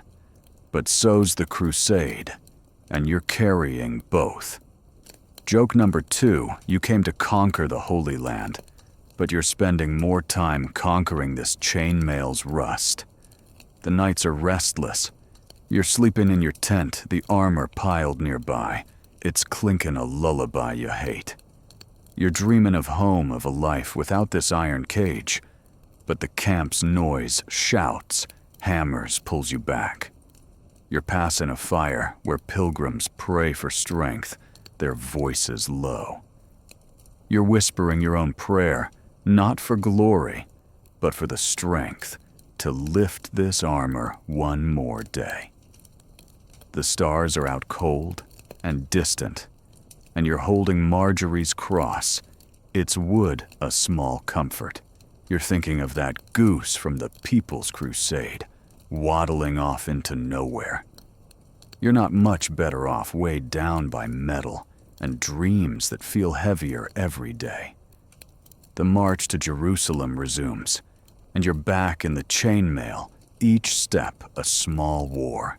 But so's the Crusade, and you're carrying both. Joke number 2, you came to conquer the Holy Land, but you're spending more time conquering this chainmail's rust. The nights are restless. You're sleeping in your tent, the armor piled nearby. It's clinking a lullaby you hate. You're dreaming of home, of a life without this iron cage, but the camp's noise, shouts, hammers pulls you back. You're passing a fire where pilgrims pray for strength, their voices low. You're whispering your own prayer, not for glory, but for the strength to lift this armor one more day. The stars are out cold and distant, and you're holding Marjorie's cross, its wood a small comfort. You're thinking of that goose from the People's Crusade, waddling off into nowhere. You're not much better off weighed down by metal and dreams that feel heavier every day. The march to Jerusalem resumes, and you're back in the chainmail, each step a small war.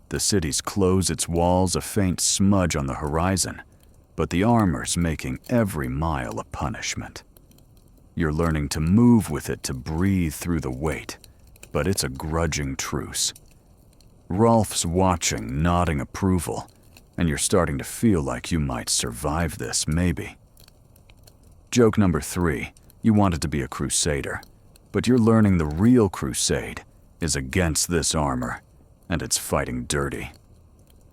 The city's close its walls, a faint smudge on the horizon, but the armor's making every mile a punishment. You're learning to move with it, to breathe through the weight, but it's a grudging truce. Rolf's watching, nodding approval, and you're starting to feel like you might survive this, maybe. Joke number 3, you wanted to be a crusader, but you're learning the real crusade is against this armor, and it's fighting dirty.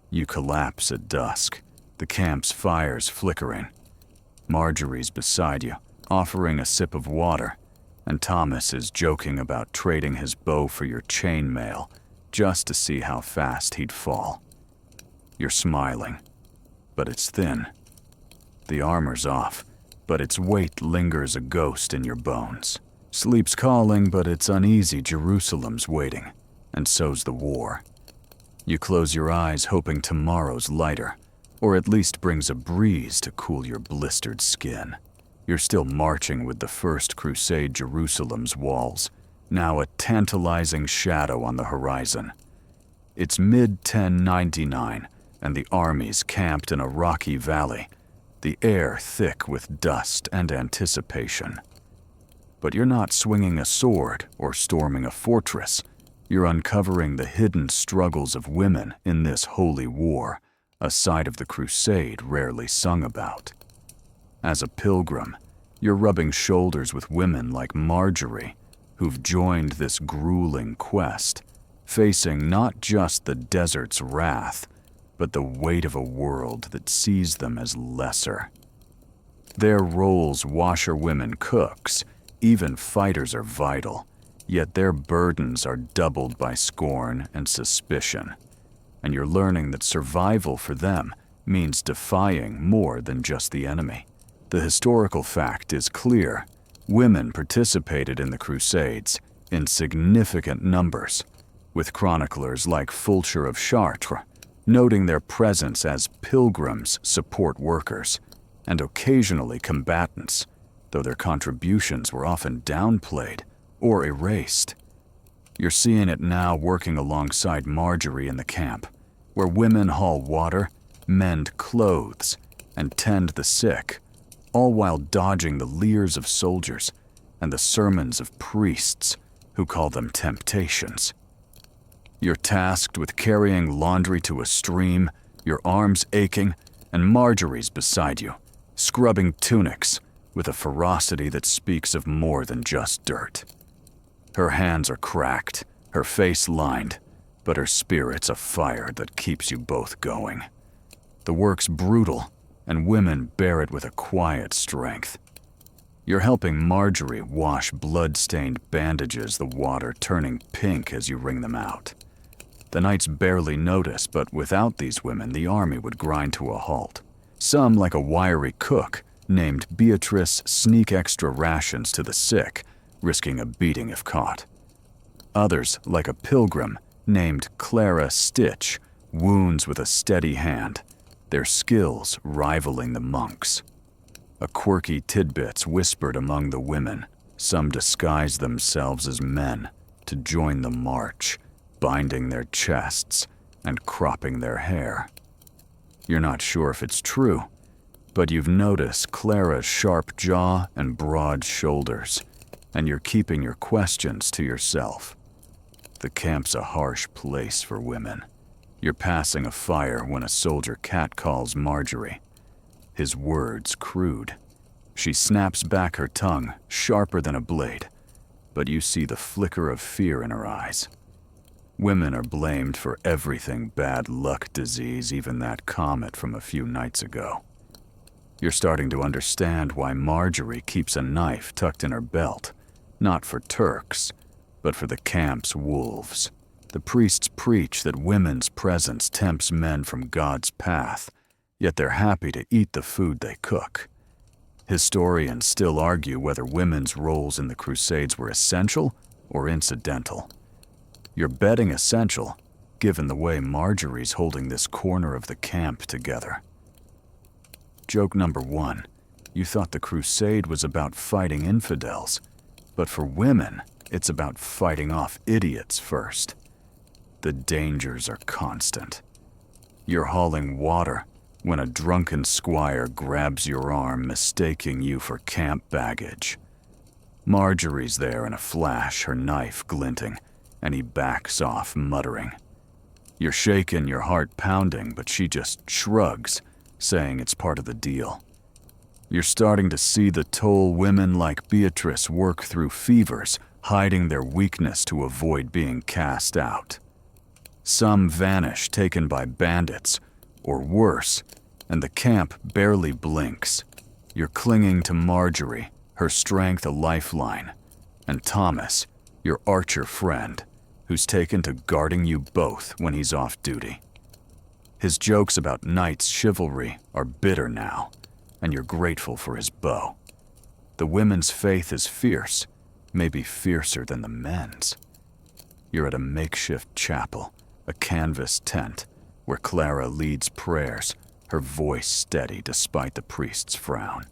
You collapse at dusk, the camp's fires flickering. Marjorie's beside you, offering a sip of water, and Thomas is joking about trading his bow for your chainmail just to see how fast he'd fall. You're smiling, but it's thin. The armor's off, but its weight lingers a ghost in your bones. Sleep's calling, but it's uneasy. Jerusalem's waiting, and so's the war. You close your eyes hoping tomorrow's lighter, or at least brings a breeze to cool your blistered skin. You're still marching with the First Crusade. Jerusalem's walls, now a tantalizing shadow on the horizon. It's mid-1099, and the army's camped in a rocky valley, the air thick with dust and anticipation. But you're not swinging a sword or storming a fortress. You're uncovering the hidden struggles of women in this holy war, a side of the crusade rarely sung about. As a pilgrim, you're rubbing shoulders with women like Marjorie, who've joined this grueling quest, facing not just the desert's wrath, but the weight of a world that sees them as lesser. Their roles, washerwomen, cooks, even fighters, are vital, yet their burdens are doubled by scorn and suspicion. And you're learning that survival for them means defying more than just the enemy. The historical fact is clear. Women participated in the Crusades in significant numbers, with chroniclers like Fulcher of Chartres noting their presence as pilgrims, support workers, and occasionally combatants, though their contributions were often downplayed or erased. You're seeing it now working alongside Marjorie in the camp, where women haul water, mend clothes, and tend the sick, all while dodging the leers of soldiers and the sermons of priests who call them temptations. You're tasked with carrying laundry to a stream, your arms aching, and Marjorie's beside you, scrubbing tunics, with a ferocity that speaks of more than just dirt. Her hands are cracked, her face lined, but her spirit's a fire that keeps you both going. The work's brutal, and women bear it with a quiet strength. You're helping Marjorie wash blood-stained bandages, the water turning pink as you wring them out. The knights barely notice, but without these women, the army would grind to a halt. Some, like a wiry cook, named Beatrice, sneak extra rations to the sick, risking a beating if caught. Others, like a pilgrim, named Clara Stitch, wounds with a steady hand, their skills rivaling the monks. A quirky tidbits whispered among the women. Some disguise themselves as men to join the march, binding their chests and cropping their hair. You're not sure if it's true, but you've noticed Clara's sharp jaw and broad shoulders, and you're keeping your questions to yourself. The camp's a harsh place for women. You're passing a fire when a soldier catcalls Marjorie. His words crude. She snaps back her tongue, sharper than a blade, but you see the flicker of fear in her eyes. Women are blamed for everything: bad luck, disease, even that comet from a few nights ago. You're starting to understand why Marjorie keeps a knife tucked in her belt, not for Turks, but for the camp's wolves. The priests preach that women's presence tempts men from God's path, yet they're happy to eat the food they cook. Historians still argue whether women's roles in the Crusades were essential or incidental. You're betting essential, given the way Marjorie's holding this corner of the camp together. Joke number 1. You thought the crusade was about fighting infidels, but for women, it's about fighting off idiots first. The dangers are constant. You're hauling water when a drunken squire grabs your arm, mistaking you for camp baggage. Marjorie's there in a flash, her knife glinting, and he backs off, muttering. You're shaken, your heart pounding, but she just shrugs, saying it's part of the deal. You're starting to see the toll women like Beatrice work through: fevers, hiding their weakness to avoid being cast out. Some vanish, taken by bandits, or worse, and the camp barely blinks. You're clinging to Marjorie, her strength a lifeline, and Thomas, your archer friend, who's taken to guarding you both when he's off duty. His jokes about knights' chivalry are bitter now, and you're grateful for his bow. The women's faith is fierce, maybe fiercer than the men's. You're at a makeshift chapel, a canvas tent, where Clara leads prayers, her voice steady despite the priest's frown.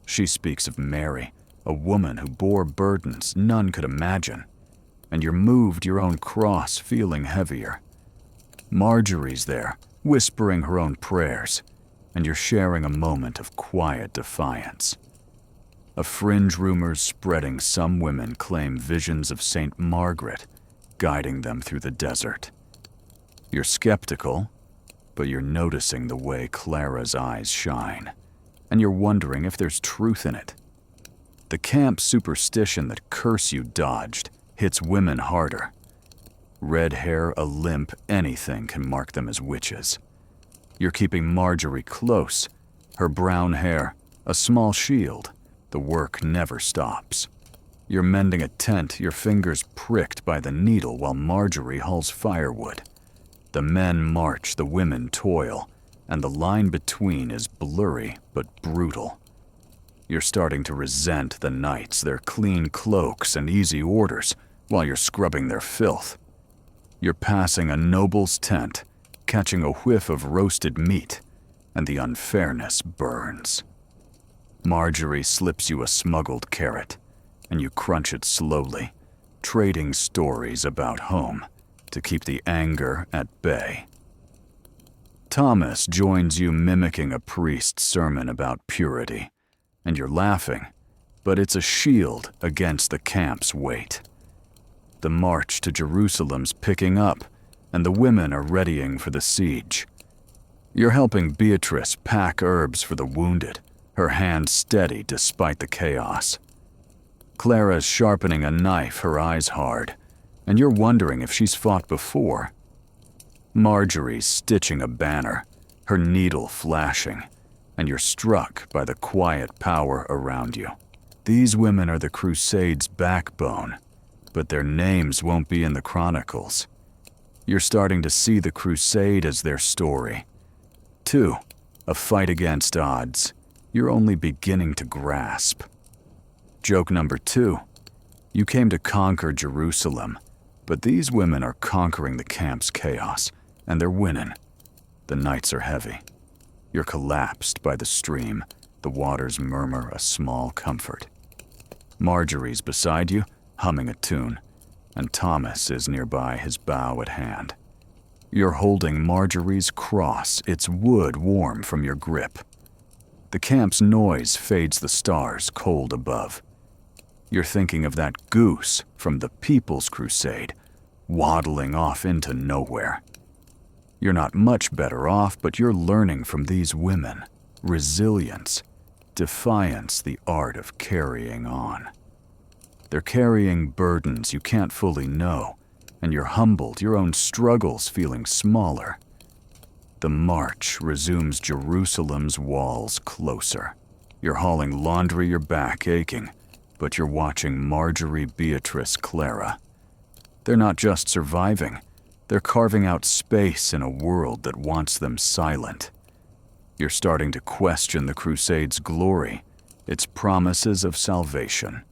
She speaks of Mary, a woman who bore burdens none could imagine, and you're moved your own cross, feeling heavier. Marjorie's there, whispering her own prayers, and you're sharing a moment of quiet defiance. A fringe rumor's spreading. Some women claim visions of Saint Margaret, guiding them through the desert. You're skeptical, but you're noticing the way Clara's eyes shine, and you're wondering if there's truth in it. The camp superstition that curse you dodged hits women harder. Red hair, a limp, anything can mark them as witches. You're keeping Marjorie close, her brown hair, a small shield. The work never stops. You're mending a tent, your fingers pricked by the needle while Marjorie hauls firewood. The men march, the women toil, and the line between is blurry but brutal. You're starting to resent the knights, their clean cloaks and easy orders, while you're scrubbing their filth. You're passing a noble's tent, catching a whiff of roasted meat, and the unfairness burns. Marjorie slips you a smuggled carrot, and you crunch it slowly, trading stories about home to keep the anger at bay. Thomas joins you, mimicking a priest's sermon about purity, and you're laughing, but it's a shield against the camp's weight. The march to Jerusalem's picking up, and the women are readying for the siege. You're helping Beatrice pack herbs for the wounded, her hand steady despite the chaos. Clara's sharpening a knife, her eyes hard, and you're wondering if she's fought before. Marjorie's stitching a banner, her needle flashing, and you're struck by the quiet power around you. These women are the Crusades' backbone, but their names won't be in the chronicles. You're starting to see the Crusade as their story. 2. A fight against odds you're only beginning to grasp. Joke number 2. You came to conquer Jerusalem, but these women are conquering the camp's chaos, and they're winning. The nights are heavy. You're collapsed by the stream. The waters murmur a small comfort. Marjorie's beside you, humming a tune, and Thomas is nearby, his bow at hand. You're holding Marjorie's cross, its wood warm from your grip. The camp's noise fades the stars cold above. You're thinking of that goose from the People's Crusade, waddling off into nowhere. You're not much better off, but you're learning from these women. Resilience, defiance, the art of carrying on. They're carrying burdens you can't fully know, and you're humbled, your own struggles feeling smaller. The march resumes Jerusalem's walls closer. You're hauling laundry, your back aching, but you're watching Marjorie, Beatrice, Clara. They're not just surviving, they're carving out space in a world that wants them silent. You're starting to question the Crusade's glory, its promises of salvation.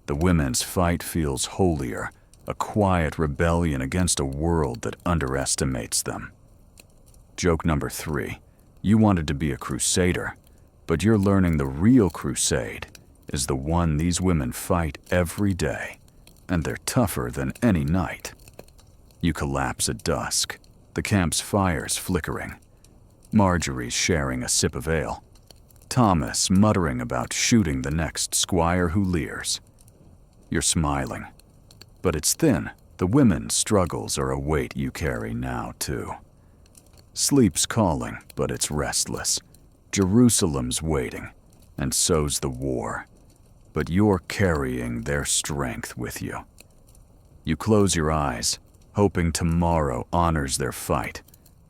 The women's fight feels holier, a quiet rebellion against a world that underestimates them. Joke number 3. You wanted to be a crusader, but you're learning the real crusade is the one these women fight every day, and they're tougher than any knight. You collapse at dusk, the camp's fires flickering. Marjorie's sharing a sip of ale. Thomas muttering about shooting the next squire who leers. You're smiling, but it's thin. The women's struggles are a weight you carry now, too. Sleep's calling, but it's restless. Jerusalem's waiting, and so's the war. But you're carrying their strength with you. You close your eyes, hoping tomorrow honors their fight,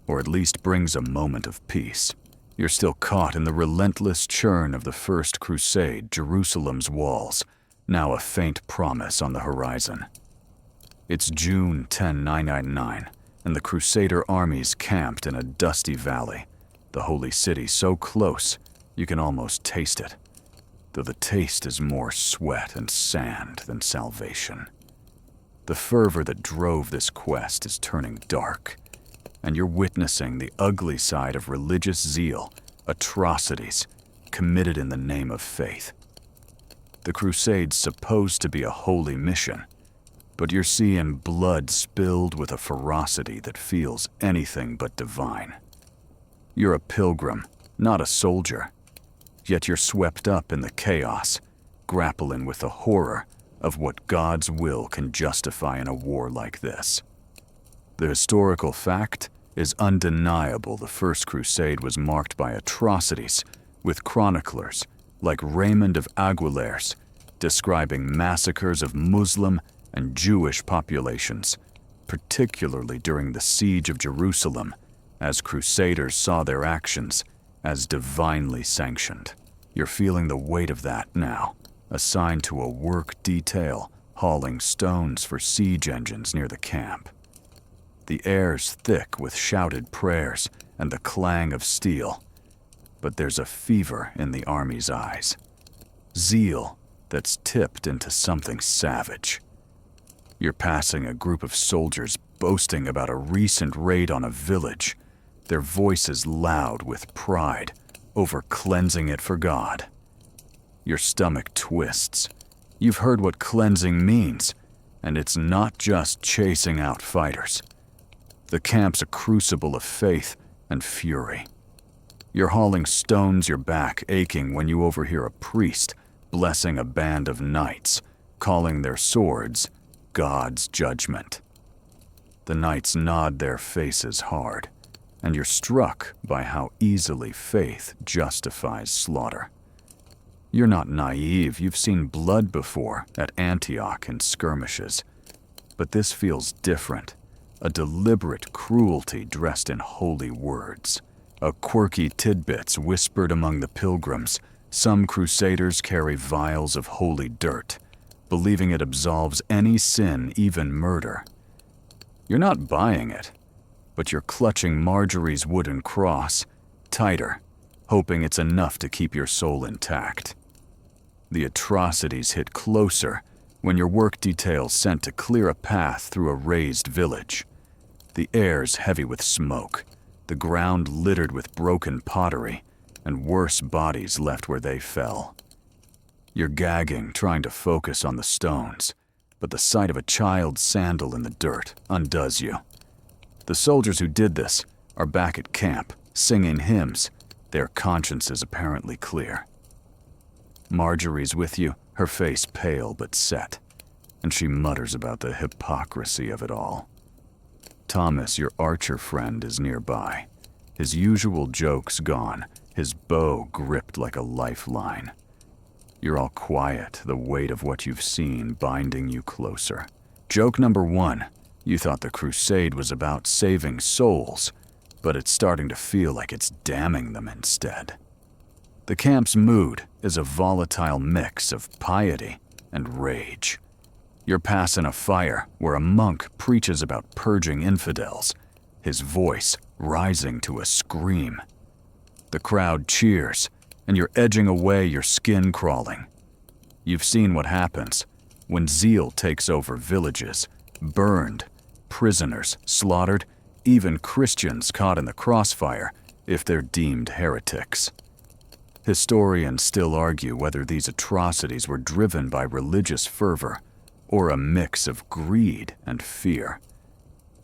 or at least brings a moment of peace. You're still caught in the relentless churn of the First Crusade, Jerusalem's walls, now a faint promise on the horizon. It's June 10, 999, and the Crusader armies camped in a dusty valley, the holy city so close you can almost taste it, though the taste is more sweat and sand than salvation. The fervor that drove this quest is turning dark, and you're witnessing the ugly side of religious zeal, atrocities committed in the name of faith. The Crusade's supposed to be a holy mission, but you're seeing blood spilled with a ferocity that feels anything but divine. You're a pilgrim, not a soldier, yet you're swept up in the chaos, grappling with the horror of what God's will can justify in a war like this. The historical fact is undeniable. The First Crusade was marked by atrocities, with chroniclers like Raymond of Aguilers describing massacres of Muslim and Jewish populations, particularly during the siege of Jerusalem, as crusaders saw their actions as divinely sanctioned. You're feeling the weight of that now, assigned to a work detail hauling stones for siege engines near the camp. The air's thick with shouted prayers and the clang of steel, but there's a fever in the army's eyes. Zeal that's tipped into something savage. You're passing a group of soldiers boasting about a recent raid on a village, their voices loud with pride over cleansing it for God. Your stomach twists. You've heard what cleansing means, and it's not just chasing out fighters. The camp's a crucible of faith and fury. You're hauling stones, your back aching when you overhear a priest blessing a band of knights, calling their swords God's judgment. The knights nod their faces hard, and you're struck by how easily faith justifies slaughter. You're not naive, you've seen blood before at Antioch and skirmishes. But this feels different, a deliberate cruelty dressed in holy words. A quirky tidbits whispered among the pilgrims. Some crusaders carry vials of holy dirt, believing it absolves any sin, even murder. You're not buying it, but you're clutching Marjorie's wooden cross tighter, hoping it's enough to keep your soul intact. The atrocities hit closer when your work detail's sent to clear a path through a razed village. The air's heavy with smoke, the ground littered with broken pottery, and worse bodies left where they fell. You're gagging, trying to focus on the stones, but the sight of a child's sandal in the dirt undoes you. The soldiers who did this are back at camp, singing hymns, their consciences apparently clear. Marjorie's with you, her face pale but set, and she mutters about the hypocrisy of it all. Thomas, your archer friend, is nearby, his usual jokes gone, his bow gripped like a lifeline. You're all quiet, the weight of what you've seen binding you closer. Joke number 1, you thought the crusade was about saving souls, but it's starting to feel like it's damning them instead. The camp's mood is a volatile mix of piety and rage. You're passing a fire where a monk preaches about purging infidels, his voice rising to a scream. The crowd cheers, and you're edging away, your skin crawling. You've seen what happens when zeal takes over villages, burned, prisoners slaughtered, even Christians caught in the crossfire if they're deemed heretics. Historians still argue whether these atrocities were driven by religious fervor or a mix of greed and fear.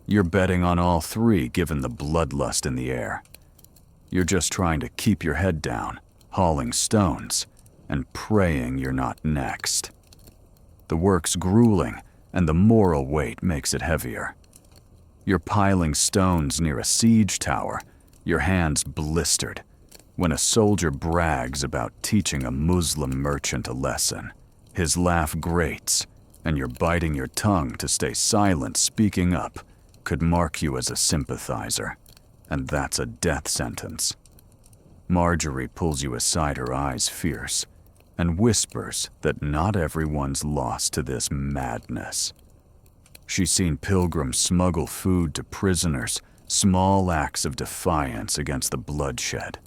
You're betting on all three given the bloodlust in the air. You're just trying to keep your head down, hauling stones, and praying you're not next. The work's grueling, and the moral weight makes it heavier. You're piling stones near a siege tower, your hands blistered, when a soldier brags about teaching a Muslim merchant a lesson. His laugh grates, and you're biting your tongue to stay silent. Speaking up could mark you as a sympathizer, and that's a death sentence. Marjorie pulls you aside, her eyes fierce, and whispers that not everyone's lost to this madness. She's seen pilgrims smuggle food to prisoners, small acts of defiance against the bloodshed.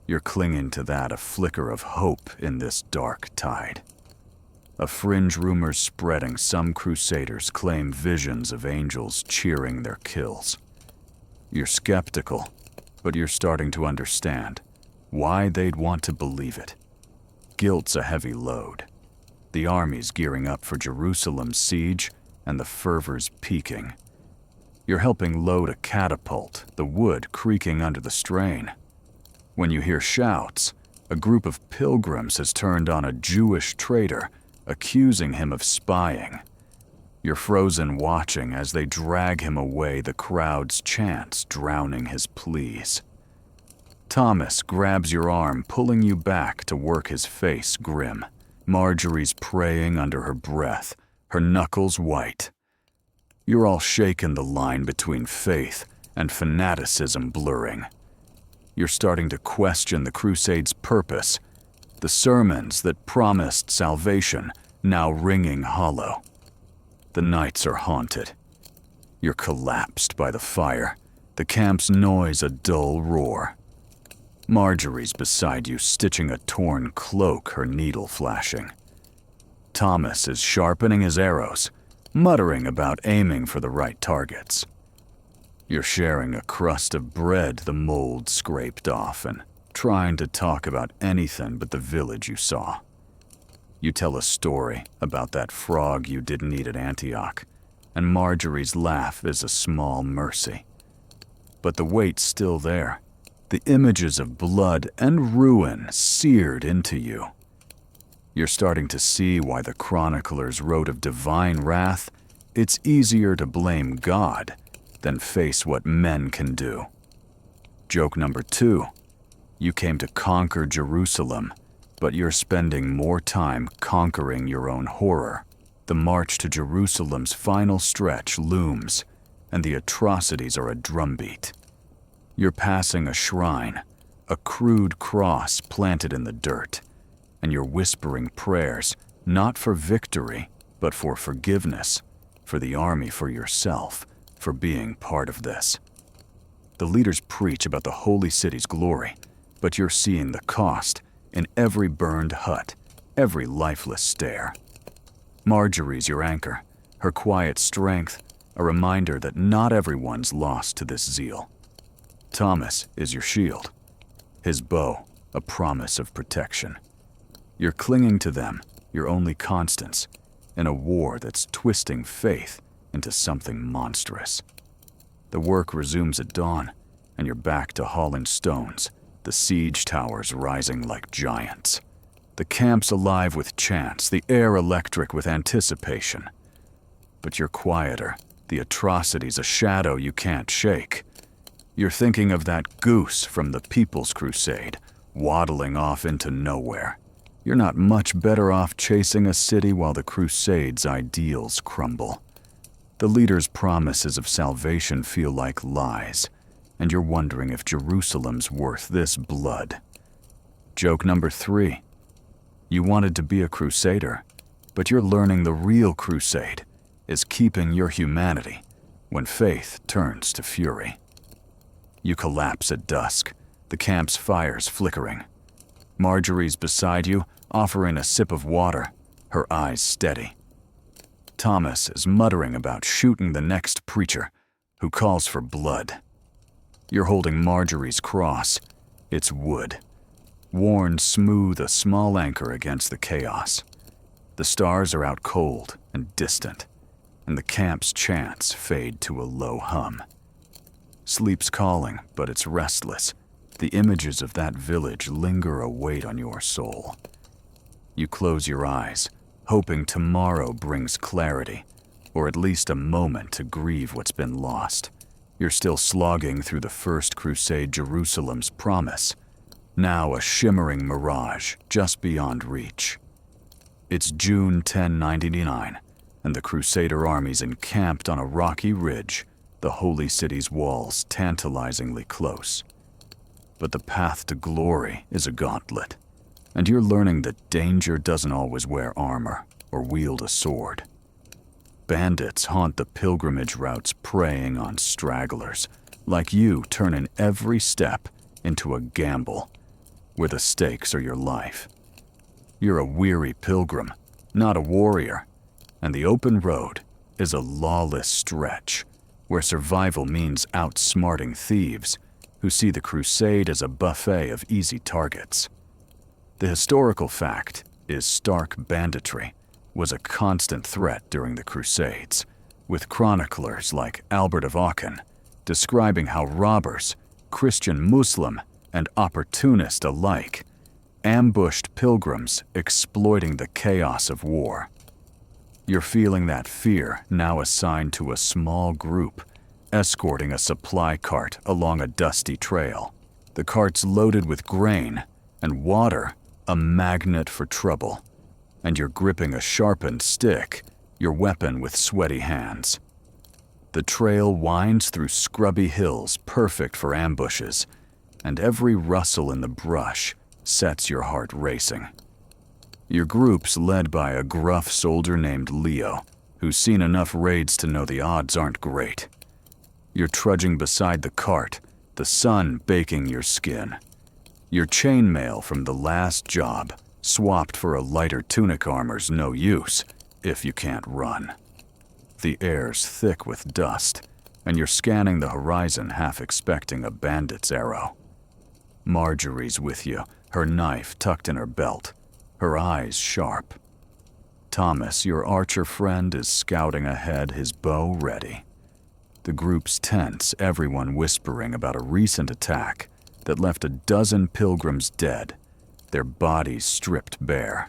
You're clinging to that, a flicker of hope in this dark tide. A fringe rumor's spreading. Some crusaders claim visions of angels cheering their kills. You're skeptical, but you're starting to understand why they'd want to believe it. Guilt's a heavy load. The army's gearing up for Jerusalem's siege, and the fervor's peaking. You're helping load a catapult, the wood creaking under the strain. When you hear shouts, a group of pilgrims has turned on a Jewish traitor, accusing him of spying. You're frozen watching as they drag him away, the crowd's chants drowning his pleas. Thomas grabs your arm, pulling you back to work, his face grim. Marjorie's praying under her breath, her knuckles white. You're all shaken, the line between faith and fanaticism blurring. You're starting to question the Crusade's purpose, the sermons that promised salvation now ringing hollow. The nights are haunted. You're collapsed by the fire, the camp's noise a dull roar. Marjorie's beside you, stitching a torn cloak, her needle flashing. Thomas is sharpening his arrows, muttering about aiming for the right targets. You're sharing a crust of bread the mold scraped off and trying to talk about anything but the village you saw. You tell a story about that frog you didn't eat at Antioch, and Marjorie's laugh is a small mercy. But the weight's still there, the images of blood and ruin seared into you. You're starting to see why the chroniclers wrote of divine wrath. It's easier to blame God than face what men can do. Joke number 2. You came to conquer Jerusalem, but you're spending more time conquering your own horror. The march to Jerusalem's final stretch looms, and the atrocities are a drumbeat. You're passing a shrine, a crude cross planted in the dirt, and you're whispering prayers, not for victory, but for forgiveness, for the army, for yourself, for being part of this. The leaders preach about the holy city's glory, but you're seeing the cost in every burned hut, every lifeless stare. Marjorie's your anchor, her quiet strength, a reminder that not everyone's lost to this zeal. Thomas is your shield, his bow, a promise of protection. You're clinging to them, your only constants, in a war that's twisting faith into something monstrous. The work resumes at dawn, and you're back to hauling stones, the siege towers rising like giants. The camp's alive with chants, the air electric with anticipation. But you're quieter, the atrocities a shadow you can't shake. You're thinking of that goose from the People's Crusade, waddling off into nowhere. You're not much better off chasing a city while the Crusades' ideals crumble. The leaders' promises of salvation feel like lies, and you're wondering if Jerusalem's worth this blood. Joke number 3. You wanted to be a crusader, but you're learning the real crusade is keeping your humanity when faith turns to fury. You collapse at dusk, the camp's fires flickering. Marjorie's beside you, offering a sip of water, her eyes steady. Thomas is muttering about shooting the next preacher, who calls for blood. You're holding Marjorie's cross. It's wood, worn smooth, a small anchor against the chaos. The stars are out cold and distant, and the camp's chants fade to a low hum. Sleep's calling, but it's restless. The images of that village linger a weight on your soul. You close your eyes, hoping tomorrow brings clarity, or at least a moment to grieve what's been lost. You're still slogging through the First Crusade Jerusalem's promise, now a shimmering mirage just beyond reach. It's June 1099, and the Crusader army's encamped on a rocky ridge, the holy city's walls tantalizingly close. But the path to glory is a gauntlet, and you're learning that danger doesn't always wear armor or wield a sword. Bandits haunt the pilgrimage routes, preying on stragglers, like you, turning every step into a gamble, where the stakes are your life. You're a weary pilgrim, not a warrior, and the open road is a lawless stretch, where survival means outsmarting thieves who see the crusade as a buffet of easy targets. The historical fact is stark banditry was a constant threat during the Crusades, with chroniclers like Albert of Aachen describing how robbers, Christian, Muslim, and opportunist alike, ambushed pilgrims exploiting the chaos of war. You're feeling that fear now assigned to a small group, escorting a supply cart along a dusty trail. The cart's loaded with grain, and water, a magnet for trouble. And you're gripping a sharpened stick, your weapon with sweaty hands. The trail winds through scrubby hills perfect for ambushes, and every rustle in the brush sets your heart racing. Your group's led by a gruff soldier named Leo, who's seen enough raids to know the odds aren't great. You're trudging beside the cart, the sun baking your skin. Your chainmail from the last job, swapped for a lighter tunic armor's no use if you can't run. The air's thick with dust, and you're scanning the horizon half expecting a bandit's arrow. Marjorie's with you, her knife tucked in her belt, her eyes sharp. Thomas, your archer friend, is scouting ahead, his bow ready. The group's tense, everyone whispering about a recent attack that left a dozen pilgrims dead, their bodies stripped bare.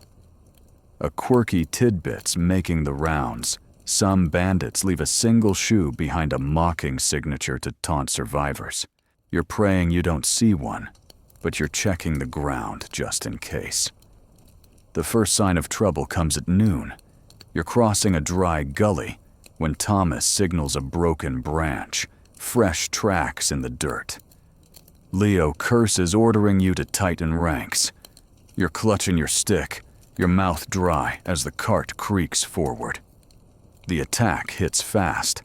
A quirky tidbit's making the rounds. Some bandits leave a single shoe behind a mocking signature to taunt survivors. You're praying you don't see one, but you're checking the ground just in case. The first sign of trouble comes at noon. You're crossing a dry gully when Thomas signals a broken branch, fresh tracks in the dirt. Leo curses, ordering you to tighten ranks. You're clutching your stick, your mouth dry as the cart creaks forward. The attack hits fast.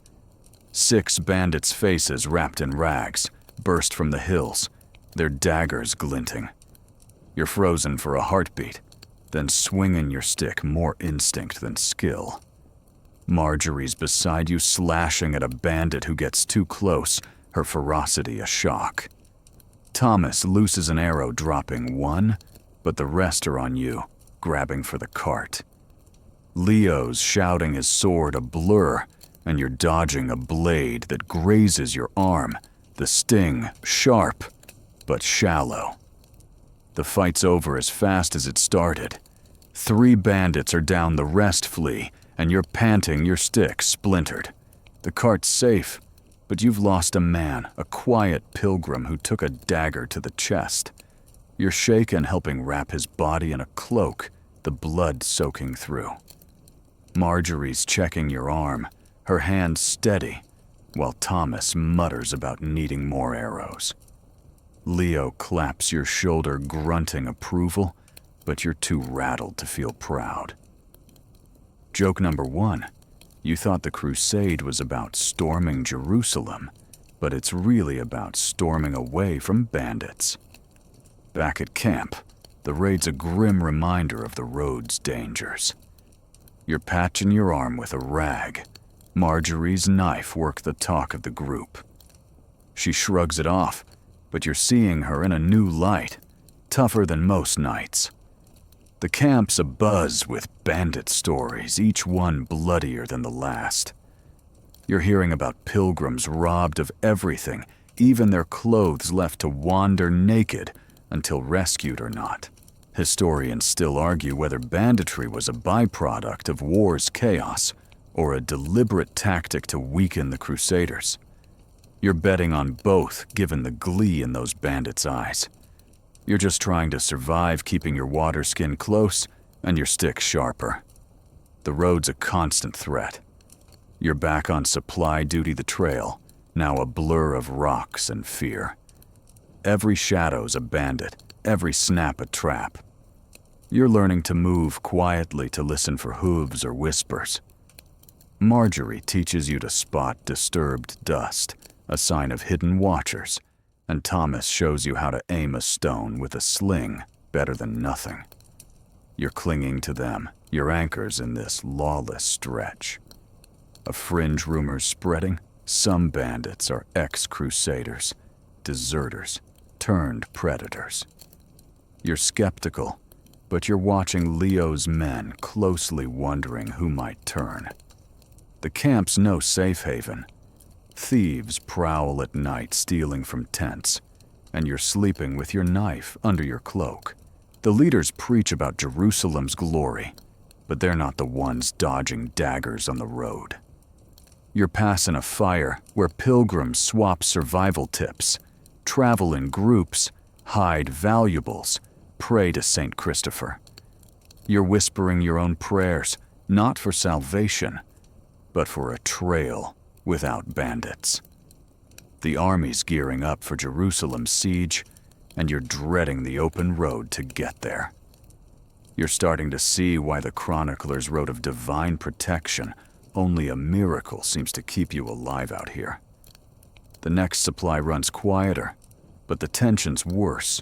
6 bandits' faces wrapped in rags burst from the hills, their daggers glinting. You're frozen for a heartbeat, then swinging your stick more instinct than skill. Marjorie's beside you, slashing at a bandit who gets too close, her ferocity a shock. Thomas looses an arrow, dropping 1, but the rest are on you, grabbing for the cart. Leo's shouting his sword a blur, and you're dodging a blade that grazes your arm, the sting sharp but shallow. The fight's over as fast as it started. 3 bandits are down, the rest flee, and you're panting, your stick splintered. The cart's safe, but you've lost a man, a quiet pilgrim who took a dagger to the chest. You're shaken, helping wrap his body in a cloak, the blood soaking through. Marjorie's checking your arm, her hand steady, while Thomas mutters about needing more arrows. Leo claps your shoulder, grunting approval, but you're too rattled to feel proud. Joke number 1. You thought the crusade was about storming Jerusalem, but it's really about storming away from bandits. Back at camp, the raid's a grim reminder of the road's dangers. You're patching your arm with a rag. Marjorie's knife worked the talk of the group. She shrugs it off, but you're seeing her in a new light, tougher than most nights. The camp's abuzz with bandit stories, each one bloodier than the last. You're hearing about pilgrims robbed of everything, even their clothes, left to wander naked until rescued or not. Historians still argue whether banditry was a byproduct of war's chaos or a deliberate tactic to weaken the Crusaders. You're betting on both, given the glee in those bandits' eyes. You're just trying to survive, keeping your water skin close and your stick sharper. The road's a constant threat. You're back on supply duty, the trail, now a blur of rocks and fear. Every shadow's a bandit, every snap a trap. You're learning to move quietly, to listen for hooves or whispers. Marjorie teaches you to spot disturbed dust, a sign of hidden watchers, and Thomas shows you how to aim a stone with a sling better than nothing. You're clinging to them, your anchors in this lawless stretch. A fringe rumor's spreading. Some bandits are ex-crusaders, deserters, turned predators. You're skeptical, but you're watching Leo's men closely, wondering who might turn. The camp's no safe haven. Thieves prowl at night, stealing from tents, and you're sleeping with your knife under your cloak. The leaders preach about Jerusalem's glory, but they're not the ones dodging daggers on the road. You're passing a fire where pilgrims swap survival tips, travel in groups, hide valuables, pray to Saint Christopher. You're whispering your own prayers, not for salvation, but for a trail without bandits. The army's gearing up for Jerusalem's siege, and you're dreading the open road to get there. You're starting to see why the chroniclers wrote of divine protection. Only a miracle seems to keep you alive out here. The next supply run's quieter, but the tension's worse.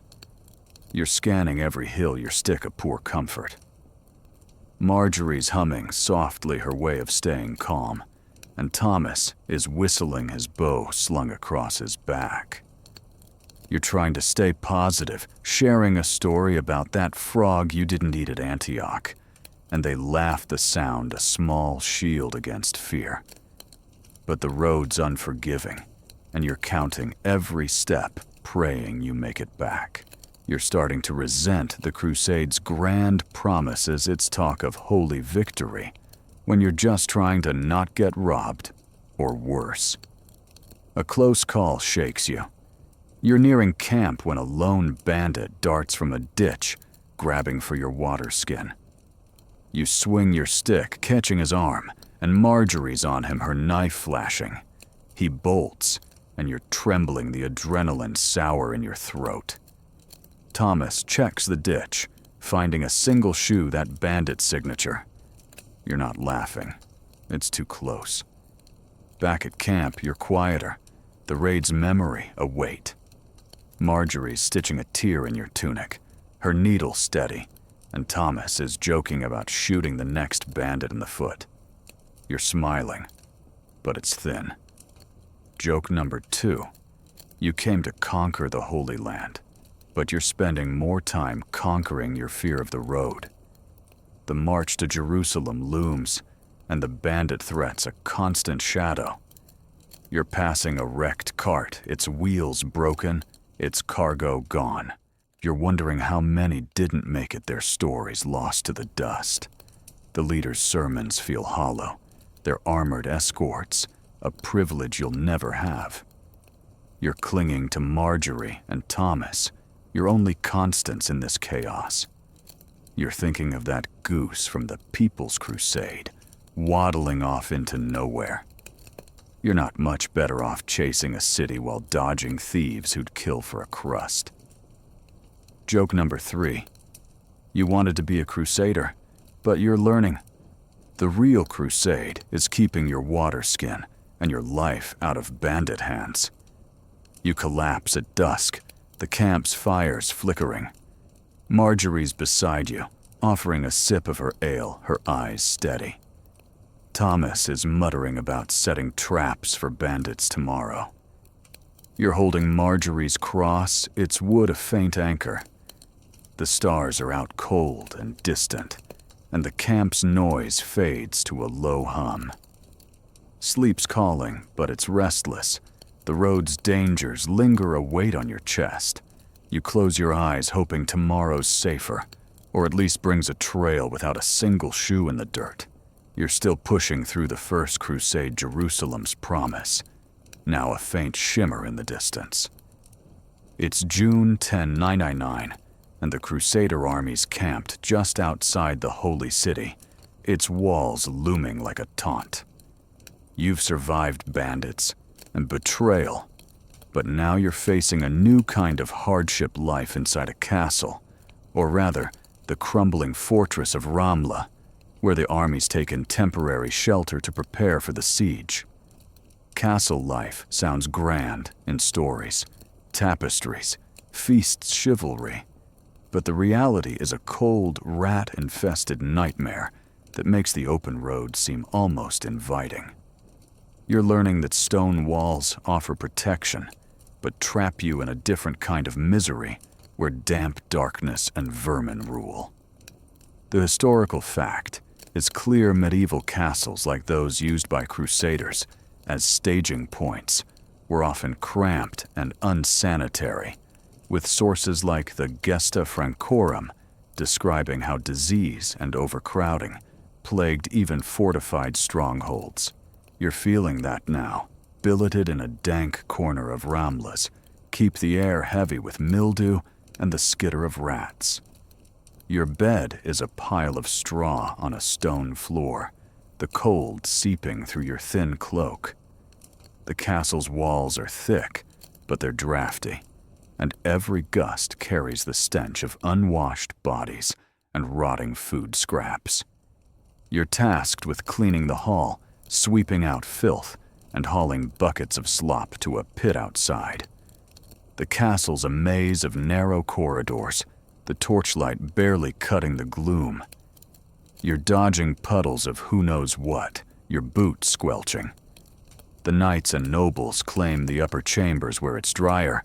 You're scanning every hill, your stick a poor comfort. Marjorie's humming softly, her way of staying calm, and Thomas is whistling, his bow slung across his back. You're trying to stay positive, sharing a story about that frog you didn't eat at Antioch, and they laugh, the sound a small shield against fear. But the road's unforgiving, and you're counting every step, praying you make it back. You're starting to resent the Crusade's grand promises, its talk of holy victory, when you're just trying to not get robbed, or worse. A close call shakes you. You're nearing camp when a lone bandit darts from a ditch, grabbing for your water skin. You swing your stick, catching his arm, and Marjorie's on him, her knife flashing. He bolts, and you're trembling, the adrenaline sour in your throat. Thomas checks the ditch, finding a single shoe, that bandit signature. You're not laughing. It's too close. Back at camp, you're quieter, the raid's memory a weight. Marjorie's stitching a tear in your tunic, her needle steady, and Thomas is joking about shooting the next bandit in the foot. You're smiling, but it's thin. Joke number 2. You came to conquer the Holy Land, but you're spending more time conquering your fear of the road. The march to Jerusalem looms, and the bandit threat's a constant shadow. You're passing a wrecked cart, its wheels broken, its cargo gone. You're wondering how many didn't make it, their stories lost to the dust. The leader's sermons feel hollow, their armored escorts, a privilege you'll never have. You're clinging to Marjorie and Thomas, your only constants in this chaos. You're thinking of that goose from the People's Crusade, waddling off into nowhere. You're not much better off chasing a city while dodging thieves who'd kill for a crust. Joke number 3. You wanted to be a crusader, but you're learning. The real crusade is keeping your water skin and your life out of bandit hands. You collapse at dusk, the camp's fires flickering. Marjorie's beside you, offering a sip of her ale, her eyes steady. Thomas is muttering about setting traps for bandits tomorrow. You're holding Marjorie's cross, its wood a faint anchor. The stars are out cold and distant, and the camp's noise fades to a low hum. Sleep's calling, but it's restless. The road's dangers linger a weight on your chest. You close your eyes, hoping tomorrow's safer, or at least brings a trail without a single shoe in the dirt. You're still pushing through the First Crusade, Jerusalem's promise, now a faint shimmer in the distance. It's June 10, 999, and the Crusader army's camped just outside the Holy City, its walls looming like a taunt. You've survived bandits and betrayal, but now you're facing a new kind of hardship life inside a castle, or rather, the crumbling fortress of Ramla, where the army's taken temporary shelter to prepare for the siege. Castle life sounds grand in stories, tapestries, feasts, chivalry, but the reality is a cold, rat-infested nightmare that makes the open road seem almost inviting. You're learning that stone walls offer protection, but trap you in a different kind of misery where damp darkness and vermin rule. The historical fact is clear medieval castles like those used by crusaders as staging points were often cramped and unsanitary, with sources like the Gesta Francorum describing how disease and overcrowding plagued even fortified strongholds. You're feeling that now, billeted in a dank corner of Ramlas, keep the air heavy with mildew and the skitter of rats. Your bed is a pile of straw on a stone floor, the cold seeping through your thin cloak. The castle's walls are thick, but they're drafty, and every gust carries the stench of unwashed bodies and rotting food scraps. You're tasked with cleaning the hall, sweeping out filth, and hauling buckets of slop to a pit outside. The castle's a maze of narrow corridors, the torchlight barely cutting the gloom. You're dodging puddles of who knows what, your boots squelching. The knights and nobles claim the upper chambers where it's drier,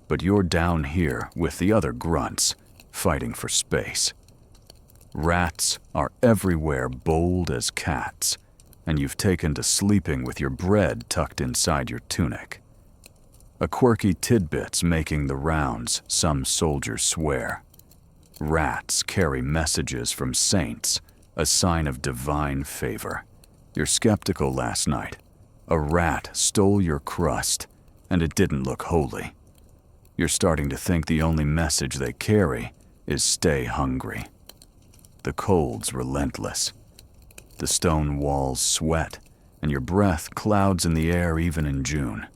but you're down here with the other grunts, fighting for space. Rats are everywhere, bold as cats, and you've taken to sleeping with your bread tucked inside your tunic. A quirky tidbit's making the rounds, some soldiers swear. Rats carry messages from saints, a sign of divine favor. You're skeptical last night. A rat stole your crust, and it didn't look holy. You're starting to think the only message they carry is stay hungry. The cold's relentless. The stone walls sweat, and your breath clouds in the air even in June.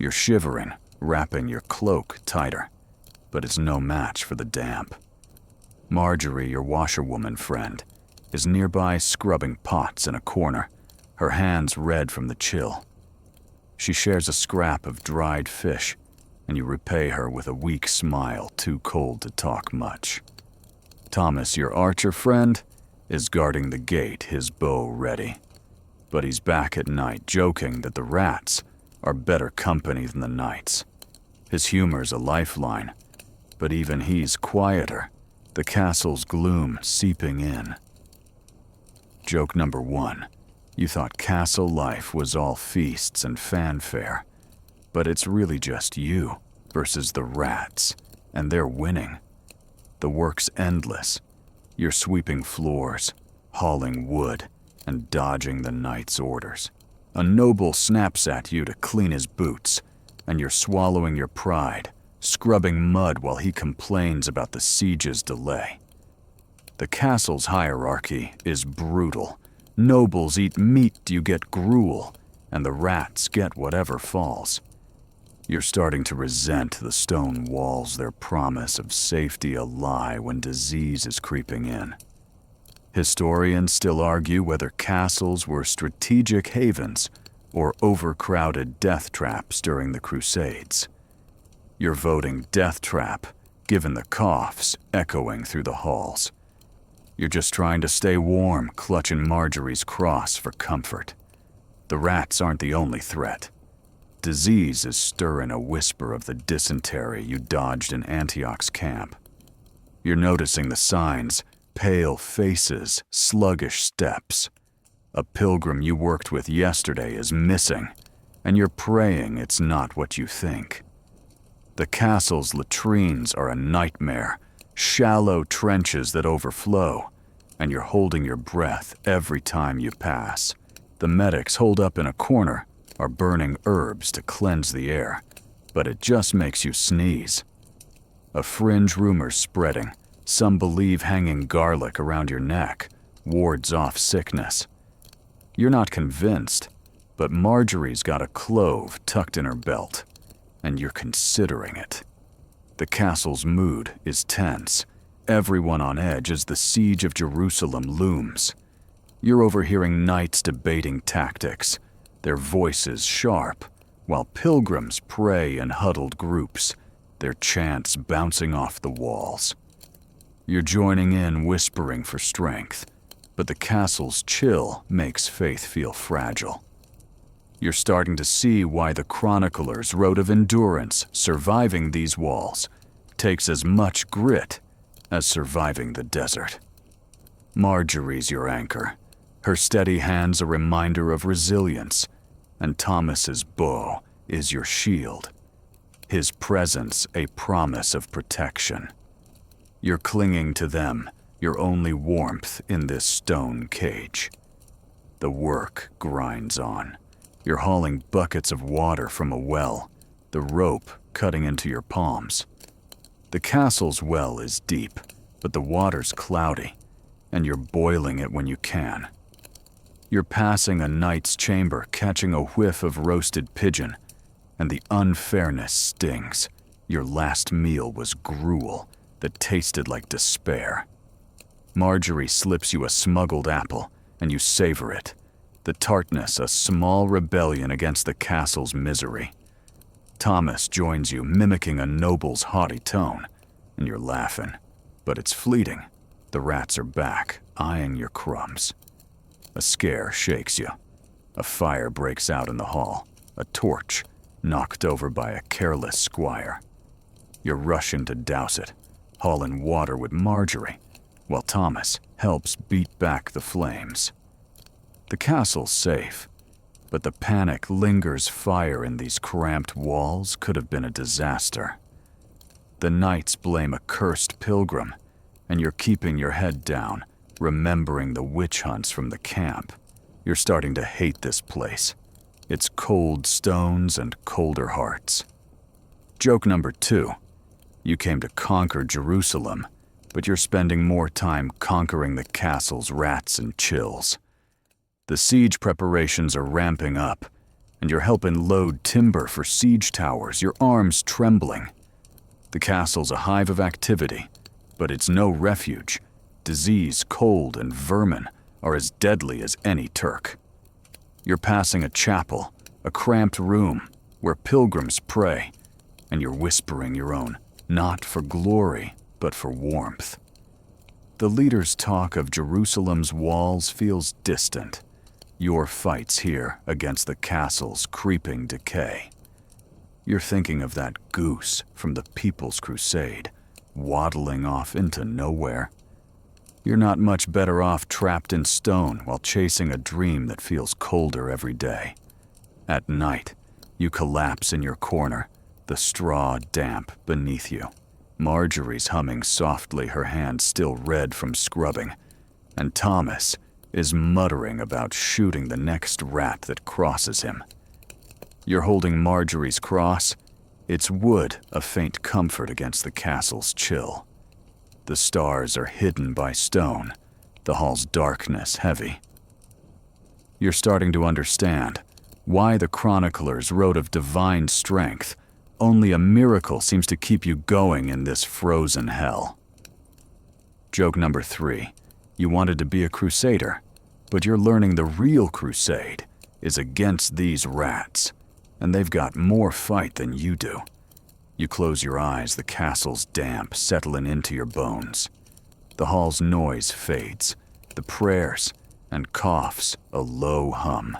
You're shivering, wrapping your cloak tighter, but it's no match for the damp. Marjorie, your washerwoman friend, is nearby scrubbing pots in a corner, her hands red from the chill. She shares a scrap of dried fish, and you repay her with a weak smile too cold to talk much. Thomas, your archer friend, is guarding the gate, his bow ready. But he's back at night joking that the rats are better company than the knights. His humor's a lifeline, but even he's quieter, the castle's gloom seeping in. Joke number 1. You thought castle life was all feasts and fanfare, but it's really just you versus the rats, and they're winning. The work's endless. You're sweeping floors, hauling wood, and dodging the knight's orders. A noble snaps at you to clean his boots, and you're swallowing your pride, scrubbing mud while he complains about the siege's delay. The castle's hierarchy is brutal. Nobles eat meat, you get gruel, and the rats get whatever falls. You're starting to resent the stone walls, their promise of safety a lie when disease is creeping in. Historians still argue whether castles were strategic havens or overcrowded death traps during the Crusades. You're voting death trap, given the coughs echoing through the halls. You're just trying to stay warm, clutching Marjorie's cross for comfort. The rats aren't the only threat. Disease is stirring a whisper of the dysentery you dodged in Antioch's camp. You're noticing the signs, pale faces, sluggish steps. A pilgrim you worked with yesterday is missing, and you're praying it's not what you think. The castle's latrines are a nightmare, shallow trenches that overflow, and you're holding your breath every time you pass. The medics holed up in a corner are burning herbs to cleanse the air, but it just makes you sneeze. A fringe rumor's spreading. Some believe hanging garlic around your neck wards off sickness. You're not convinced, but Marjorie's got a clove tucked in her belt, and you're considering it. The castle's mood is tense. Everyone on edge as the siege of Jerusalem looms. You're overhearing knights debating tactics, their voices sharp, while pilgrims pray in huddled groups, their chants bouncing off the walls. You're joining in, whispering for strength, but the castle's chill makes faith feel fragile. You're starting to see why the chroniclers wrote of endurance. Surviving these walls takes as much grit as surviving the desert. Marjorie's your anchor, her steady hands a reminder of resilience, and Thomas's bow is your shield, his presence a promise of protection. You're clinging to them, your only warmth in this stone cage. The work grinds on. You're hauling buckets of water from a well, the rope cutting into your palms. The castle's well is deep, but the water's cloudy, and you're boiling it when you can. You're passing a knight's chamber, catching a whiff of roasted pigeon, and the unfairness stings. Your last meal was gruel that tasted like despair. Marjorie slips you a smuggled apple, and you savor it. The tartness a small rebellion against the castle's misery. Thomas joins you, mimicking a noble's haughty tone, and you're laughing. But it's fleeting. The rats are back, eyeing your crumbs. A scare shakes you. A fire breaks out in the hall, a torch knocked over by a careless squire. You're rushing to douse it, hauling water with Marjorie, while Thomas helps beat back the flames. The castle's safe, but the panic lingers. Fire in these cramped walls could have been a disaster. The knights blame a cursed pilgrim, and you're keeping your head down, remembering the witch hunts from the camp. You're starting to hate this place. Its cold stones and colder hearts. Joke number 2. You came to conquer Jerusalem, but you're spending more time conquering the castle's rats and chills. The siege preparations are ramping up, and you're helping load timber for siege towers, your arms trembling. The castle's a hive of activity, but it's no refuge. Disease, cold, and vermin are as deadly as any Turk. You're passing a chapel, a cramped room where pilgrims pray, and you're whispering your own, not for glory, but for warmth. The leader's talk of Jerusalem's walls feels distant. Your fight's here against the castle's creeping decay. You're thinking of that goose from the People's Crusade, waddling off into nowhere. You're not much better off trapped in stone while chasing a dream that feels colder every day. At night, you collapse in your corner, the straw damp beneath you. Marjorie's humming softly, her hand still red from scrubbing, and Thomas is muttering about shooting the next rat that crosses him. You're holding Marjorie's cross. Its wood a faint comfort against the castle's chill. The stars are hidden by stone, the hall's darkness heavy. You're starting to understand why the chroniclers wrote of divine strength. Only a miracle seems to keep you going in this frozen hell. Joke number 3. You wanted to be a crusader, but you're learning the real crusade is against these rats, and they've got more fight than you do. You close your eyes, the castle's damp settling into your bones. The hall's noise fades, the prayers and coughs a low hum.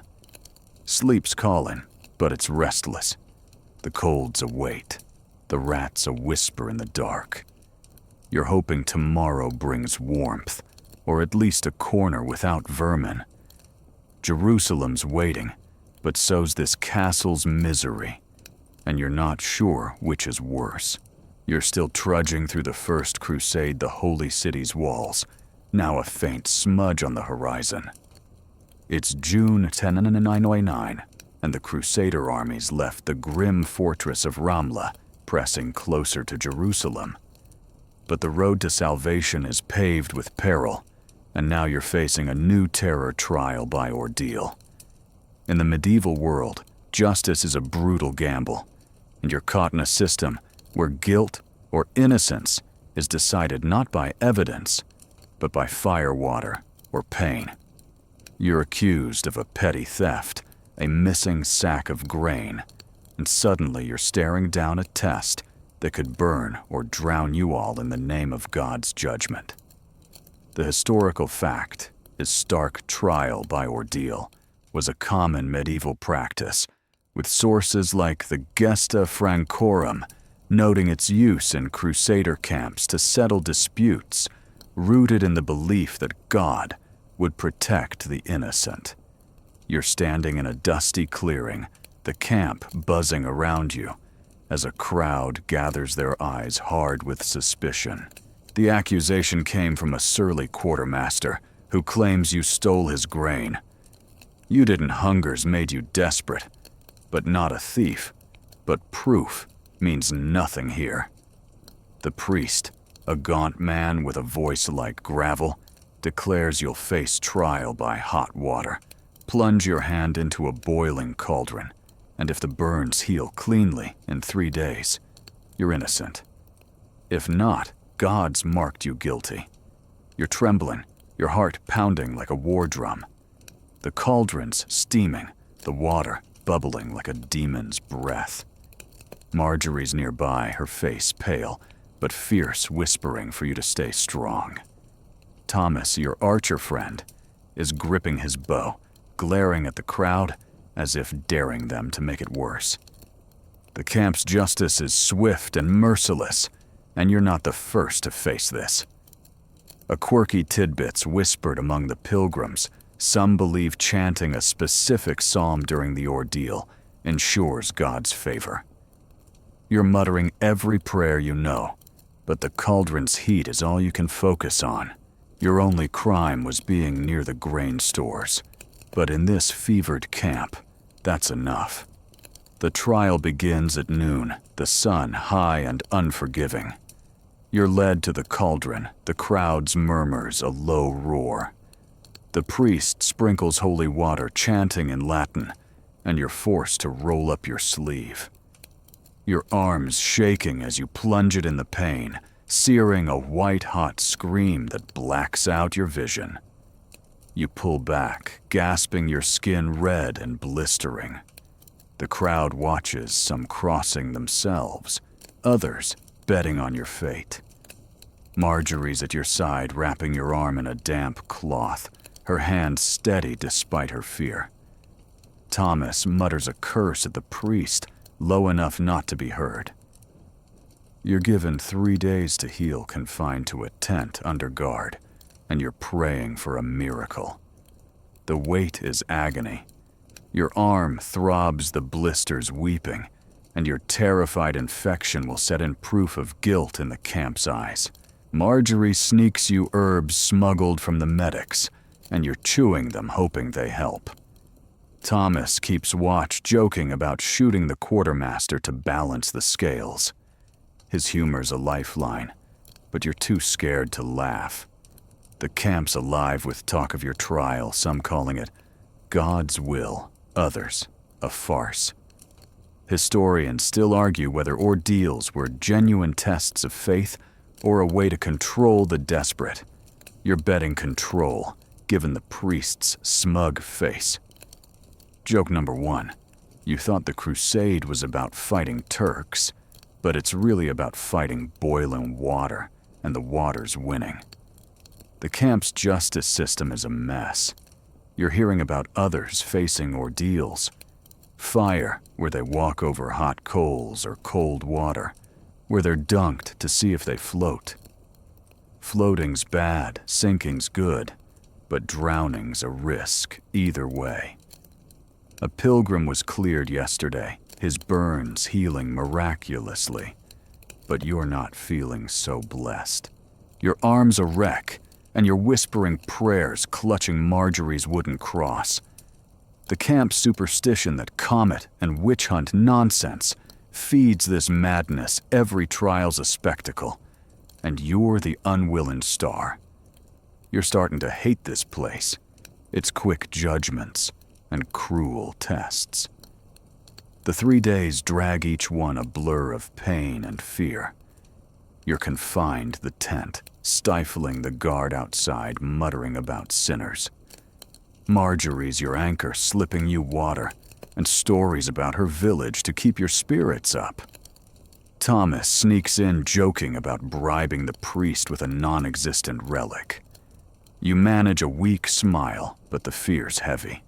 Sleep's calling, but it's restless. The cold's a weight, the rat's a whisper in the dark. You're hoping tomorrow brings warmth, or at least a corner without vermin. Jerusalem's waiting, but so's this castle's misery, and you're not sure which is worse. You're still trudging through the First Crusade, the holy city's walls, now a faint smudge on the horizon. It's June 1099, and the Crusader armies left the grim fortress of Ramla, pressing closer to Jerusalem. But the road to salvation is paved with peril, and now you're facing a new terror trial by ordeal. In the medieval world, justice is a brutal gamble, and you're caught in a system where guilt or innocence is decided not by evidence, but by firewater or pain. You're accused of a petty theft, a missing sack of grain, and suddenly you're staring down a test that could burn or drown you all in the name of God's judgment. The historical fact is stark trial by ordeal was a common medieval practice, with sources like the Gesta Francorum noting its use in crusader camps to settle disputes rooted in the belief that God would protect the innocent. You're standing in a dusty clearing, the camp buzzing around you, as a crowd gathers their eyes hard with suspicion. The accusation came from a surly quartermaster who claims you stole his grain. You didn't, hunger's made you desperate, but not a thief. But proof means nothing here. The priest, a gaunt man with a voice like gravel, declares you'll face trial by hot water. Plunge your hand into a boiling cauldron, and if the burns heal cleanly in 3 days, you're innocent. If not, God's marked you guilty. You're trembling, your heart pounding like a war drum. The cauldron's steaming, the water bubbling like a demon's breath. Marjorie's nearby, her face pale, but fierce, whispering for you to stay strong. Thomas, your archer friend, is gripping his bow, glaring at the crowd as if daring them to make it worse. The camp's justice is swift and merciless, and you're not the first to face this. A quirky tidbit's whispered among the pilgrims. Some believe chanting a specific psalm during the ordeal ensures God's favor. You're muttering every prayer you know, but the cauldron's heat is all you can focus on. Your only crime was being near the grain stores, but in this fevered camp, that's enough. The trial begins at noon, the sun high and unforgiving. You're led to the cauldron, the crowd's murmurs a low roar. The priest sprinkles holy water, chanting in Latin, and you're forced to roll up your sleeve. Your arms shaking as you plunge it in the pain, searing a white-hot scream that blacks out your vision. You pull back, gasping, your skin red and blistering. The crowd watches, some crossing themselves, others betting on your fate. Marjorie's at your side, wrapping your arm in a damp cloth, her hand steady despite her fear. Thomas mutters a curse at the priest, low enough not to be heard. You're given 3 days to heal, confined to a tent under guard, and you're praying for a miracle. The wait is agony. Your arm throbs, the blisters weeping, and your terrified infection will set in proof of guilt in the camp's eyes. Marjorie sneaks you herbs smuggled from the medics, and you're chewing them, hoping they help. Thomas keeps watch, joking about shooting the quartermaster to balance the scales. His humor's a lifeline, but you're too scared to laugh. The camp's alive with talk of your trial, some calling it God's will, others a farce. Historians still argue whether ordeals were genuine tests of faith or a way to control the desperate. You're betting control, given the priest's smug face. Joke number 1. You thought the crusade was about fighting Turks, but it's really about fighting boiling water, and the water's winning. The camp's justice system is a mess. You're hearing about others facing ordeals. Fire, where they walk over hot coals, or cold water, where they're dunked to see if they float. Floating's bad, sinking's good, but drowning's a risk either way. A pilgrim was cleared yesterday, his burns healing miraculously. But you're not feeling so blessed. Your arm's a wreck, and you're whispering prayers, clutching Marjorie's wooden cross. The camp's superstition that comet and witch hunt nonsense feeds this madness. Every trial's a spectacle, and you're the unwilling star. You're starting to hate this place, its quick judgments and cruel tests. The 3 days drag each one a blur of pain and fear. You're confined to the tent, stifling the guard outside, muttering about sinners. Marjorie's your anchor, slipping you water, and stories about her village to keep your spirits up. Thomas sneaks in, joking about bribing the priest with a non-existent relic. You manage a weak smile, but the fear's heavy.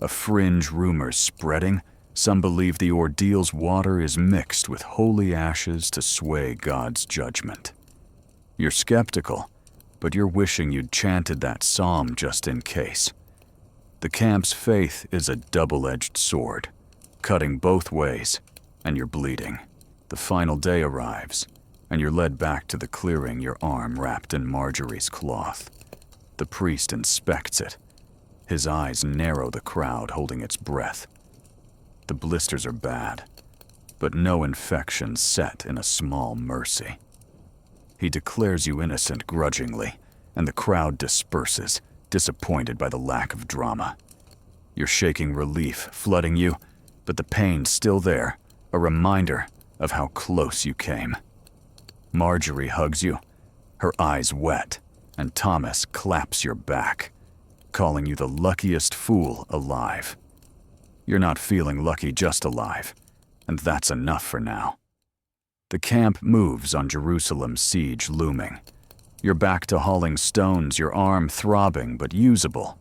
A fringe rumor's spreading. Some believe the ordeal's water is mixed with holy ashes to sway God's judgment. You're skeptical, but you're wishing you'd chanted that psalm just in case. The camp's faith is a double-edged sword, cutting both ways, and you're bleeding. The final day arrives, and you're led back to the clearing, your arm wrapped in Marjorie's cloth. The priest inspects it. His eyes narrow the crowd, holding its breath. The blisters are bad, but no infection set in a small mercy. He declares you innocent grudgingly, and the crowd disperses, disappointed by the lack of drama. You're shaking relief, flooding you, but the pain's still there, a reminder of how close you came. Marjorie hugs you, her eyes wet, and Thomas claps your back, calling you the luckiest fool alive. You're not feeling lucky, just alive, and that's enough for now. The camp moves on Jerusalem's siege looming. You're back to hauling stones, your arm throbbing but usable.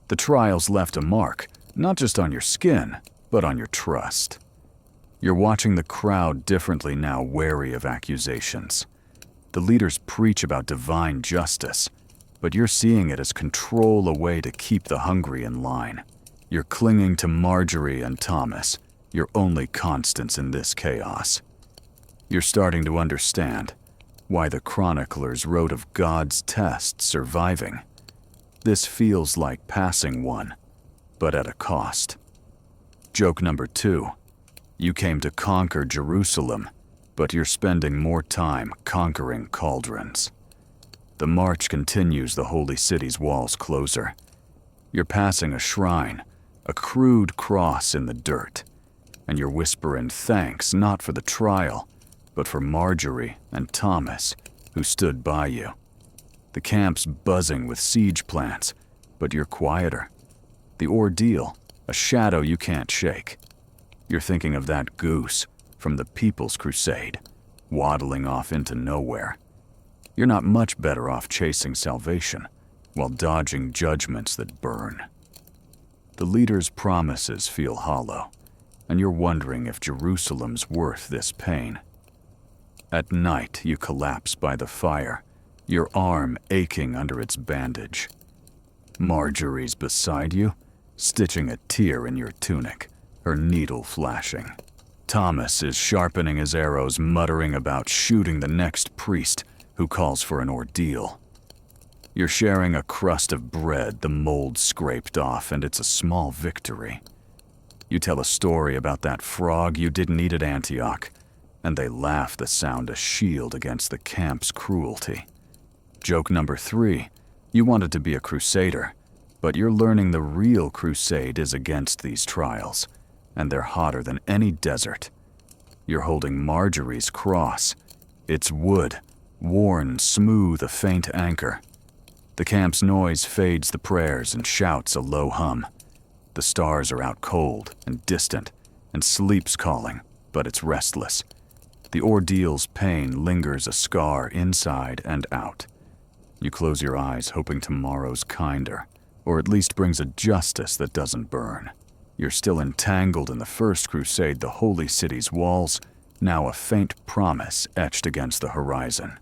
The trials left a mark, not just on your skin, but on your trust. You're watching the crowd differently now, wary of accusations. The leaders preach about divine justice, but you're seeing it as control, a way to keep the hungry in line. You're clinging to Marjorie and Thomas, your only constants in this chaos. You're starting to understand why the chroniclers wrote of God's test surviving. This feels like passing one, but at a cost. Joke number 2. You came to conquer Jerusalem, but you're spending more time conquering cauldrons. The march continues the holy city's walls closer. You're passing a shrine, a crude cross in the dirt, and you're whispering thanks not for the trial, but for Marjorie and Thomas, who stood by you. The camp's buzzing with siege plans, but you're quieter. The ordeal, a shadow you can't shake. You're thinking of that goose from the People's Crusade, waddling off into nowhere. You're not much better off chasing salvation, while dodging judgments that burn. The leader's promises feel hollow, and you're wondering if Jerusalem's worth this pain. At night, you collapse by the fire, your arm aching under its bandage. Marjorie's beside you, stitching a tear in your tunic, her needle flashing. Thomas is sharpening his arrows, muttering about shooting the next priest who calls for an ordeal. You're sharing a crust of bread the mold scraped off, and it's a small victory. You tell a story about that frog you didn't eat at Antioch, and they laugh the sound a shield against the camp's cruelty. Joke number 3, you wanted to be a crusader, but you're learning the real crusade is against these trials, and they're hotter than any desert. You're holding Marjorie's cross. It's wood, worn smooth, a faint anchor. The camp's noise fades the prayers and shouts a low hum. The stars are out cold and distant, and sleep's calling, but it's restless. The ordeal's pain lingers a scar inside and out. You close your eyes, hoping tomorrow's kinder, or at least brings a justice that doesn't burn. You're still entangled in the First Crusade, the holy city's walls, now a faint promise etched against the horizon.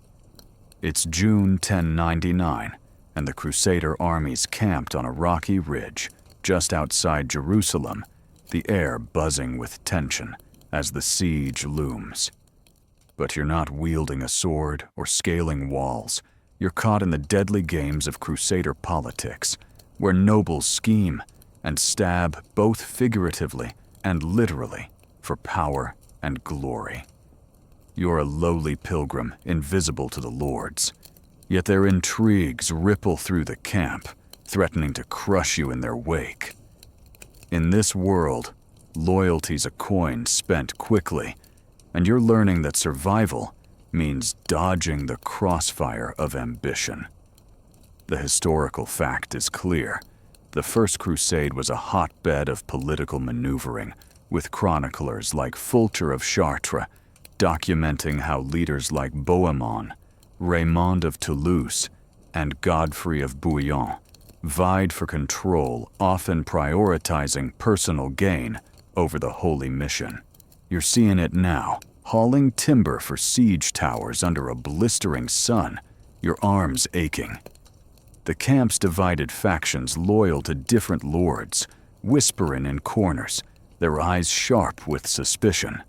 It's June 1099, and the Crusader armies camped on a rocky ridge just outside Jerusalem, the air buzzing with tension as the siege looms. But you're not wielding a sword or scaling walls. You're caught in the deadly games of Crusader politics, where nobles scheme and stab both figuratively and literally for power and glory. You're a lowly pilgrim, invisible to the lords, yet their intrigues ripple through the camp, threatening to crush you in their wake. In this world, loyalty's a coin spent quickly, and you're learning that survival means dodging the crossfire of ambition. The historical fact is clear. The First Crusade was a hotbed of political maneuvering, with chroniclers like Fulcher of Chartres documenting how leaders like Bohemond, Raymond of Toulouse, and Godfrey of Bouillon vied for control, often prioritizing personal gain over the holy mission. You're seeing it now, hauling timber for siege towers under a blistering sun, your arms aching. The camp's divided factions loyal to different lords, whispering in corners, their eyes sharp with suspicion.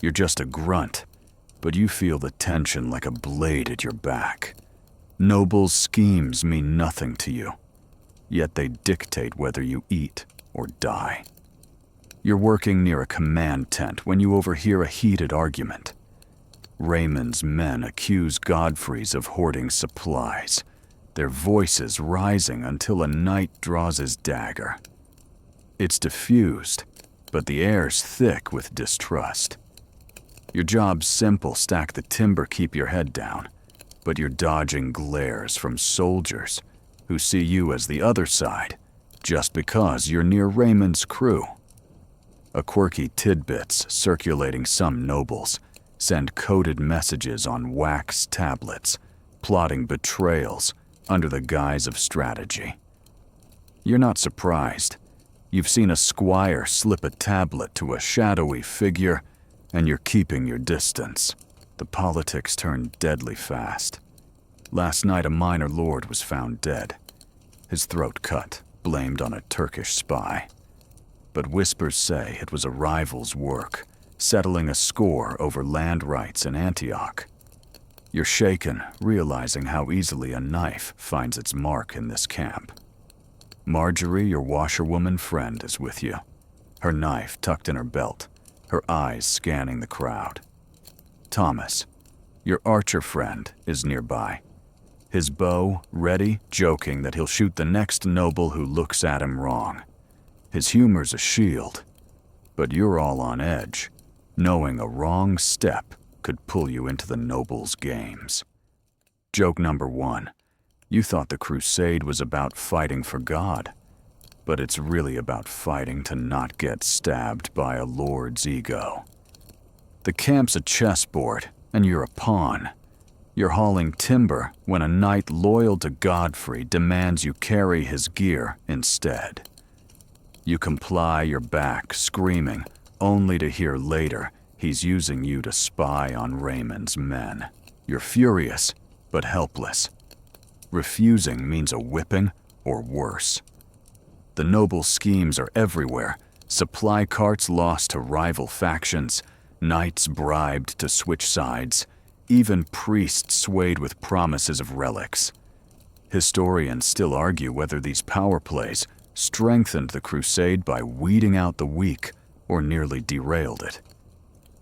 You're just a grunt, but you feel the tension like a blade at your back. Nobles' schemes mean nothing to you, yet they dictate whether you eat or die. You're working near a command tent when you overhear a heated argument. Raymond's men accuse Godfrey's of hoarding supplies, their voices rising until a knight draws his dagger. It's diffused, but the air's thick with distrust. Your job's simple, stack the timber, keep your head down, but you're dodging glares from soldiers who see you as the other side just because you're near Raymond's crew. A quirky tidbits circulating some nobles send coded messages on wax tablets, plotting betrayals under the guise of strategy. You're not surprised. You've seen a squire slip a tablet to a shadowy figure, and you're keeping your distance. The politics turn deadly fast. Last night, a minor lord was found dead, his throat cut, blamed on a Turkish spy. But whispers say it was a rival's work, settling a score over land rights in Antioch. You're shaken, realizing how easily a knife finds its mark in this camp. Marjorie, your washerwoman friend, is with you, her knife tucked in her belt, her eyes scanning the crowd. Thomas, your archer friend, is nearby, his bow ready, joking that he'll shoot the next noble who looks at him wrong. His humor's a shield, but you're all on edge, knowing a wrong step could pull you into the noble's games. Joke number 1. You thought the crusade was about fighting for God, but it's really about fighting to not get stabbed by a lord's ego. The camp's a chessboard, and you're a pawn. You're hauling timber when a knight loyal to Godfrey demands you carry his gear instead. You comply your back, screaming, only to hear later he's using you to spy on Raymond's men. You're furious, but helpless. Refusing means a whipping or worse. The noble schemes are everywhere. Supply carts lost to rival factions, knights bribed to switch sides, even priests swayed with promises of relics. Historians still argue whether these power plays strengthened the crusade by weeding out the weak or nearly derailed it.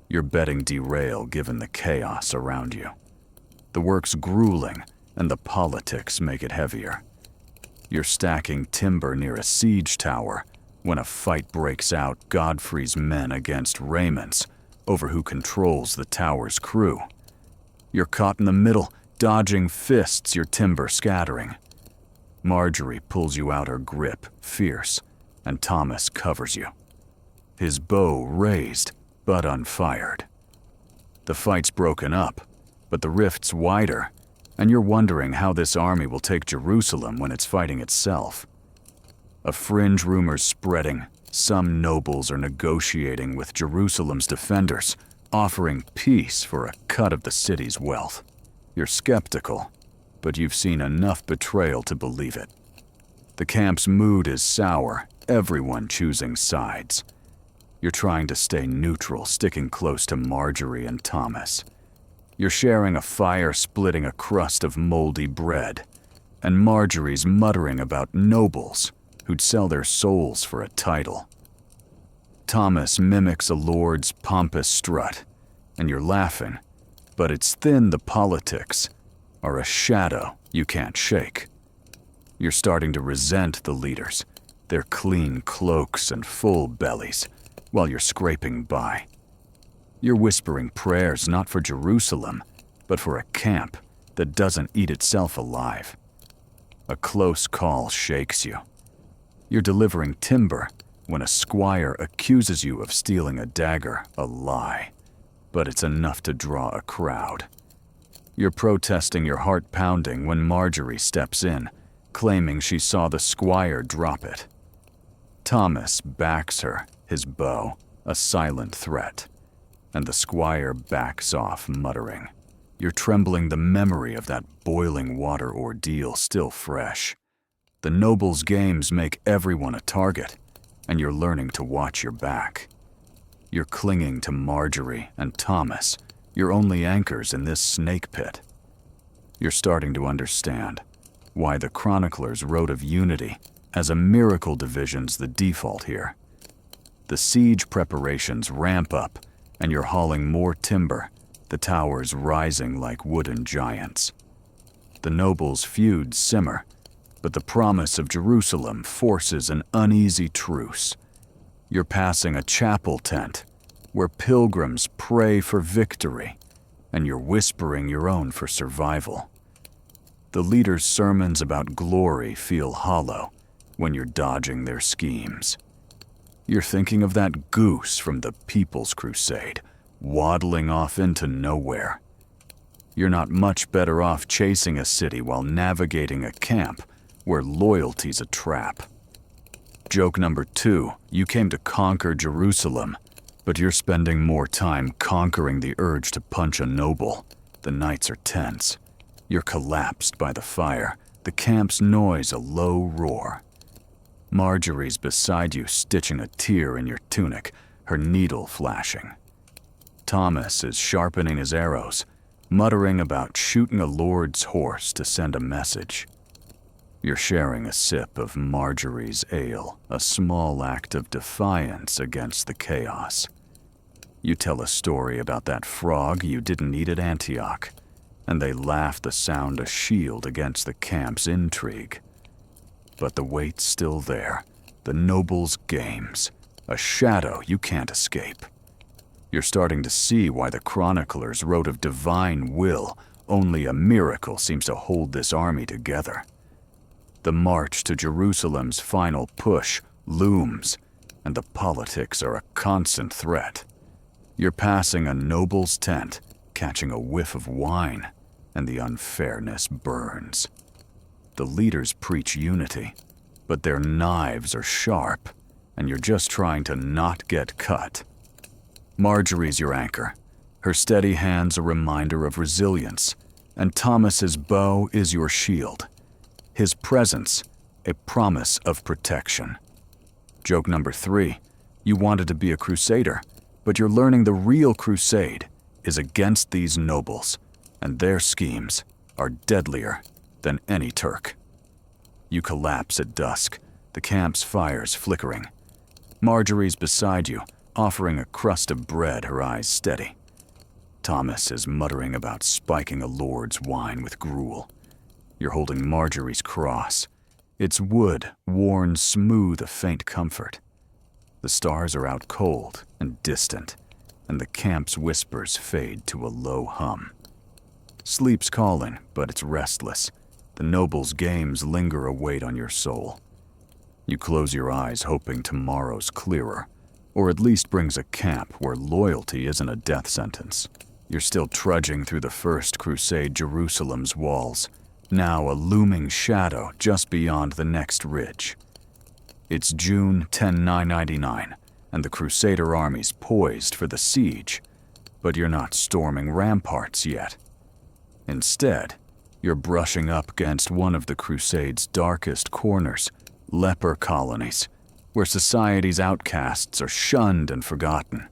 You're betting derail given the chaos around you. The work's grueling, and the politics make it heavier. You're stacking timber near a siege tower when a fight breaks out Godfrey's men against Raymond's over who controls the tower's crew. You're caught in the middle, dodging fists your timber scattering. Marjorie pulls you out her grip, fierce, and Thomas covers you, his bow raised but unfired. The fight's broken up, but the rift's wider, and you're wondering how this army will take Jerusalem when it's fighting itself. A fringe rumor's spreading. Some nobles are negotiating with Jerusalem's defenders, offering peace for a cut of the city's wealth. You're skeptical, but you've seen enough betrayal to believe it. The camp's mood is sour, everyone choosing sides. You're trying to stay neutral, sticking close to Marjorie and Thomas. You're sharing a fire, splitting a crust of moldy bread, and Marjorie's muttering about nobles who'd sell their souls for a title. Thomas mimics a lord's pompous strut, and you're laughing, but it's thin the politics are a shadow you can't shake. You're starting to resent the leaders, their clean cloaks and full bellies, while you're scraping by. You're whispering prayers not for Jerusalem, but for a camp that doesn't eat itself alive. A close call shakes you. You're delivering timber when a squire accuses you of stealing a dagger, a lie, but it's enough to draw a crowd. You're protesting, your heart pounding, when Marjorie steps in, claiming she saw the squire drop it. Thomas backs her, his bow, a silent threat, and the squire backs off, muttering. You're trembling, the memory of that boiling water ordeal still fresh. The nobles' games make everyone a target, and you're learning to watch your back. You're clinging to Marjorie and Thomas, your only anchors in this snake pit. You're starting to understand why the chroniclers wrote of unity as a miracle division's the default here. The siege preparations ramp up, and you're hauling more timber, the towers rising like wooden giants. The nobles' feuds simmer, but the promise of Jerusalem forces an uneasy truce. You're passing a chapel tent where pilgrims pray for victory, and you're whispering your own for survival. The leaders' sermons about glory feel hollow when you're dodging their schemes. You're thinking of that goose from the People's Crusade, waddling off into nowhere. You're not much better off chasing a city while navigating a camp where loyalty's a trap. Joke number 2, you came to conquer Jerusalem, but you're spending more time conquering the urge to punch a noble. The nights are tense. You're collapsed by the fire, the camp's noise a low roar. Marjorie's beside you, stitching a tear in your tunic, her needle flashing. Thomas is sharpening his arrows, muttering about shooting a lord's horse to send a message. You're sharing a sip of Marjorie's ale, a small act of defiance against the chaos. You tell a story about that frog you didn't need at Antioch, and they laugh the sound a shield against the camp's intrigue. But the weight's still there, the nobles' games, a shadow you can't escape. You're starting to see why the chroniclers wrote of divine will. Only a miracle seems to hold this army together. The march to Jerusalem's final push looms, and the politics are a constant threat. You're passing a noble's tent, catching a whiff of wine, and the unfairness burns. The leaders preach unity, but their knives are sharp, and you're just trying to not get cut. Marjorie's your anchor, her steady hands a reminder of resilience, and Thomas's bow is your shield, his presence a promise of protection. Joke number 3, you wanted to be a crusader, but you're learning the real crusade is against these nobles, and their schemes are deadlier than any Turk. You collapse at dusk, the camp's fires flickering. Marjorie's beside you, offering a crust of bread, her eyes steady. Thomas is muttering about spiking a lord's wine with gruel. You're holding Marjorie's cross. Its wood worn smooth a faint comfort. The stars are out cold and distant, and the camp's whispers fade to a low hum. Sleep's calling, but it's restless. The nobles' games linger a weight on your soul. You close your eyes hoping tomorrow's clearer, or at least brings a camp where loyalty isn't a death sentence. You're still trudging through the First Crusade Jerusalem's walls, now a looming shadow just beyond the next ridge. It's June 10/999, and the Crusader army's poised for the siege, but you're not storming ramparts yet. Instead, you're brushing up against one of the Crusade's darkest corners, leper colonies, where society's outcasts are shunned and forgotten.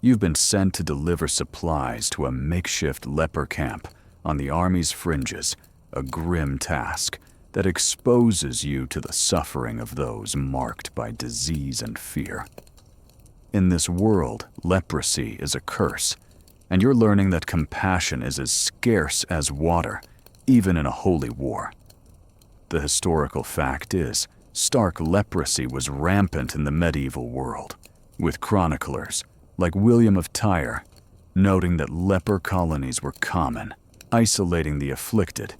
You've been sent to deliver supplies to a makeshift leper camp on the army's fringes, a grim task that exposes you to the suffering of those marked by disease and fear. In this world, leprosy is a curse, and you're learning that compassion is as scarce as water, even in a holy war. The historical fact is, stark leprosy was rampant in the medieval world, with chroniclers, like William of Tyre, noting that leper colonies were common, isolating the afflicted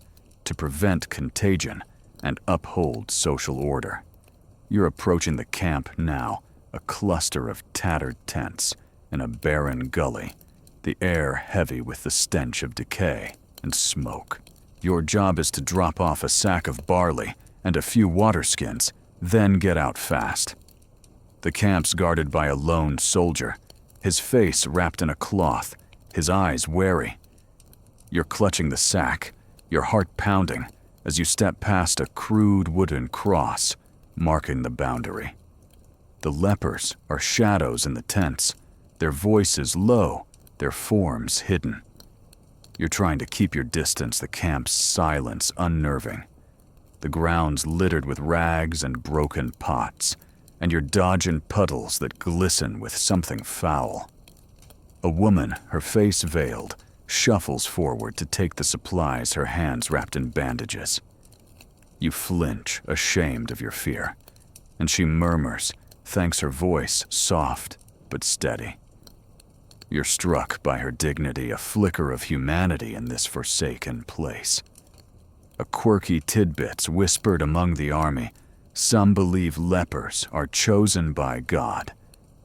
to prevent contagion and uphold social order. You're approaching the camp now, a cluster of tattered tents in a barren gully, the air heavy with the stench of decay and smoke. Your job is to drop off a sack of barley and a few water skins, then get out fast. The camp's guarded by a lone soldier, his face wrapped in a cloth, his eyes wary. You're clutching the sack, your heart pounding, as you step past a crude wooden cross, marking the boundary. The lepers are shadows in the tents, their voices low, their forms hidden. You're trying to keep your distance, the camp's silence unnerving. The ground's littered with rags and broken pots, and you're dodging puddles that glisten with something foul. A woman, her face veiled, shuffles forward to take the supplies, her hands wrapped in bandages. You flinch, ashamed of your fear, and she murmurs, thanks her voice soft but steady. You're struck by her dignity, a flicker of humanity in this forsaken place. A quirky tidbits whispered among the army. Some believe lepers are chosen by God,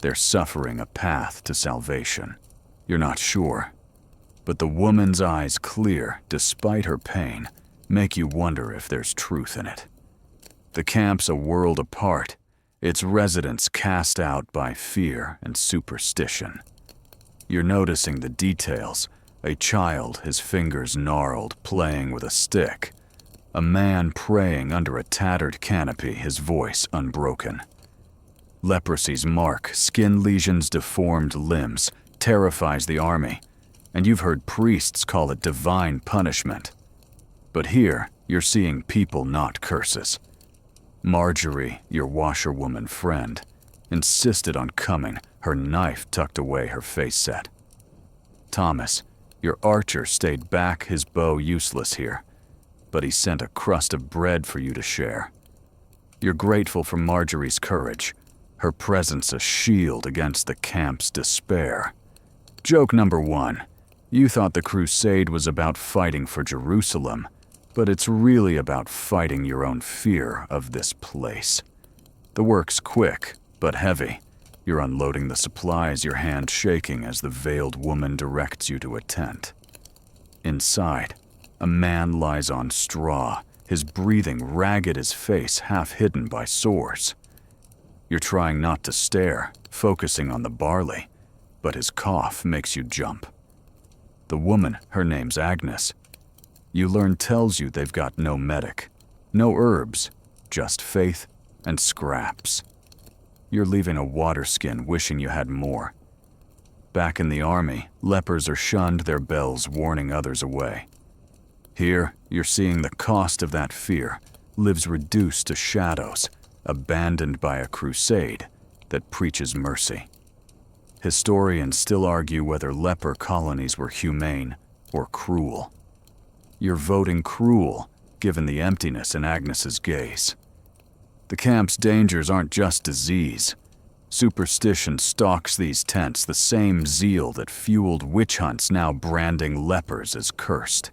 their suffering a path to salvation. You're not sure, but the woman's eyes clear, despite her pain, make you wonder if there's truth in it. The camp's a world apart, its residents cast out by fear and superstition. You're noticing the details, a child, his fingers gnarled, playing with a stick. A man praying under a tattered canopy, his voice unbroken. Leprosy's mark, skin lesions, deformed limbs, terrifies the army, and you've heard priests call it divine punishment. But here, you're seeing people, not curses. Marjorie, your washerwoman friend, insisted on coming, her knife tucked away, her face set. Thomas, your archer stayed back, his bow useless here, but he sent a crust of bread for you to share. You're grateful for Marjorie's courage, her presence a shield against the camp's despair. Joke number 1. You thought the crusade was about fighting for Jerusalem, but it's really about fighting your own fear of this place. The work's quick, but heavy. You're unloading the supplies, your hand shaking as the veiled woman directs you to a tent. Inside, a man lies on straw, his breathing ragged, his face half hidden by sores. You're trying not to stare, focusing on the barley, but his cough makes you jump. The woman, her name's Agnes, you learn tells you they've got no medic, no herbs, just faith and scraps. You're leaving a water skin wishing you had more. Back in the army, lepers are shunned, their bells warning others away. Here, you're seeing the cost of that fear lives reduced to shadows, abandoned by a crusade that preaches mercy. Historians still argue whether leper colonies were humane or cruel. You're voting cruel, given the emptiness in Agnes's gaze. The camp's dangers aren't just disease. Superstition stalks these tents, the same zeal that fueled witch hunts now branding lepers as cursed.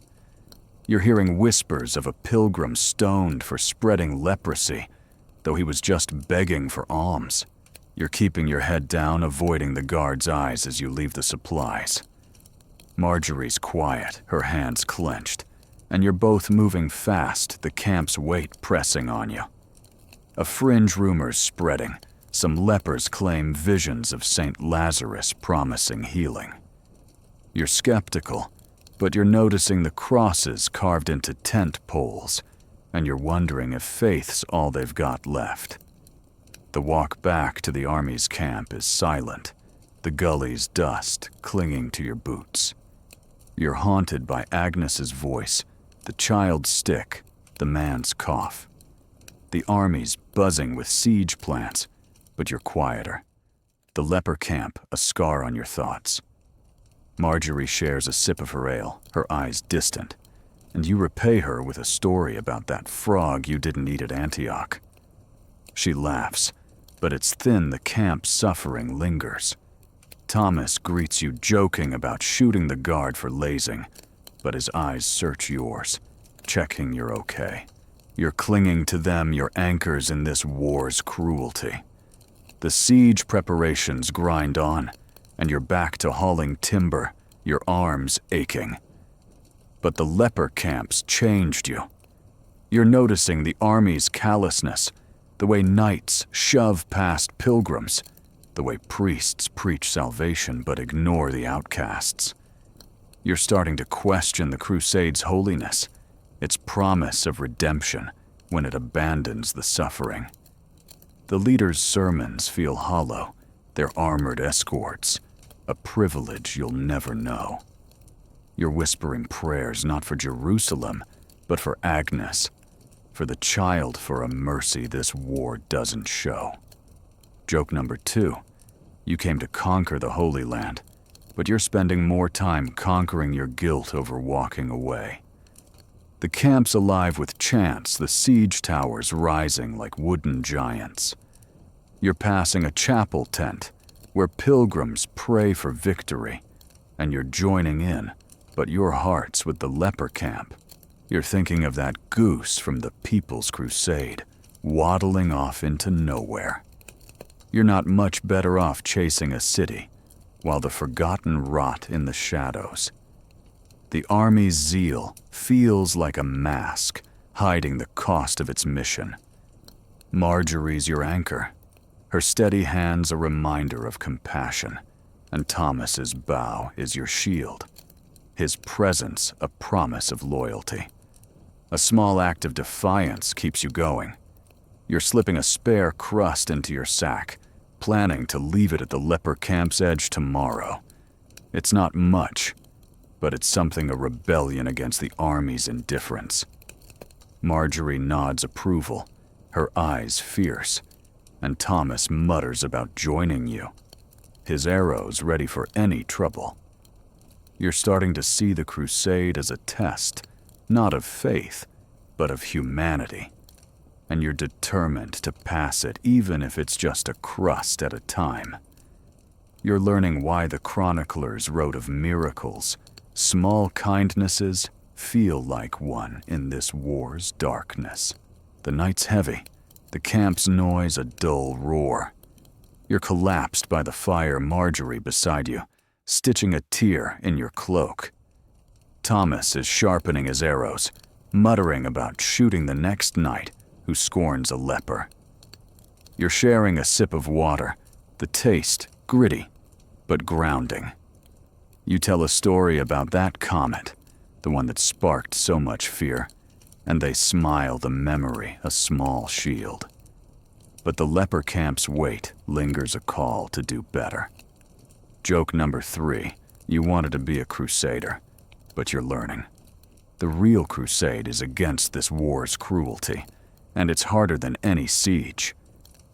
You're hearing whispers of a pilgrim stoned for spreading leprosy, though he was just begging for alms. You're keeping your head down, avoiding the guard's eyes as you leave the supplies. Marjorie's quiet, her hands clenched, and you're both moving fast, the camp's weight pressing on you. A fringe rumor's spreading. Some lepers claim visions of St. Lazarus promising healing. You're skeptical, but you're noticing the crosses carved into tent poles, and you're wondering if faith's all they've got left. The walk back to the army's camp is silent, the gully's dust clinging to your boots. You're haunted by Agnes's voice, the child's stick, the man's cough. The army's buzzing with siege plans, but you're quieter. The leper camp, a scar on your thoughts. Marjorie shares a sip of her ale, her eyes distant, and you repay her with a story about that frog you didn't eat at Antioch. She laughs, but it's thin, the camp's suffering lingers. Thomas greets you joking about shooting the guard for lazing, but his eyes search yours, checking you're okay. You're clinging to them, your anchors in this war's cruelty. The siege preparations grind on, and you're back to hauling timber, your arms aching. But the leper camps changed you. You're noticing the army's callousness, the way knights shove past pilgrims, the way priests preach salvation but ignore the outcasts. You're starting to question the Crusade's holiness, its promise of redemption when it abandons the suffering. The leader's sermons feel hollow, their armored escorts, a privilege you'll never know. You're whispering prayers not for Jerusalem, but for Agnes, for the child, for a mercy this war doesn't show. Joke number 2. You came to conquer the Holy Land, but you're spending more time conquering your guilt over walking away. The camp's alive with chants, the siege towers rising like wooden giants. You're passing a chapel tent where pilgrims pray for victory, and you're joining in, but your heart's with the leper camp. You're thinking of that goose from the People's Crusade, waddling off into nowhere. You're not much better off chasing a city, while the forgotten rot in the shadows. The army's zeal feels like a mask, hiding the cost of its mission. Marjorie's your anchor, her steady hands a reminder of compassion, and Thomas's bow is your shield, his presence a promise of loyalty. A small act of defiance keeps you going. You're slipping a spare crust into your sack, planning to leave it at the leper camp's edge tomorrow. It's not much, but it's something a rebellion against the army's indifference. Marjorie nods approval, her eyes fierce, and Thomas mutters about joining you. his arrows ready for any trouble. You're starting to see the crusade as a test, not of faith, but of humanity. And you're determined to pass it, even if it's just a crust at a time. You're learning why the chroniclers wrote of miracles. Small kindnesses feel like one in this war's darkness. The night's heavy, the camp's noise a dull roar. You're collapsed by the fire, Marjorie beside you, stitching a tear in your cloak. Thomas is sharpening his arrows, muttering about shooting the next knight who scorns a leper. You're sharing a sip of water, the taste gritty but grounding. You tell a story about that comet, the one that sparked so much fear, and they smile, the memory a small shield. But the leper camp's weight lingers, a call to do better. Joke number 3, you wanted to be a crusader, but you're learning. The real crusade is against this war's cruelty, and it's harder than any siege.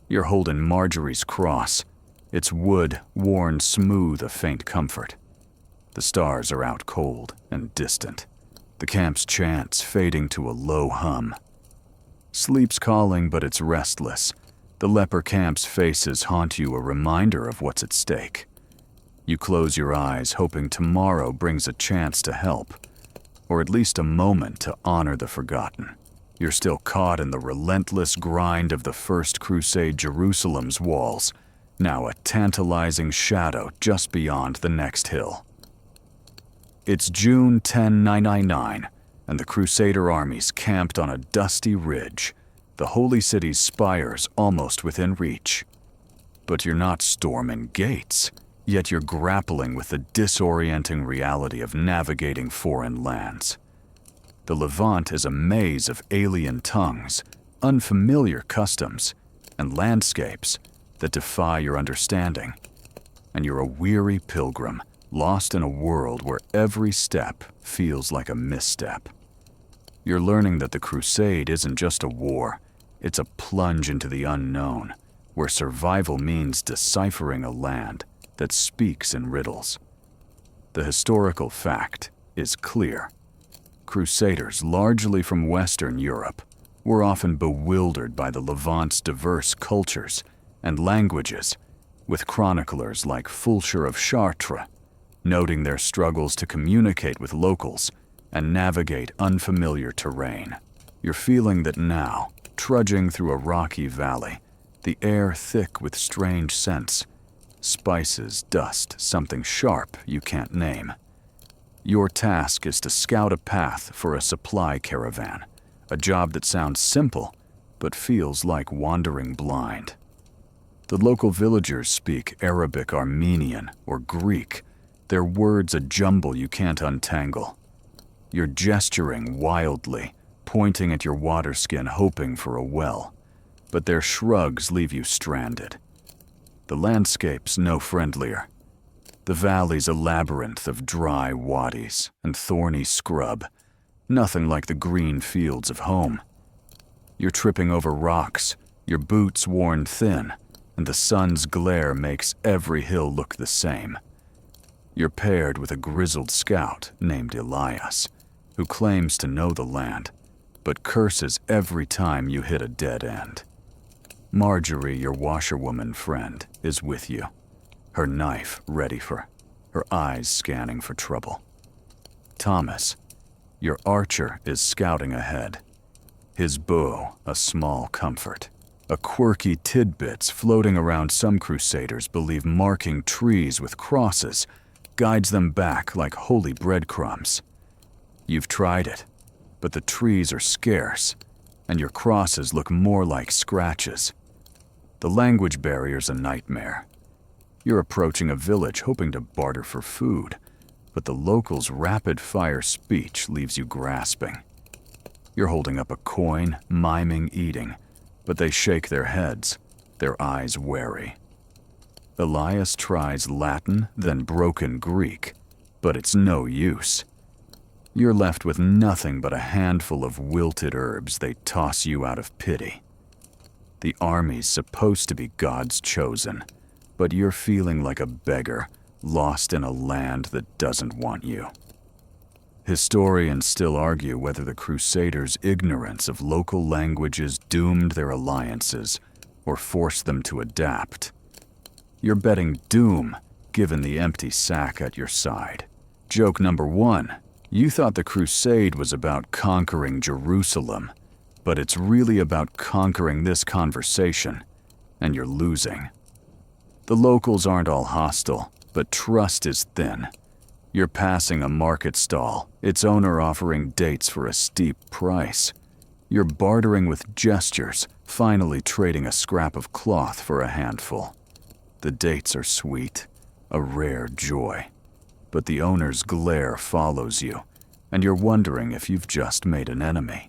You're holding Marjorie's cross, its wood worn smooth a faint comfort. The stars are out cold and distant, the camp's chants fading to a low hum. Sleep's calling, but it's restless. The leper camp's faces haunt you, a reminder of what's at stake. You close your eyes, hoping tomorrow brings a chance to help, or at least a moment to honor the forgotten. You're still caught in the relentless grind of the First Crusade. Jerusalem's walls, now a tantalizing shadow just beyond the next hill. It's June 10, 999, and the Crusader armies camped on a dusty ridge, the holy city's spires almost within reach. But you're not storming gates, yet you're grappling with the disorienting reality of navigating foreign lands. The Levant is a maze of alien tongues, unfamiliar customs, and landscapes that defy your understanding. And you're a weary pilgrim, lost in a world where every step feels like a misstep. You're learning that the crusade isn't just a war, it's a plunge into the unknown, where survival means deciphering a land that speaks in riddles. The historical fact is clear. Crusaders, largely from Western Europe, were often bewildered by the Levant's diverse cultures and languages, with chroniclers like Fulcher of Chartres noting their struggles to communicate with locals and navigate unfamiliar terrain. You're feeling that now, trudging through a rocky valley, the air thick with strange scents, spices, dust, something sharp you can't name. Your task is to scout a path for a supply caravan, a job that sounds simple but feels like wandering blind. The local villagers speak Arabic, Armenian, or Greek, their words a jumble you can't untangle. You're gesturing wildly, pointing at your water skin, hoping for a well, but their shrugs leave you stranded. The landscape's no friendlier. The valley's a labyrinth of dry wadis and thorny scrub, nothing like the green fields of home. You're tripping over rocks, your boots worn thin, and the sun's glare makes every hill look the same. You're paired with a grizzled scout named Elias, who claims to know the land, but curses every time you hit a dead end. Marjorie, your washerwoman friend, is with you, her knife ready for, her eyes scanning for trouble. Thomas, your archer, is scouting ahead, his bow a small comfort. A quirky tidbits floating around some crusaders believe marking trees with crosses guides them back like holy breadcrumbs. You've tried it, but the trees are scarce, and your crosses look more like scratches. The language barrier's a nightmare. You're approaching a village hoping to barter for food, but the locals' rapid-fire speech leaves you grasping. You're holding up a coin, miming eating, but they shake their heads, their eyes wary. Elias tries Latin, then broken Greek, but it's no use. You're left with nothing but a handful of wilted herbs they toss you out of pity. The army's supposed to be God's chosen, but you're feeling like a beggar, lost in a land that doesn't want you. Historians still argue whether the Crusaders' ignorance of local languages doomed their alliances or forced them to adapt. You're betting doom, given the empty sack at your side. Joke number 1. You thought the crusade was about conquering Jerusalem, but it's really about conquering this conversation, and you're losing. The locals aren't all hostile, but trust is thin. You're passing a market stall, its owner offering dates for a steep price. You're bartering with gestures, finally trading a scrap of cloth for a handful. The dates are sweet, a rare joy. But the owner's glare follows you, and you're wondering if you've just made an enemy.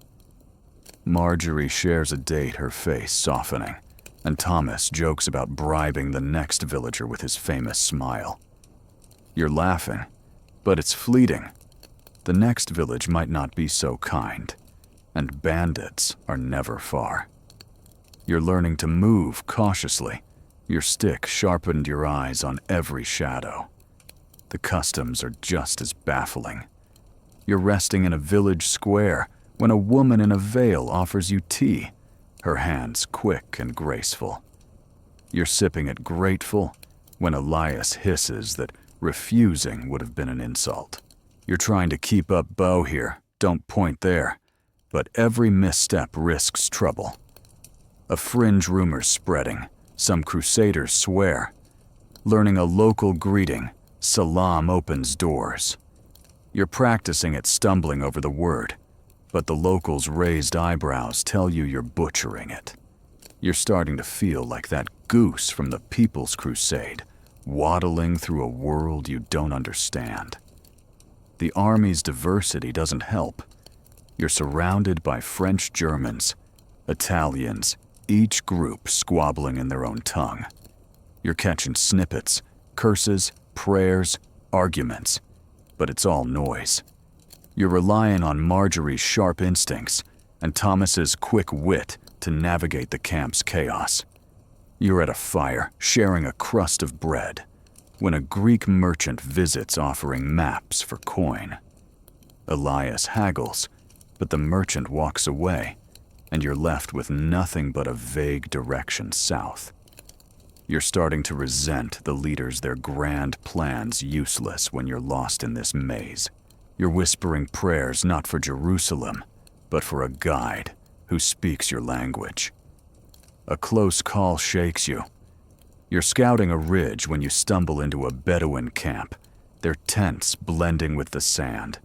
Marjorie shares a date, her face softening, and Thomas jokes about bribing the next villager with his famous smile. You're laughing, but it's fleeting. The next village might not be so kind, and bandits are never far. You're learning to move cautiously. Your stick sharpened your eyes on every shadow. The customs are just as baffling. You're resting in a village square when a woman in a veil offers you tea, her hands quick and graceful. You're sipping it grateful when Elias hisses that refusing would have been an insult. You're trying to keep up bow here, don't point there, but every misstep risks trouble. A fringe rumor's spreading, some crusaders swear. Learning a local greeting, salam opens doors. You're practicing at stumbling over the word, but the locals' raised eyebrows tell you you're butchering it. You're starting to feel like that goose from the People's Crusade, waddling through a world you don't understand. The army's diversity doesn't help. You're surrounded by French Germans, Italians, each group squabbling in their own tongue. You're catching snippets, curses, prayers, arguments, but it's all noise. You're relying on Marjorie's sharp instincts and Thomas's quick wit to navigate the camp's chaos. You're at a fire, sharing a crust of bread, when a Greek merchant visits offering maps for coin. Elias haggles, but the merchant walks away, and you're left with nothing but a vague direction south. You're starting to resent the leaders, their grand plans useless when you're lost in this maze. You're whispering prayers not for Jerusalem, but for a guide who speaks your language. A close call shakes you. You're scouting a ridge when you stumble into a Bedouin camp, their tents blending with the sand.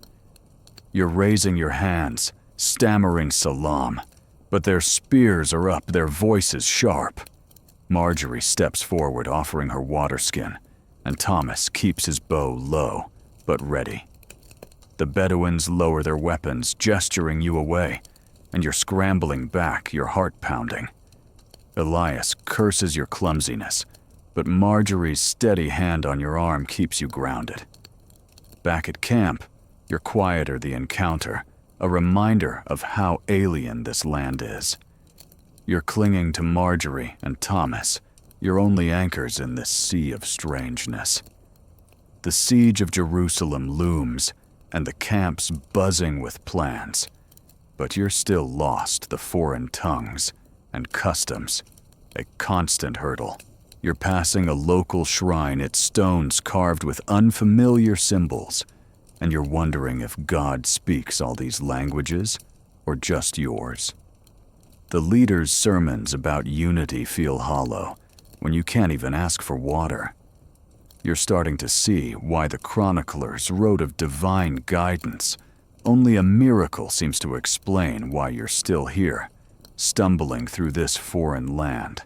You're raising your hands, stammering salam, but their spears are up, their voices sharp. Marjorie steps forward, offering her water skin, and Thomas keeps his bow low, but ready. The Bedouins lower their weapons, gesturing you away, and you're scrambling back, your heart pounding. Elias curses your clumsiness, but Marjorie's steady hand on your arm keeps you grounded. Back at camp, you're quieter the encounter, a reminder of how alien this land is. You're clinging to Marjorie and Thomas, your only anchors in this sea of strangeness. The siege of Jerusalem looms, and the camp's buzzing with plans. But you're still lost, the foreign tongues and customs, a constant hurdle. You're passing a local shrine, its stones carved with unfamiliar symbols, and you're wondering if God speaks all these languages or just yours. The leader's sermons about unity feel hollow when you can't even ask for water. You're starting to see why the chroniclers wrote of divine guidance. Only a miracle seems to explain why you're still here, stumbling through this foreign land.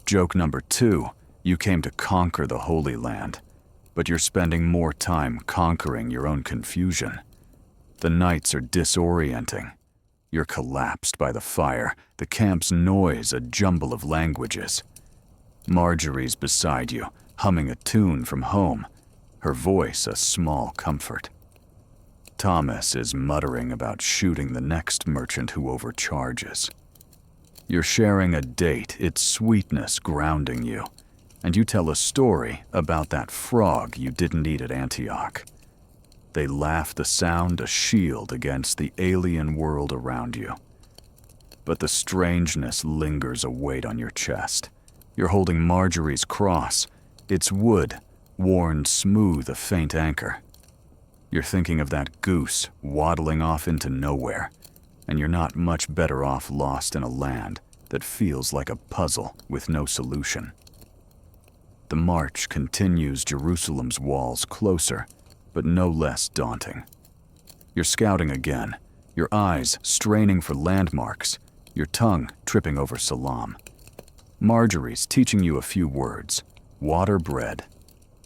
Joke number 2, you came to conquer the Holy Land, but you're spending more time conquering your own confusion. The nights are disorienting. You're collapsed by the fire, the camp's noise a jumble of languages. Marjorie's beside you, humming a tune from home, her voice a small comfort. Thomas is muttering about shooting the next merchant who overcharges. You're sharing a date, its sweetness grounding you, and you tell a story about that frog you didn't eat at Antioch. They laugh the sound a shield against the alien world around you. But the strangeness lingers a weight on your chest. You're holding Marjorie's cross, its wood worn smooth a faint anchor. You're thinking of that goose waddling off into nowhere, and you're not much better off lost in a land that feels like a puzzle with no solution. The march continues Jerusalem's walls closer, but no less daunting. You're scouting again, your eyes straining for landmarks, your tongue tripping over salam. Marjorie's teaching you a few words: water, bread,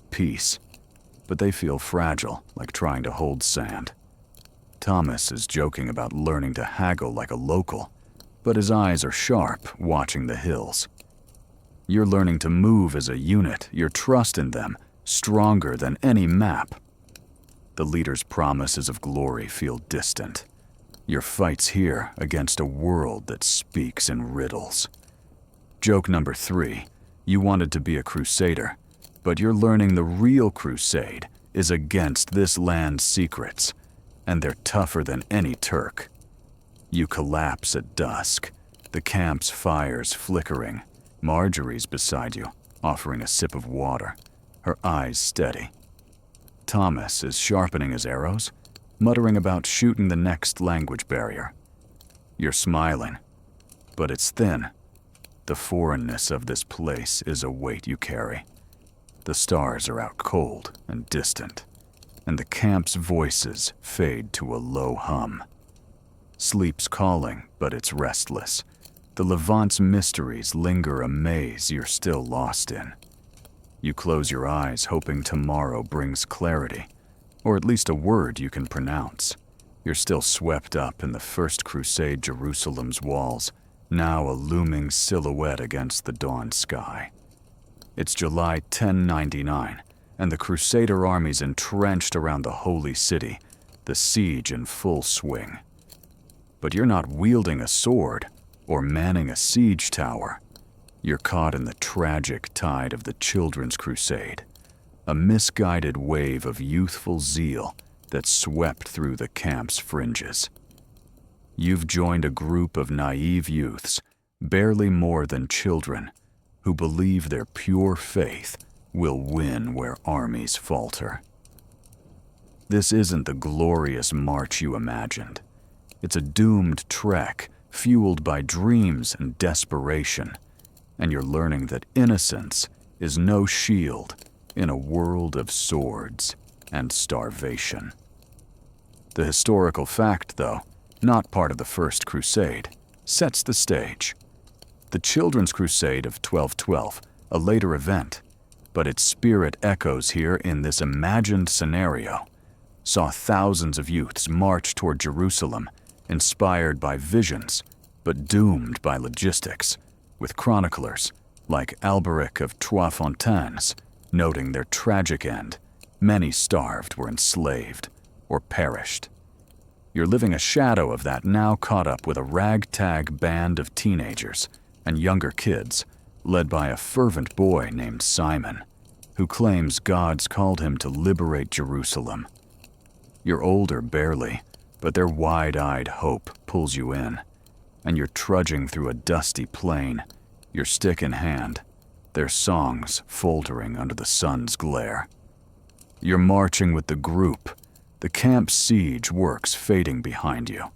peace, but they feel fragile, like trying to hold sand. Thomas is joking about learning to haggle like a local, but his eyes are sharp, watching the hills. You're learning to move as a unit, your trust in them stronger than any map. The leader's promises of glory feel distant. Your fight's here against a world that speaks in riddles. Joke number 3, you wanted to be a crusader, but you're learning the real crusade is against this land's secrets, and they're tougher than any Turk. You collapse at dusk, the camp's fires flickering. Marjorie's beside you, offering a sip of water, her eyes steady. Thomas is sharpening his arrows, muttering about shooting the next language barrier. You're smiling, but it's thin. The foreignness of this place is a weight you carry. The stars are out cold and distant, and the camp's voices fade to a low hum. Sleep's calling, but it's restless. The Levant's mysteries linger a maze you're still lost in. You close your eyes, hoping tomorrow brings clarity, or at least a word you can pronounce. You're still swept up in the First Crusade Jerusalem's walls, now a looming silhouette against the dawn sky. It's July 1099, and the Crusader armies entrenched around the Holy City, the siege in full swing. But you're not wielding a sword or manning a siege tower. You're caught in the tragic tide of the Children's Crusade, a misguided wave of youthful zeal that swept through the camp's fringes. You've joined a group of naive youths, barely more than children, who believe their pure faith will win where armies falter. This isn't the glorious march you imagined. It's a doomed trek fueled by dreams and desperation, and you're learning that innocence is no shield in a world of swords and starvation. The historical fact, though, not part of the First Crusade, sets the stage. The Children's Crusade of 1212, a later event, but its spirit echoes here in this imagined scenario, saw thousands of youths march toward Jerusalem, inspired by visions, but doomed by logistics, with chroniclers like Alberic of Trois Fontaines noting their tragic end. Many starved, were enslaved, or perished. You're living a shadow of that, now caught up with a ragtag band of teenagers and younger kids, led by a fervent boy named Simon, who claims God's called him to liberate Jerusalem. You're older barely, but their wide-eyed hope pulls you in, and you're trudging through a dusty plain, your stick in hand, their songs faltering under the sun's glare. You're marching with the group, the camp's siege works fading behind you.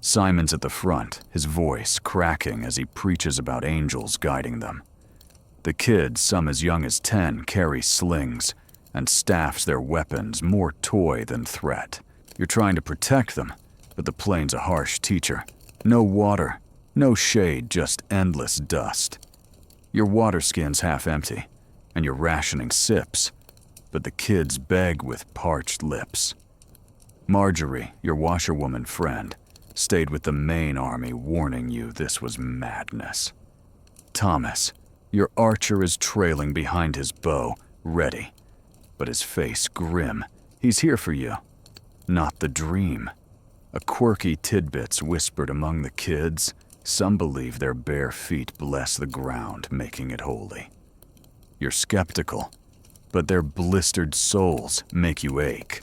Simon's at the front, his voice cracking as he preaches about angels guiding them. The kids, some as young as 10, carry slings and staffs their weapons, more toy than threat. You're trying to protect them, but the plain's a harsh teacher. No water, no shade, just endless dust. Your water skin's half empty, and you're rationing sips, but the kids beg with parched lips. Marjorie, your washerwoman friend, stayed with the main army, warning you this was madness. Thomas, your archer, is trailing behind his bow, ready, but his face grim. He's here for you, not the dream. A quirky tidbits whispered among the kids. Some believe their bare feet bless the ground, making it holy. You're skeptical, but their blistered souls make you ache.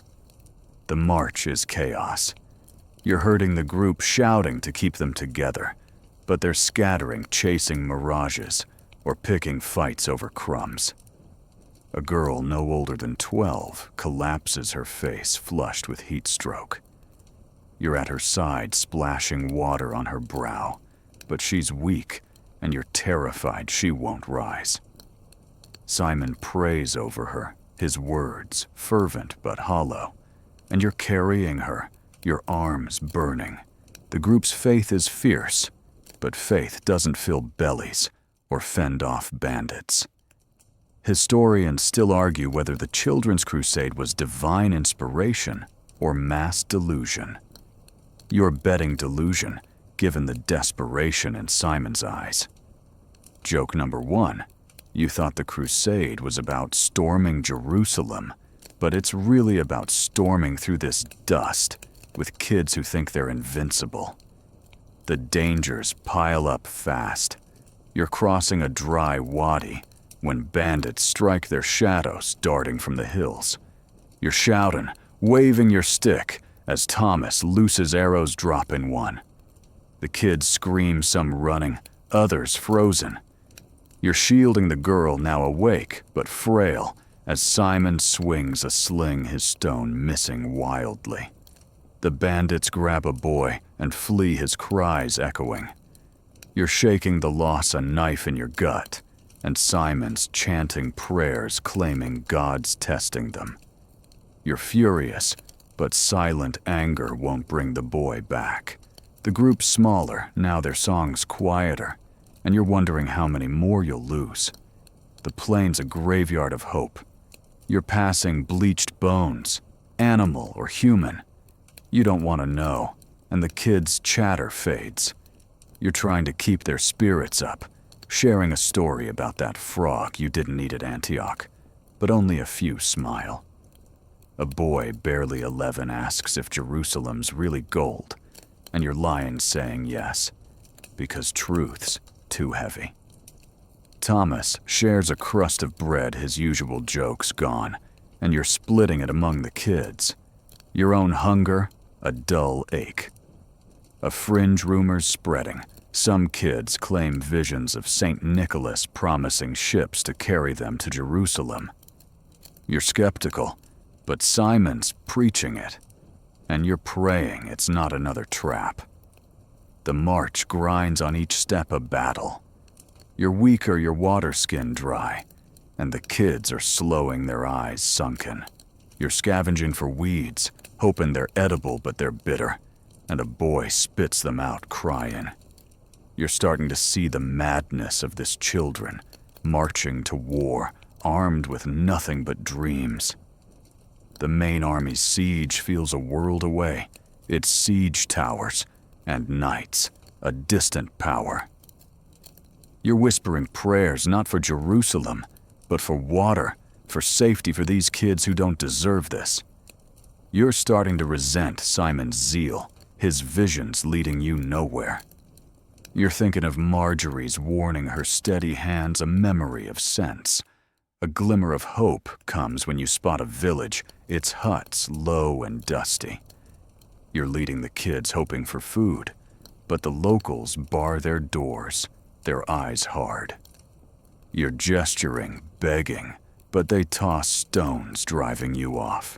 The march is chaos. You're herding the group, shouting to keep them together, but they're scattering, chasing mirages, or picking fights over crumbs. A girl no older than 12 collapses, her face flushed with heat stroke. You're at her side, splashing water on her brow, but she's weak, and you're terrified she won't rise. Simon prays over her, his words fervent but hollow, and you're carrying her, your arms burning. The group's faith is fierce, but faith doesn't fill bellies or fend off bandits. Historians still argue whether the Children's Crusade was divine inspiration or mass delusion. You're betting delusion, given the desperation in Simon's eyes. Joke number 1. You thought the crusade was about storming Jerusalem, but it's really about storming through this dust with kids who think they're invincible. The dangers pile up fast. You're crossing a dry wadi when bandits strike their shadows darting from the hills. You're shouting, waving your stick as Thomas looses arrows drop in one. The kids scream, some running, others frozen. You're shielding the girl, now awake but frail, as Simon swings a sling, his stone missing wildly. The bandits grab a boy and flee, his cries echoing. You're shaking the loss, a knife in your gut, and Simon's chanting prayers, claiming God's testing them. You're furious, but silent anger won't bring the boy back. The group's smaller, now their songs quieter, and you're wondering how many more you'll lose. The plain's a graveyard of hope. You're passing bleached bones, animal or human. You don't want to know, and the kids' chatter fades. You're trying to keep their spirits up, sharing a story about that frog you didn't eat at Antioch, but only a few smile. A boy barely 11 asks if Jerusalem's really gold, and you're lying saying yes, because truth's too heavy. Thomas shares a crust of bread, his usual jokes gone, and you're splitting it among the kids. Your own hunger, a dull ache. A fringe rumor's spreading. Some kids claim visions of St. Nicholas promising ships to carry them to Jerusalem. You're skeptical, but Simon's preaching it, and you're praying it's not another trap. The march grinds, on each step a battle. You're weaker, your water skin dry, and the kids are slowing, their eyes sunken. You're scavenging for weeds, hoping they're edible but they're bitter, and a boy spits them out crying. You're starting to see the madness of this children, marching to war, armed with nothing but dreams. The main army's siege feels a world away, its siege towers, and knights, a distant power. You're whispering prayers not for Jerusalem, but for water, for safety for these kids who don't deserve this. You're starting to resent Simon's zeal, his visions leading you nowhere. You're thinking of Marjorie's warning, her steady hands a memory of sense. A glimmer of hope comes when you spot a village, its huts low and dusty. You're leading the kids, hoping for food, but the locals bar their doors, their eyes hard. You're gesturing, begging, but they toss stones, driving you off.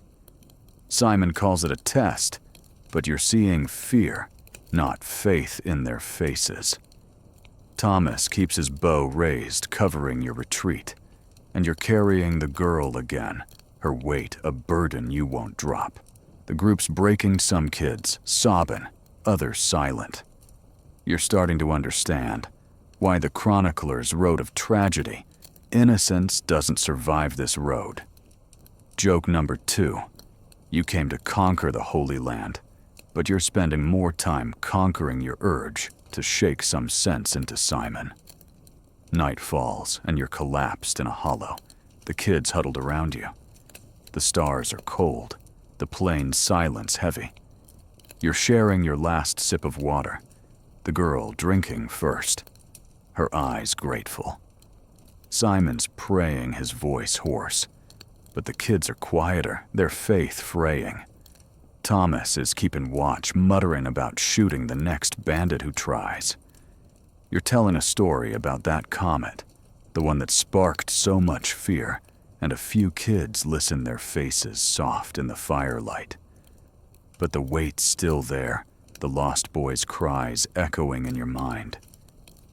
Simon calls it a test, but you're seeing fear, not faith in their faces. Thomas keeps his bow raised, covering your retreat, and you're carrying the girl again, her weight a burden you won't drop. The group's breaking, some kids sobbing, others silent. You're starting to understand why the chroniclers wrote of tragedy. Innocence doesn't survive this road. Joke number 2. You came to conquer the Holy Land, but you're spending more time conquering your urge to shake some sense into Simon. Night falls, and you're collapsed in a hollow, the kids huddled around you. The stars are cold, the plain's silence heavy. You're sharing your last sip of water, the girl drinking first, her eyes grateful. Simon's praying, his voice hoarse. But the kids are quieter, their faith fraying. Thomas is keeping watch, muttering about shooting the next bandit who tries. You're telling a story about that comet, the one that sparked so much fear, and a few kids listen, their faces soft in the firelight. But the weight's still there, the lost boy's cries echoing in your mind.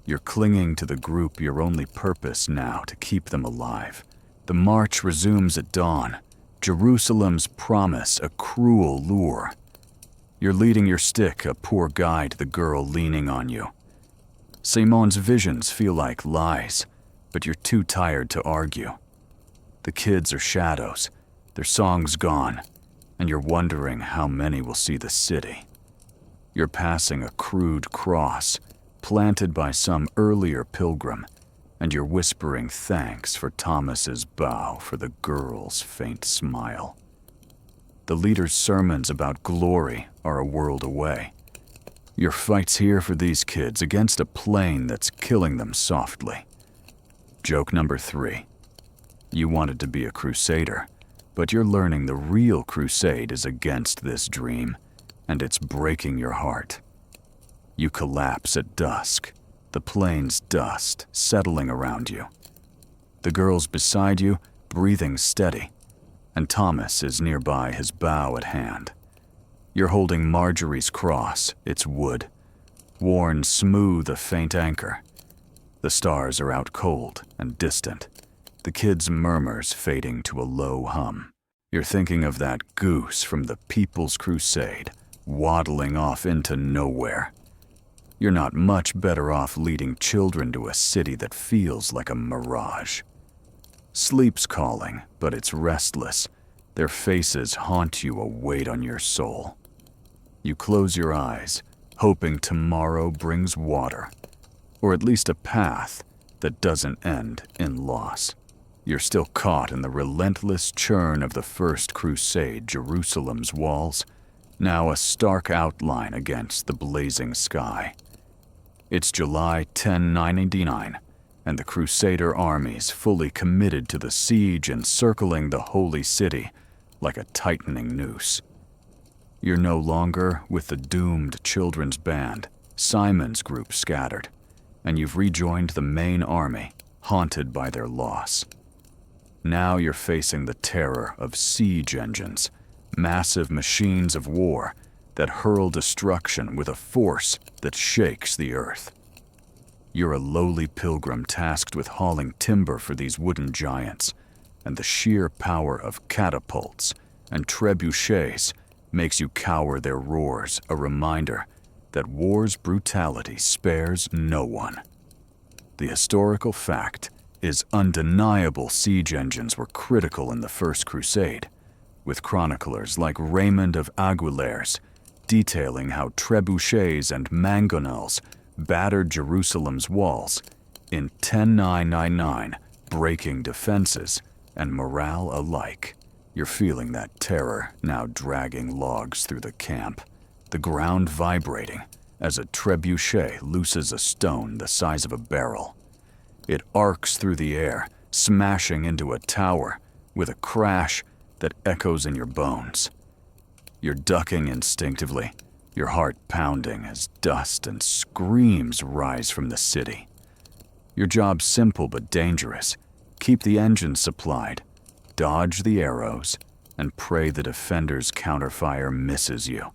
You're clinging to the group, your only purpose now to keep them alive. The march resumes at dawn, Jerusalem's promise a cruel lure. You're leading your stick, a poor guide, the girl leaning on you. Simon's visions feel like lies, but you're too tired to argue. The kids are shadows, their songs gone, and you're wondering how many will see the city. You're passing a crude cross, planted by some earlier pilgrim, and you're whispering thanks for Thomas's bow, for the girl's faint smile. The leader's sermons about glory are a world away. Your fight's here for these kids against a plane that's killing them softly. Joke number 3. You wanted to be a crusader, but you're learning the real crusade is against this dream, and it's breaking your heart. You collapse at dusk, the plane's dust settling around you. The girl's beside you, breathing steady, and Thomas is nearby, his bow at hand. You're holding Marjorie's cross, its wood, worn smooth, a faint anchor. The stars are out cold and distant, the kid's murmurs fading to a low hum. You're thinking of that goose from the People's Crusade, waddling off into nowhere. You're not much better off leading children to a city that feels like a mirage. Sleep's calling, but it's restless. Their faces haunt you, a weight on your soul. You close your eyes, hoping tomorrow brings water, or at least a path that doesn't end in loss. You're still caught in the relentless churn of the First Crusade, Jerusalem's walls, now a stark outline against the blazing sky. It's July 1099, and the Crusader armies fully committed to the siege encircling the holy city like a tightening noose. You're no longer with the doomed children's band, Simon's group scattered, and you've rejoined the main army, haunted by their loss. Now you're facing the terror of siege engines, massive machines of war that hurl destruction with a force that shakes the earth. You're a lowly pilgrim tasked with hauling timber for these wooden giants, and the sheer power of catapults and trebuchets makes you cower their roars, a reminder that war's brutality spares no one. The historical fact is undeniable. Siege engines were critical in the First Crusade, with chroniclers like Raymond of Aguilers detailing how trebuchets and mangonels battered Jerusalem's walls in 10999, breaking defenses and morale alike. You're feeling that terror now, dragging logs through the camp, the ground vibrating as a trebuchet looses a stone the size of a barrel. It arcs through the air, smashing into a tower with a crash that echoes in your bones. You're ducking instinctively, your heart pounding as dust and screams rise from the city. Your job's simple but dangerous. Keep the engines supplied, dodge the arrows, and pray the defender's counterfire misses you.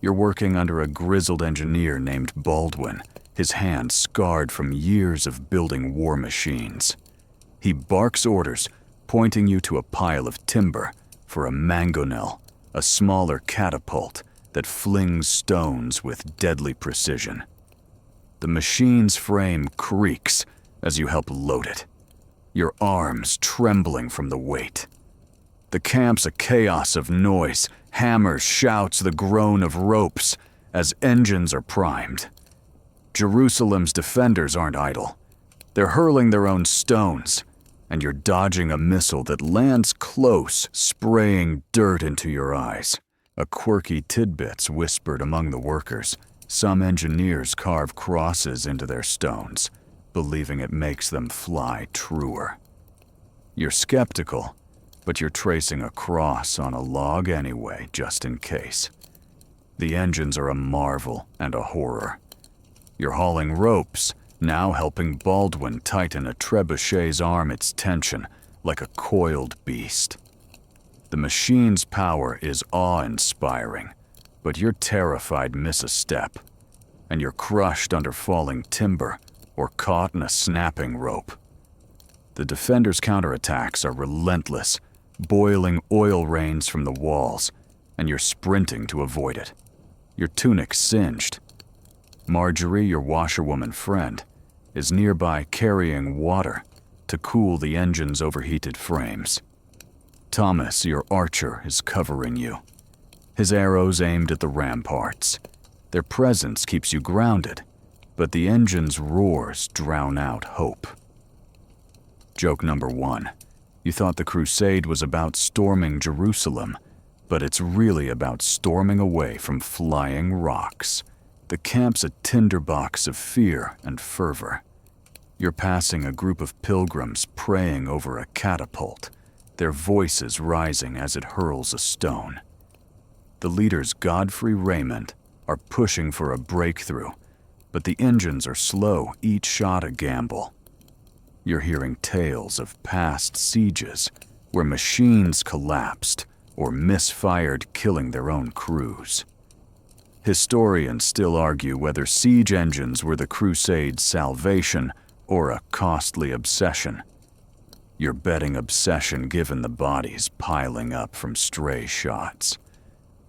You're working under a grizzled engineer named Baldwin, his hands scarred from years of building war machines. He barks orders, pointing you to a pile of timber for a mangonel, a smaller catapult that flings stones with deadly precision. The machine's frame creaks as you help load it, your arms trembling from the weight. The camp's a chaos of noise, hammers, shouts, the groan of ropes as engines are primed. Jerusalem's defenders aren't idle. They're hurling their own stones, and you're dodging a missile that lands close, spraying dirt into your eyes. A quirky tidbit's whispered among the workers. Some engineers carve crosses into their stones, believing it makes them fly truer. You're skeptical, but you're tracing a cross on a log anyway, just in case. The engines are a marvel and a horror. You're hauling ropes, now helping Baldwin tighten a trebuchet's arm its tension like a coiled beast. The machine's power is awe-inspiring, but you're terrified miss a step, and you're crushed under falling timber or caught in a snapping rope. The defenders' counterattacks are relentless, boiling oil rains from the walls, and you're sprinting to avoid it. Your tunic's singed. Marjorie, your washerwoman friend, is nearby carrying water to cool the engine's overheated frames. Thomas, your archer, is covering you. His arrows aimed at the ramparts. Their presence keeps you grounded, but the engine's roars drown out hope. Joke number 1. You thought the crusade was about storming Jerusalem, but it's really about storming away from flying rocks. The camp's a tinderbox of fear and fervor. You're passing a group of pilgrims praying over a catapult, their voices rising as it hurls a stone. The leaders, Godfrey, Raymond, are pushing for a breakthrough, but the engines are slow, each shot a gamble. You're hearing tales of past sieges where machines collapsed or misfired, killing their own crews. Historians still argue whether siege engines were the Crusade's salvation or a costly obsession. You're betting obsession given the bodies piling up from stray shots.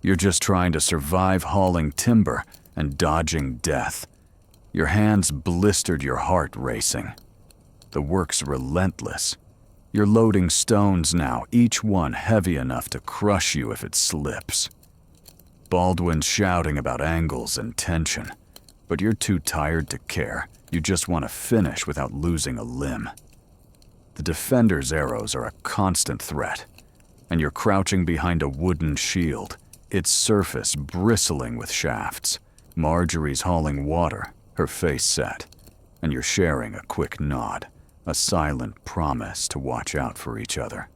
You're just trying to survive hauling timber and dodging death. Your hands blistered, your heart racing. The work's relentless. You're loading stones now, each one heavy enough to crush you if it slips. Baldwin's shouting about angles and tension, but you're too tired to care. You just want to finish without losing a limb. The defender's arrows are a constant threat, and you're crouching behind a wooden shield, its surface bristling with shafts. Marjorie's hauling water, her face set, and you're sharing a quick nod, a silent promise to watch out for each other.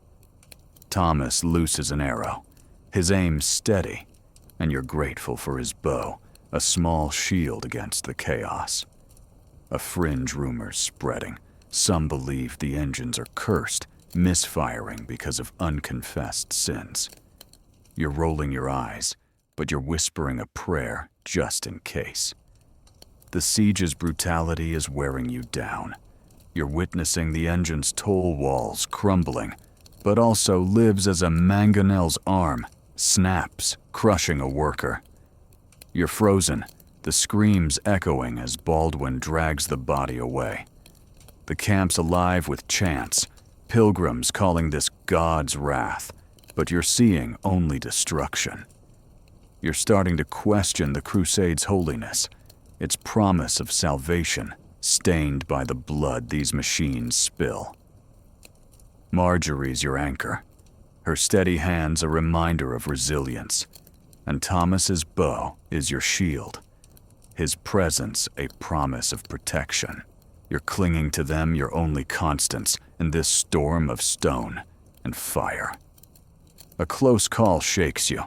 Thomas looses an arrow, his aim steady, and you're grateful for his bow, a small shield against the chaos. A fringe rumor's spreading. Some believe the engines are cursed, misfiring because of unconfessed sins. You're rolling your eyes, but you're whispering a prayer just in case. The siege's brutality is wearing you down. You're witnessing the engine's toll walls crumbling, but also lives as a mangonel's arm snaps, crushing a worker. You're frozen, the screams echoing as Baldwin drags the body away. The camp's alive with chants, pilgrims calling this God's wrath, but you're seeing only destruction. You're starting to question the Crusade's holiness, its promise of salvation, stained by the blood these machines spill. Marjorie's your anchor, her steady hands a reminder of resilience, and Thomas's bow is your shield, his presence a promise of protection. You're clinging to them, your only constants in this storm of stone and fire. A close call shakes you.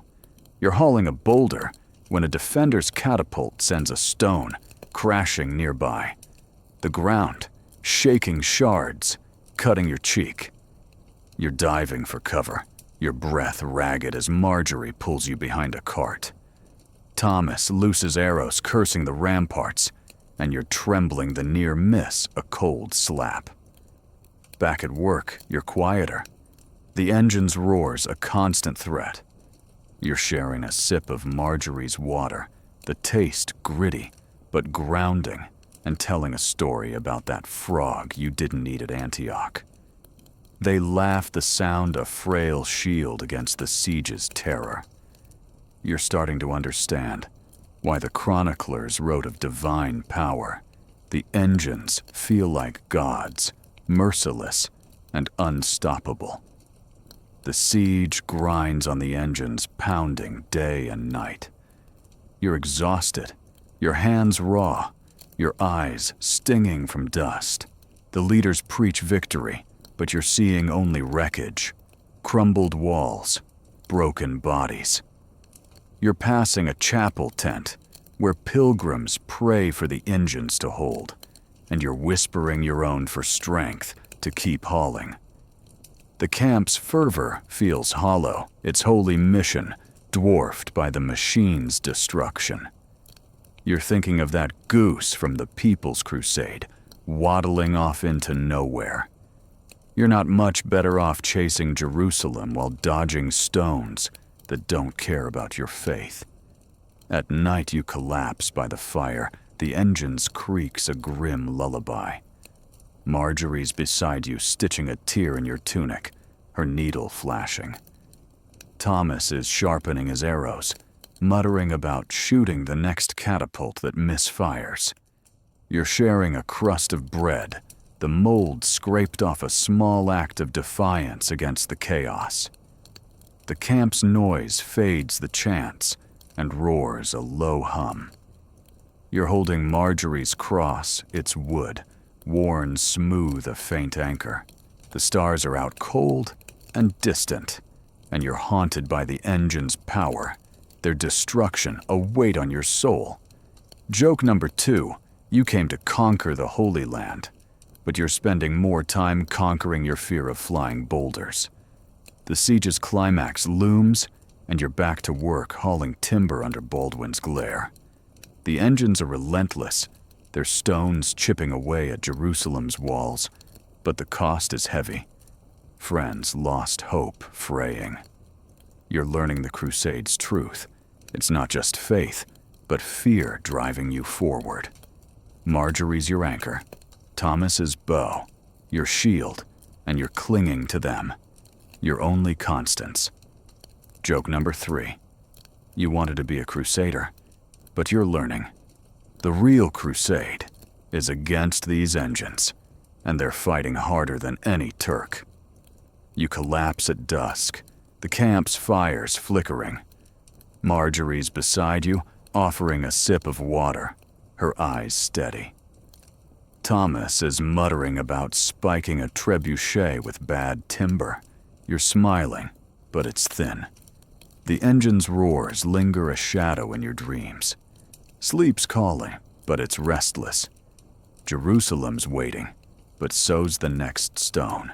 You're hauling a boulder when a defender's catapult sends a stone crashing nearby. The ground, shaking shards, cutting your cheek. You're diving for cover, your breath ragged as Marjorie pulls you behind a cart. Thomas looses arrows, cursing the ramparts, and you're trembling the near miss a cold slap. Back at work, you're quieter. The engine's roars a constant threat. You're sharing a sip of Marjorie's water, the taste gritty, but grounding, and telling a story about that frog you didn't eat at Antioch. They laugh, the sound a frail shield against the siege's terror. You're starting to understand why the chroniclers wrote of divine power. The engines feel like gods, merciless and unstoppable. The siege grinds on the engines, pounding day and night. You're exhausted, your hands raw, your eyes stinging from dust. The leaders preach victory, but you're seeing only wreckage, crumbled walls, broken bodies. You're passing a chapel tent where pilgrims pray for the engines to hold, and you're whispering your own for strength to keep hauling. The camp's fervor feels hollow, its holy mission dwarfed by the machine's destruction. You're thinking of that goose from the People's Crusade, waddling off into nowhere. You're not much better off chasing Jerusalem while dodging stones that don't care about your faith. At night you collapse by the fire, the engine's creaks a grim lullaby. Marjorie's beside you, stitching a tear in your tunic, her needle flashing. Thomas is sharpening his arrows, muttering about shooting the next catapult that misfires. You're sharing a crust of bread, the mold scraped off a small act of defiance against the chaos. The camp's noise fades the chants and roars a low hum. You're holding Marjorie's cross, its wood, worn smooth a faint anchor. The stars are out cold and distant, and you're haunted by the engine's power, their destruction, a weight on your soul. Joke number 2, you came to conquer the Holy Land, but you're spending more time conquering your fear of flying boulders. The siege's climax looms, and you're back to work hauling timber under Baldwin's glare. The engines are relentless, their stones chipping away at Jerusalem's walls, but the cost is heavy. Friends lost hope fraying. You're learning the Crusade's truth. It's not just faith, but fear driving you forward. Marjorie's your anchor, Thomas's bow, your shield, and you're clinging to them. Your only constants. Joke number 3. You wanted to be a crusader, but you're learning. The real crusade is against these engines, and they're fighting harder than any Turk. You collapse at dusk, the camp's fires flickering. Marjorie's beside you, offering a sip of water, her eyes steady. Thomas is muttering about spiking a trebuchet with bad timber. You're smiling, but it's thin. The engine's roars linger a shadow in your dreams. Sleep's calling, but it's restless. Jerusalem's waiting, but so's the next stone,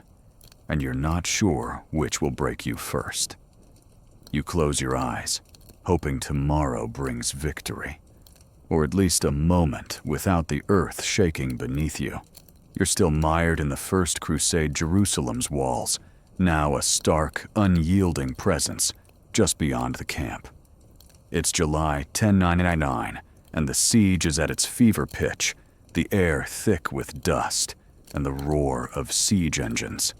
and you're not sure which will break you first. You close your eyes, hoping tomorrow brings victory, or at least a moment without the earth shaking beneath you. You're still mired in the First Crusade Jerusalem's walls, now a stark, unyielding presence just beyond the camp. It's July 1099, and the siege is at its fever pitch, the air thick with dust and the roar of siege engines.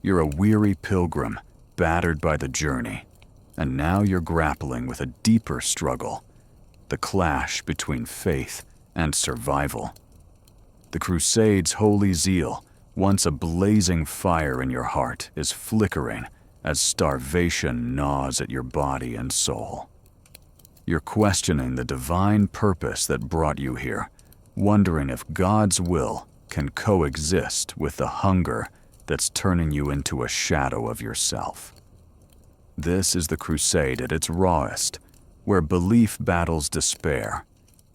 You're a weary pilgrim, battered by the journey, and now you're grappling with a deeper struggle, the clash between faith and survival. The Crusade's holy zeal, once a blazing fire in your heart, is flickering as starvation gnaws at your body and soul. You're questioning the divine purpose that brought you here, wondering if God's will can coexist with the hunger that's turning you into a shadow of yourself. This is the crusade at its rawest, where belief battles despair,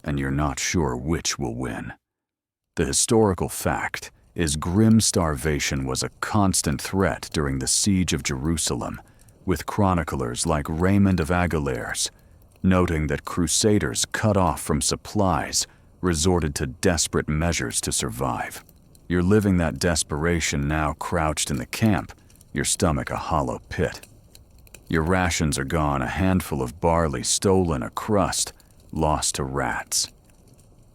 and you're not sure which will win. The historical fact is grim starvation was a constant threat during the siege of Jerusalem, with chroniclers like Raymond of Aguilers noting that crusaders cut off from supplies resorted to desperate measures to survive. You're living that desperation now crouched in the camp, your stomach a hollow pit. Your rations are gone, a handful of barley stolen, a crust lost to rats.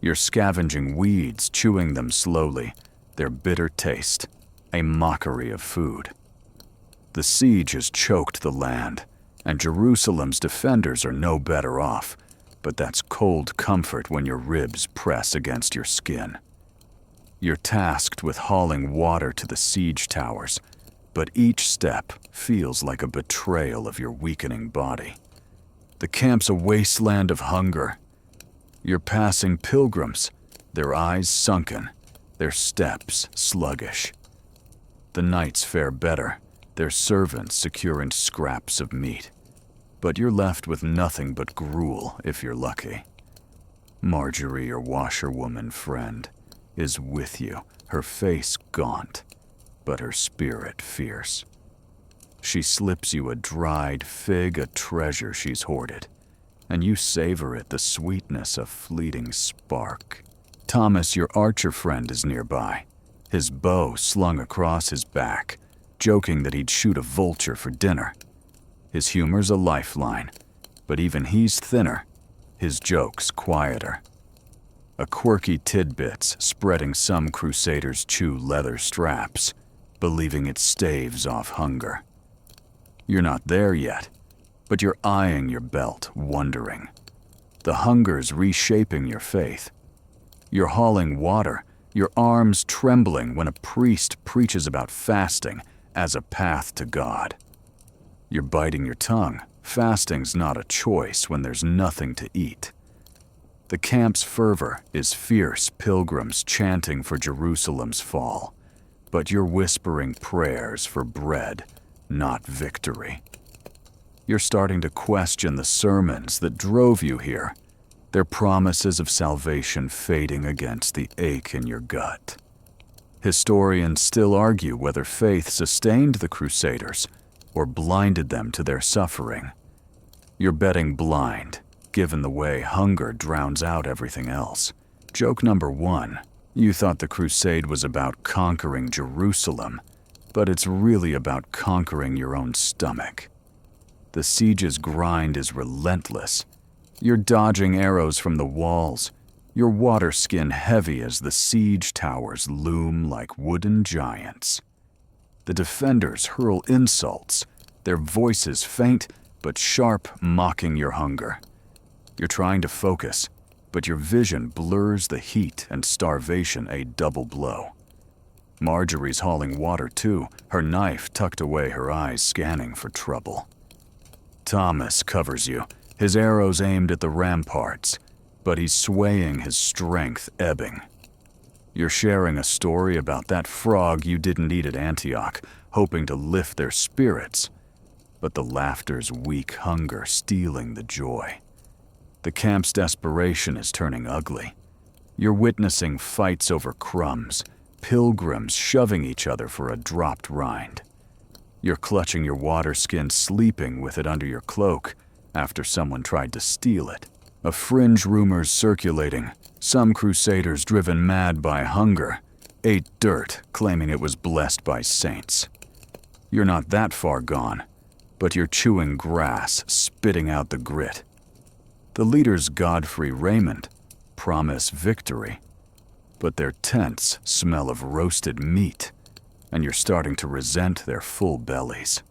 You're scavenging weeds, chewing them slowly, their bitter taste, a mockery of food. The siege has choked the land, and Jerusalem's defenders are no better off, but that's cold comfort when your ribs press against your skin. You're tasked with hauling water to the siege towers, but each step feels like a betrayal of your weakening body. The camp's a wasteland of hunger. You're passing pilgrims, their eyes sunken, their steps sluggish. The knights fare better, their servants securing scraps of meat. But you're left with nothing but gruel if you're lucky. Marjorie, your washerwoman friend, is with you, her face gaunt, but her spirit fierce. She slips you a dried fig, a treasure she's hoarded, and you savor it, the sweetness of fleeting spark. Thomas, your archer friend, is nearby, his bow slung across his back, joking that he'd shoot a vulture for dinner. His humor's a lifeline, but even he's thinner, his jokes quieter. A quirky tidbits spreading some crusaders chew leather straps, believing it staves off hunger. You're not there yet, but you're eyeing your belt, wondering. The hunger's reshaping your faith. You're hauling water, your arms trembling when a priest preaches about fasting as a path to God. You're biting your tongue. Fasting's not a choice when there's nothing to eat. The camp's fervor is fierce pilgrims chanting for Jerusalem's fall, but you're whispering prayers for bread, not victory. You're starting to question the sermons that drove you here, their promises of salvation fading against the ache in your gut. Historians still argue whether faith sustained the Crusaders or blinded them to their suffering. You're betting blind, given the way hunger drowns out everything else. Joke number 1, you thought the crusade was about conquering Jerusalem, but it's really about conquering your own stomach. The siege's grind is relentless. You're dodging arrows from the walls, your water skin heavy as the siege towers loom like wooden giants. The defenders hurl insults, their voices faint but sharp, mocking your hunger. You're trying to focus, but your vision blurs the heat and starvation a double blow. Marjorie's hauling water too, her knife tucked away, her eyes scanning for trouble. Thomas covers you, his arrows aimed at the ramparts, but he's swaying, his strength ebbing. You're sharing a story about that frog you didn't eat at Antioch, hoping to lift their spirits, but the laughter's weak hunger stealing the joy. The camp's desperation is turning ugly. You're witnessing fights over crumbs, pilgrims shoving each other for a dropped rind. You're clutching your water skin, sleeping with it under your cloak after someone tried to steal it. A fringe rumor's circulating. Some crusaders driven mad by hunger ate dirt, claiming it was blessed by saints. You're not that far gone, but you're chewing grass, spitting out the grit. The leaders Godfrey Raymond promise victory, but their tents smell of roasted meat, and you're starting to resent their full bellies.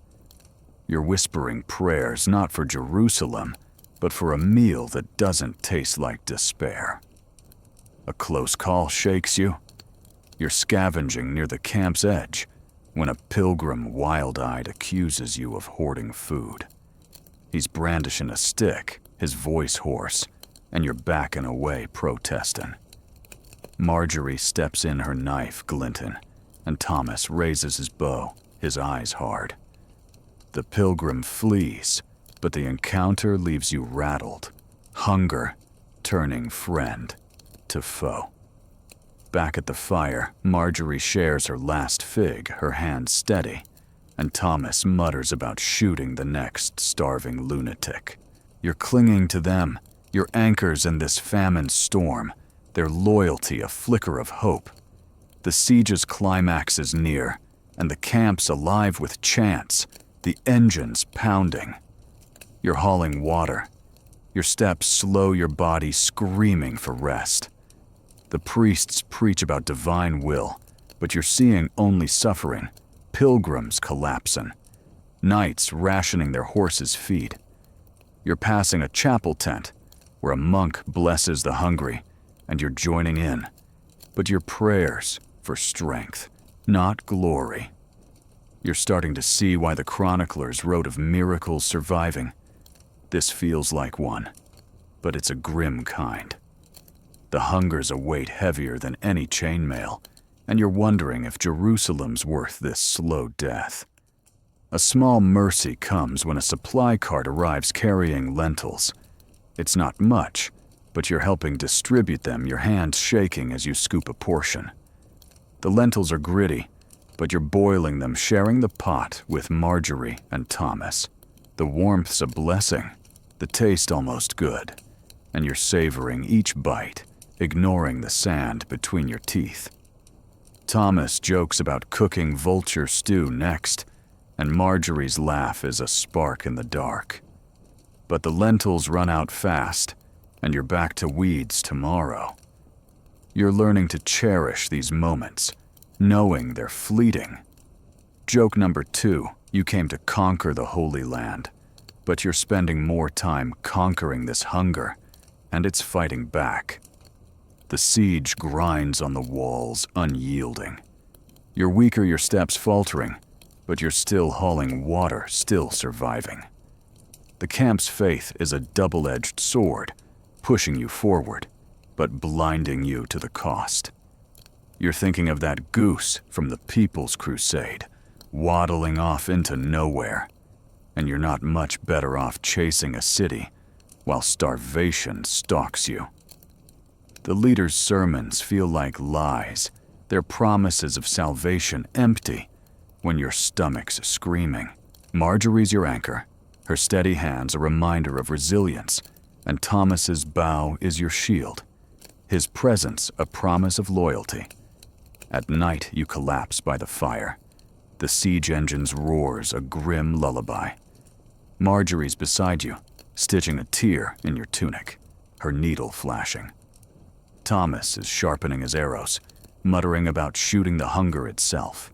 You're whispering prayers not for Jerusalem, but for a meal that doesn't taste like despair. A close call shakes you. You're scavenging near the camp's edge when a pilgrim wild-eyed accuses you of hoarding food. He's brandishing a stick, his voice hoarse, and you're backing away protesting. Marjorie steps in, her knife glinting, and Thomas raises his bow, his eyes hard. The pilgrim flees, but the encounter leaves you rattled, hunger turning friend to foe. Back at the fire, Marjorie shares her last fig, her hand steady, and Thomas mutters about shooting the next starving lunatic. You're clinging to them, your anchors in this famine storm, their loyalty a flicker of hope. The siege's climax is near, and the camp's alive with chants, the engines pounding. You're hauling water. Your steps slow, your body screaming for rest. The priests preach about divine will, but you're seeing only suffering, pilgrims collapsing, knights rationing their horses' feed. You're passing a chapel tent where a monk blesses the hungry, and you're joining in, but your prayers for strength, not glory. You're starting to see why the chroniclers wrote of miracles surviving. This feels like one, but it's a grim kind. The hunger's a weight heavier than any chainmail, and you're wondering if Jerusalem's worth this slow death. A small mercy comes when a supply cart arrives carrying lentils. It's not much, but you're helping distribute them, your hands shaking as you scoop a portion. The lentils are gritty, but you're boiling them, sharing the pot with Marjorie and Thomas. The warmth's a blessing, the taste almost good, and you're savoring each bite, ignoring the sand between your teeth. Thomas jokes about cooking vulture stew next, and Marjorie's laugh is a spark in the dark. But the lentils run out fast, and you're back to weeds tomorrow. You're learning to cherish these moments, knowing they're fleeting. Joke number 2, you came to conquer the Holy Land, but you're spending more time conquering this hunger, and it's fighting back. The siege grinds on the walls, unyielding. You're weaker, your steps faltering, but you're still hauling water, still surviving. The camp's faith is a double-edged sword, pushing you forward, but blinding you to the cost. You're thinking of that goose from the People's Crusade, waddling off into nowhere, and you're not much better off chasing a city while starvation stalks you. The leader's sermons feel like lies, their promises of salvation empty when your stomach's screaming. Marjorie's your anchor, her steady hands a reminder of resilience, and Thomas's bow is your shield, his presence a promise of loyalty. At night you collapse by the fire. The siege engine's roars a grim lullaby. Marjorie's beside you, stitching a tear in your tunic, her needle flashing. Thomas is sharpening his arrows, muttering about shooting the hunger itself.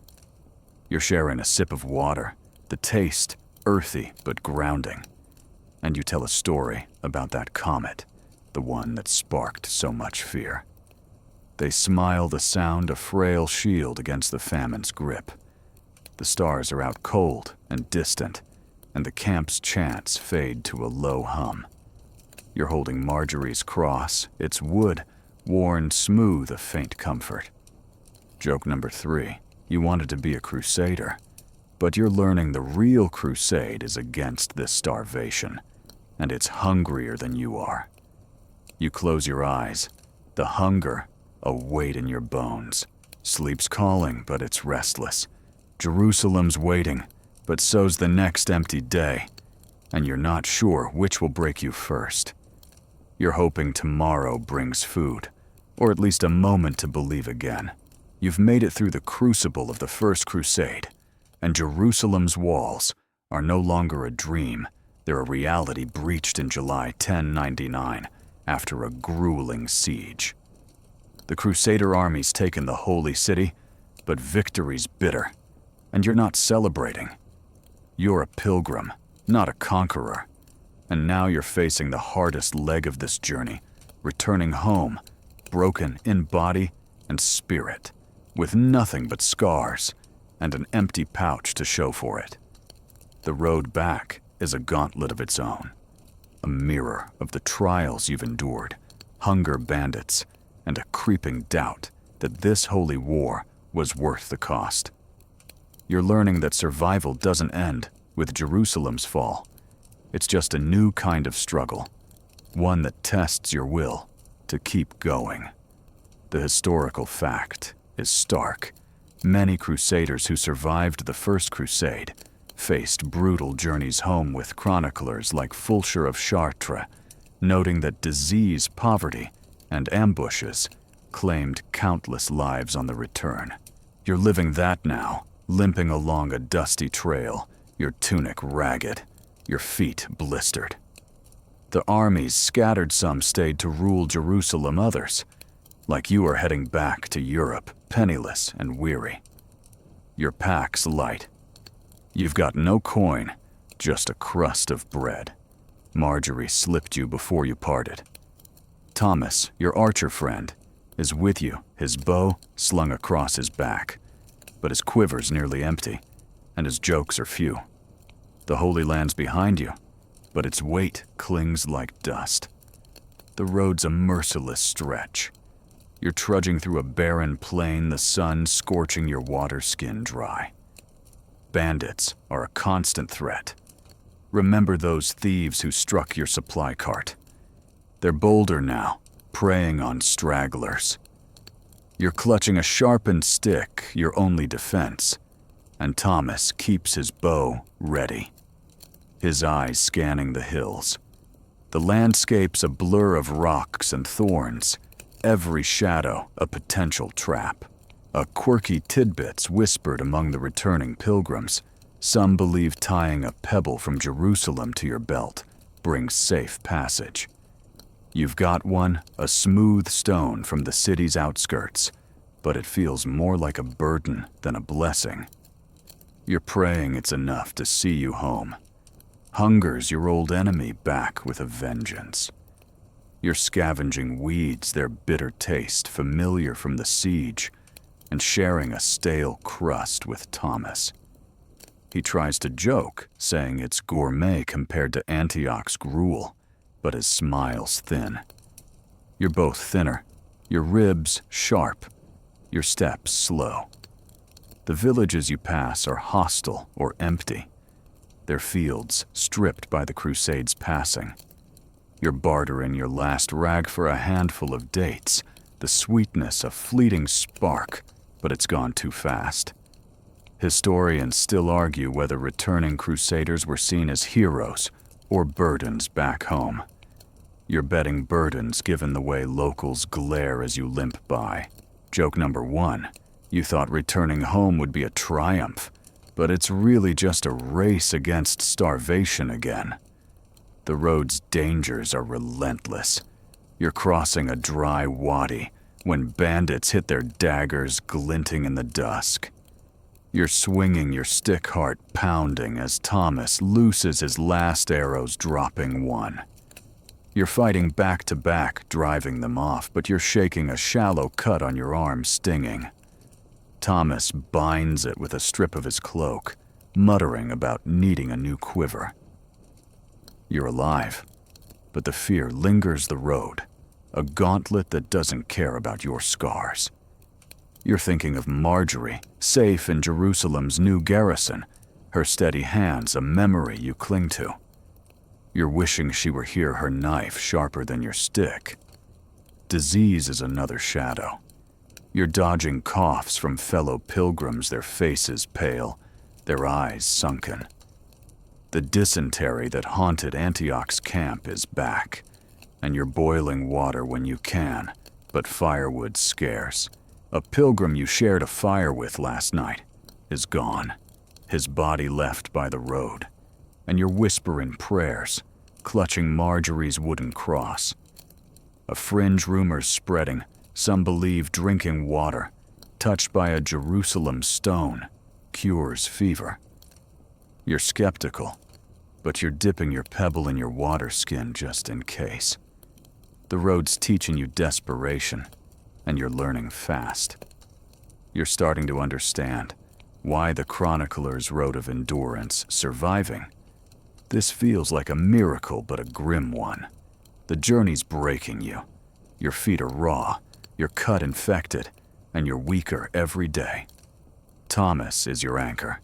You're sharing a sip of water, the taste earthy but grounding, and you tell a story about that comet, the one that sparked so much fear. They smile, the sound a frail shield against the famine's grip. The stars are out cold and distant, and the camp's chants fade to a low hum. You're holding Marjorie's cross, its wood worn smooth of faint comfort. Joke number 3, you wanted to be a crusader, but you're learning the real crusade is against this starvation, and it's hungrier than you are. You close your eyes, the hunger a weight in your bones. Sleep's calling, but it's restless. Jerusalem's waiting, but so's the next empty day, and you're not sure which will break you first. You're hoping tomorrow brings food, or at least a moment to believe again. You've made it through the crucible of the First Crusade, and Jerusalem's walls are no longer a dream. They're a reality breached in July 1099 after a grueling siege. The Crusader army's taken the holy city, but victory's bitter, and you're not celebrating. You're a pilgrim, not a conqueror, and now you're facing the hardest leg of this journey, returning home, broken in body and spirit, with nothing but scars and an empty pouch to show for it. The road back is a gauntlet of its own, a mirror of the trials you've endured, hunger bandits, and a creeping doubt that this holy war was worth the cost. You're learning that survival doesn't end with Jerusalem's fall. It's just a new kind of struggle, one that tests your will to keep going. The historical fact is stark. Many crusaders who survived the First Crusade faced brutal journeys home with chroniclers like Fulcher of Chartres, noting that disease, poverty, and ambushes claimed countless lives on the return. You're living that now, limping along a dusty trail, your tunic ragged, your feet blistered. The armies scattered, some stayed to rule Jerusalem, others, like you, are heading back to Europe, penniless and weary. Your pack's light. You've got no coin, just a crust of bread. Marjorie slipped you before you parted. Thomas, your archer friend, is with you, his bow slung across his back, but his quiver's nearly empty, and his jokes are few. The Holy Land's behind you, but its weight clings like dust. The road's a merciless stretch. You're trudging through a barren plain, the sun scorching your water skin dry. Bandits are a constant threat. Remember those thieves who struck your supply cart. They're bolder now, preying on stragglers. You're clutching a sharpened stick, your only defense, and Thomas keeps his bow ready, his eyes scanning the hills. The landscape's a blur of rocks and thorns, every shadow a potential trap. A quirky tidbits whispered among the returning pilgrims. Some believe tying a pebble from Jerusalem to your belt brings safe passage. You've got one, a smooth stone from the city's outskirts, but it feels more like a burden than a blessing. You're praying it's enough to see you home. Hunger's your old enemy back with a vengeance. You're scavenging weeds, their bitter taste familiar from the siege, and sharing a stale crust with Thomas. He tries to joke, saying it's gourmet compared to Antioch's gruel, but his smile's thin. You're both thinner, your ribs sharp, your steps slow. The villages you pass are hostile or empty, their fields stripped by the Crusades' passing. You're bartering your last rag for a handful of dates, the sweetness a fleeting spark, but it's gone too fast. Historians still argue whether returning Crusaders were seen as heroes or burdens back home. You're betting burdens given the way locals glare as you limp by. Joke number one, you thought returning home would be a triumph, but it's really just a race against starvation again. The road's dangers are relentless. You're crossing a dry wadi when bandits hit their daggers glinting in the dusk. You're swinging your stick, heart pounding as Thomas looses his last arrows, dropping one. You're fighting back to back, driving them off, but you're shaking a shallow cut on your arm, stinging. Thomas binds it with a strip of his cloak, muttering about needing a new quiver. You're alive, but the fear lingers the road, a gauntlet that doesn't care about your scars. You're thinking of Marjorie, safe in Jerusalem's new garrison, her steady hands a memory you cling to. You're wishing she were here, her knife sharper than your stick. Disease is another shadow. You're dodging coughs from fellow pilgrims, their faces pale, their eyes sunken. The dysentery that haunted Antioch's camp is back, and you're boiling water when you can, but firewood's scarce. A pilgrim you shared a fire with last night is gone, his body left by the road, and you're whispering prayers, clutching Marjorie's wooden cross. A fringe rumor's spreading, some believe drinking water, touched by a Jerusalem stone, cures fever. You're skeptical, but you're dipping your pebble in your water skin just in case. The road's teaching you desperation, and you're learning fast. You're starting to understand why the chroniclers wrote of endurance, surviving. This feels like a miracle, but a grim one. The journey's breaking you. Your feet are raw, your cut infected, and you're weaker every day. Thomas is your anchor.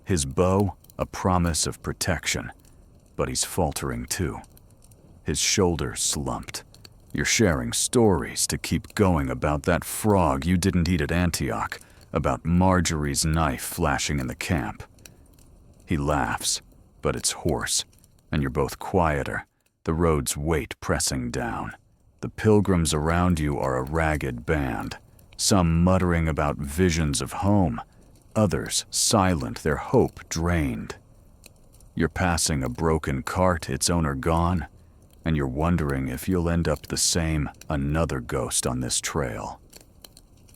His bow, a promise of protection, but he's faltering too. His shoulders slumped. You're sharing stories to keep going about that frog you didn't eat at Antioch, about Marjorie's knife flashing in the camp. He laughs, but it's hoarse, and you're both quieter, the road's weight pressing down. The pilgrims around you are a ragged band, some muttering about visions of home, others silent, their hope drained. You're passing a broken cart, its owner gone, and you're wondering if you'll end up the same, another ghost on this trail.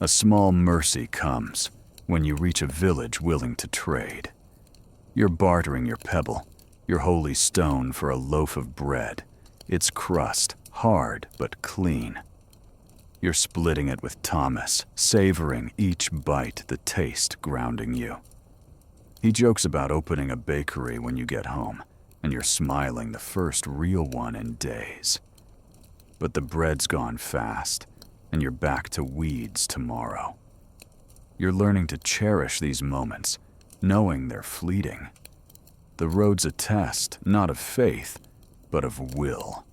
A small mercy comes when you reach a village willing to trade. You're bartering your pebble, your holy stone, for a loaf of bread, its crust hard but clean. You're splitting it with Thomas, savoring each bite, the taste grounding you. He jokes about opening a bakery when you get home, and you're smiling, the first real one in days. but the bread's gone fast, and you're back to weeds tomorrow. You're learning to cherish these moments, knowing they're fleeting. The road's a test, not of faith, but of will.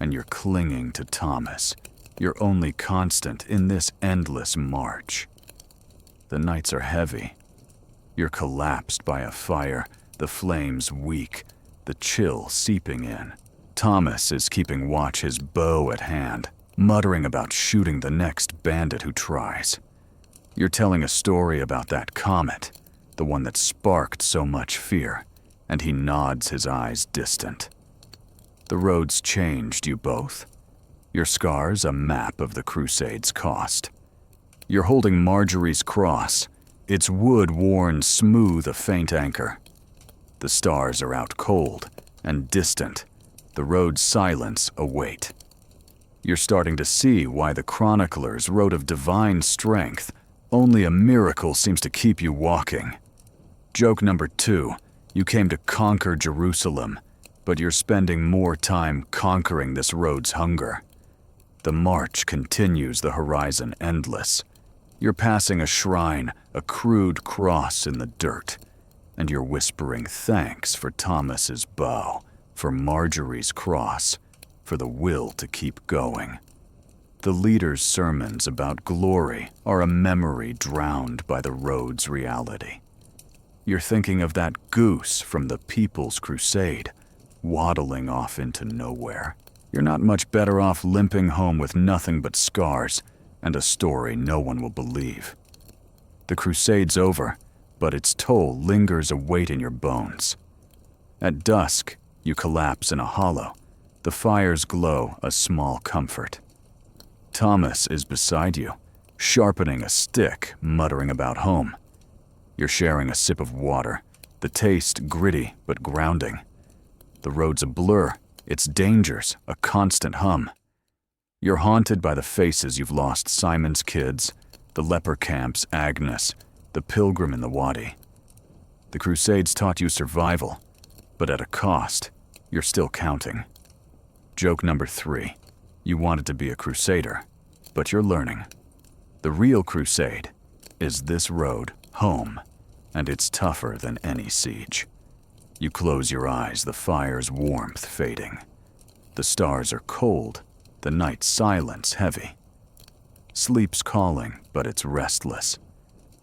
And you're clinging to Thomas, your only constant in this endless march. The nights are heavy. You're collapsed by a fire, the flames weak, the chill seeping in. Thomas is keeping watch, his bow at hand, muttering about shooting the next bandit who tries. You're telling a story about that comet, the one that sparked so much fear, and he nods, his eyes distant. The road's changed you both. Your scar's a map of the Crusades' cost. You're holding Marjorie's cross, its wood worn smooth, a faint anchor. The stars are out cold and distant, the road's silence a weight. You're starting to see why the chroniclers wrote of divine strength. Only a miracle seems to keep you walking. Joke number 2, you came to conquer Jerusalem, but you're spending more time conquering this road's hunger. The march continues, the horizon endless. You're passing a shrine, a crude cross in the dirt, and you're whispering thanks for Thomas's bow, for Marjorie's cross, for the will to keep going. The leader's sermons about glory are a memory drowned by the road's reality. You're thinking of that goose from the People's Crusade, waddling off into nowhere. You're not much better off limping home with nothing but scars and a story no one will believe. The Crusade's over, but its toll lingers a weight in your bones. At dusk, you collapse in a hollow. The fire's glow a small comfort. Thomas is beside you, sharpening a stick, muttering about home. You're sharing a sip of water, the taste gritty but grounding. The road's a blur, its dangers a constant hum. You're haunted by the faces you've lost: Simon's kids, the leper camp's Agnes, the pilgrim in the wadi. The Crusades taught you survival, but at a cost. You're still counting. Joke number 3. You wanted to be a crusader, but you're learning. The real crusade is this road home, and it's tougher than any siege. You close your eyes, the fire's warmth fading. The stars are cold, the night's silence heavy. Sleep's calling, but it's restless.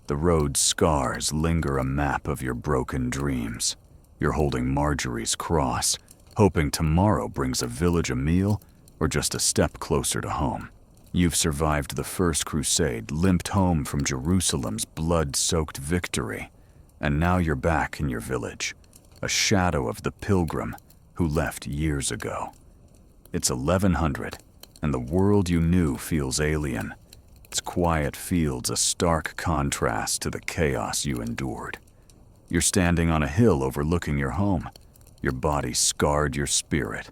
The road's scars linger, a map of your broken dreams. You're holding Marjorie's cross, hoping tomorrow brings a village a meal or just a step closer to home. You've survived the First Crusade, limped home from Jerusalem's blood-soaked victory, and now you're back in your village, a shadow of the pilgrim who left years ago. It's 1100, and the world you knew feels alien. Its quiet fields a stark contrast to the chaos you endured. You're standing on a hill overlooking your home, your body scarred, your spirit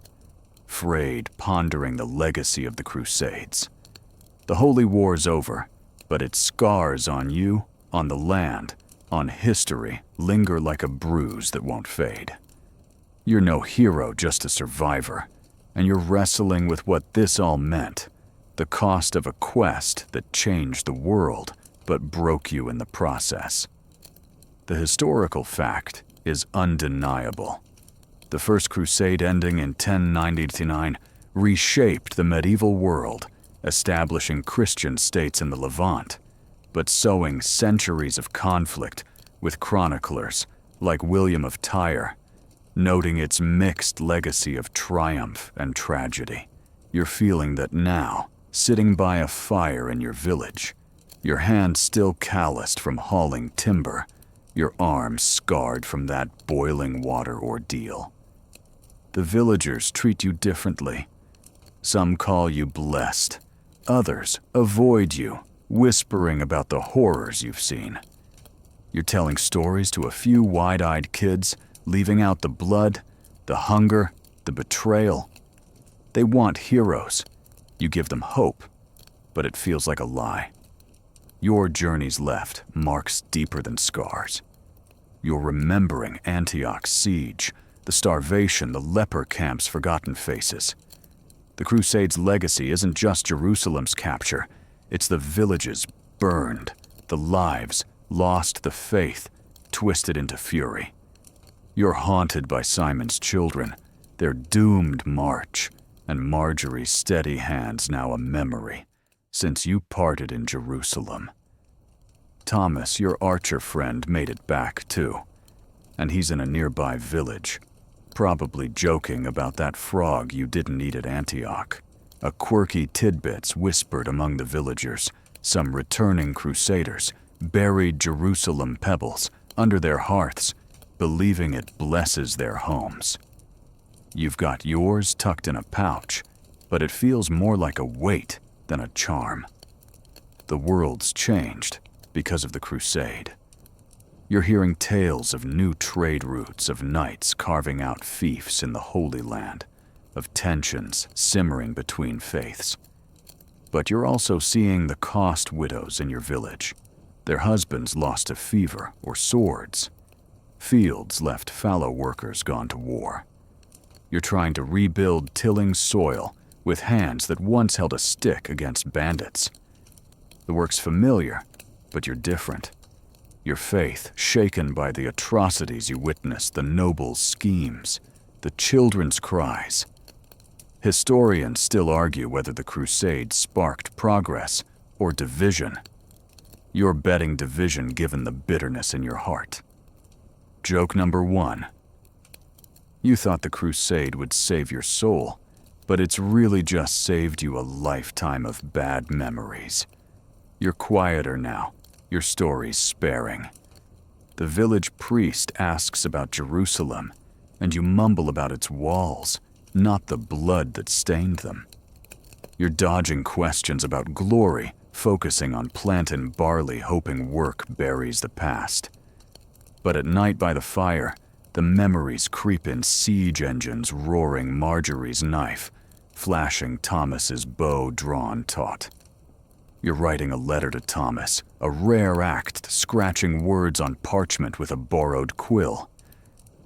frayed, pondering the legacy of the Crusades. The Holy War's over, but its scars on you, on the land, on history linger like a bruise that won't fade. You're no hero, just a survivor, and you're wrestling with what this all meant, the cost of a quest that changed the world but broke you in the process. The historical fact is undeniable. The First Crusade, ending in 1099, reshaped the medieval world, establishing Christian states in the Levant, but sowing centuries of conflict with chroniclers like William of Tyre, noting its mixed legacy of triumph and tragedy. You're feeling that now, sitting by a fire in your village, your hands still calloused from hauling timber, your arms scarred from that boiling water ordeal. The villagers treat you differently. Some call you blessed. Others avoid you, whispering about the horrors you've seen. You're telling stories to a few wide-eyed kids, leaving out the blood, the hunger, the betrayal. They want heroes. You give them hope, but it feels like a lie. Your journey's left marks deeper than scars. You're remembering Antioch's siege, the starvation, the leper camp's forgotten faces. The Crusades' legacy isn't just Jerusalem's capture, it's the villages burned, the lives lost, the faith twisted into fury. You're haunted by Simon's children, their doomed march, and Marjorie's steady hands now a memory, since you parted in Jerusalem. Thomas, your archer friend, made it back too, and he's in a nearby village, probably joking about that frog you didn't eat at Antioch. A quirky tidbits whispered among the villagers. Some returning crusaders buried Jerusalem pebbles under their hearths, believing it blesses their homes. You've got yours tucked in a pouch, but it feels more like a weight than a charm. The world's changed because of the crusade. You're hearing tales of new trade routes, of knights carving out fiefs in the Holy Land, of tensions simmering between faiths. But you're also seeing the cost widows in your village, their husbands lost to fever or swords, fields left fallow workers gone to war. You're trying to rebuild tilling soil with hands that once held a stick against bandits. The work's familiar, but you're different. Your faith shaken by the atrocities you witnessed, the nobles' schemes, the children's cries. Historians still argue whether the Crusade sparked progress or division. You're betting division given the bitterness in your heart. Joke number 1. You thought the Crusade would save your soul, but it's really just saved you a lifetime of bad memories. You're quieter now, your story's sparing. The village priest asks about Jerusalem, and you mumble about its walls, not the blood that stained them. You're dodging questions about glory, focusing on planting barley, hoping work buries the past. But at night by the fire, the memories creep in, siege engines roaring, Marjorie's knife, flashing Thomas's bow drawn taut. You're writing a letter to Thomas, a rare act, scratching words on parchment with a borrowed quill.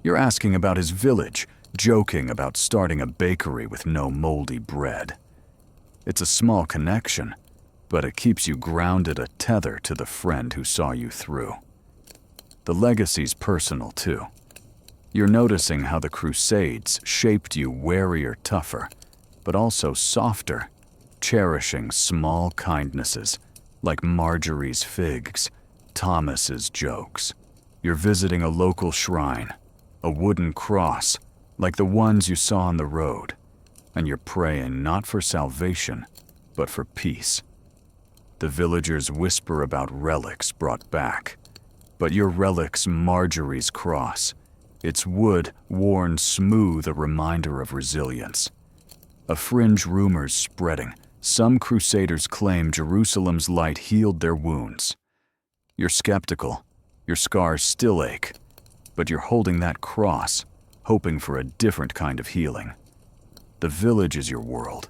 You're asking about his village, joking about starting a bakery with no moldy bread. It's a small connection, but it keeps you grounded, a tether to the friend who saw you through. The legacy's personal too. You're noticing how the Crusades shaped you warier, tougher, but also softer, cherishing small kindnesses like Marjorie's figs, Thomas's jokes. You're visiting a local shrine, a wooden cross like the ones you saw on the road, and you're praying not for salvation, but for peace. The villagers whisper about relics brought back, but your relic's Marjorie's cross. Its wood worn smooth, a reminder of resilience. A fringe rumor's spreading. Some crusaders claim Jerusalem's light healed their wounds. You're skeptical. Your scars still ache, but you're holding that cross, hoping for a different kind of healing. The village is your world.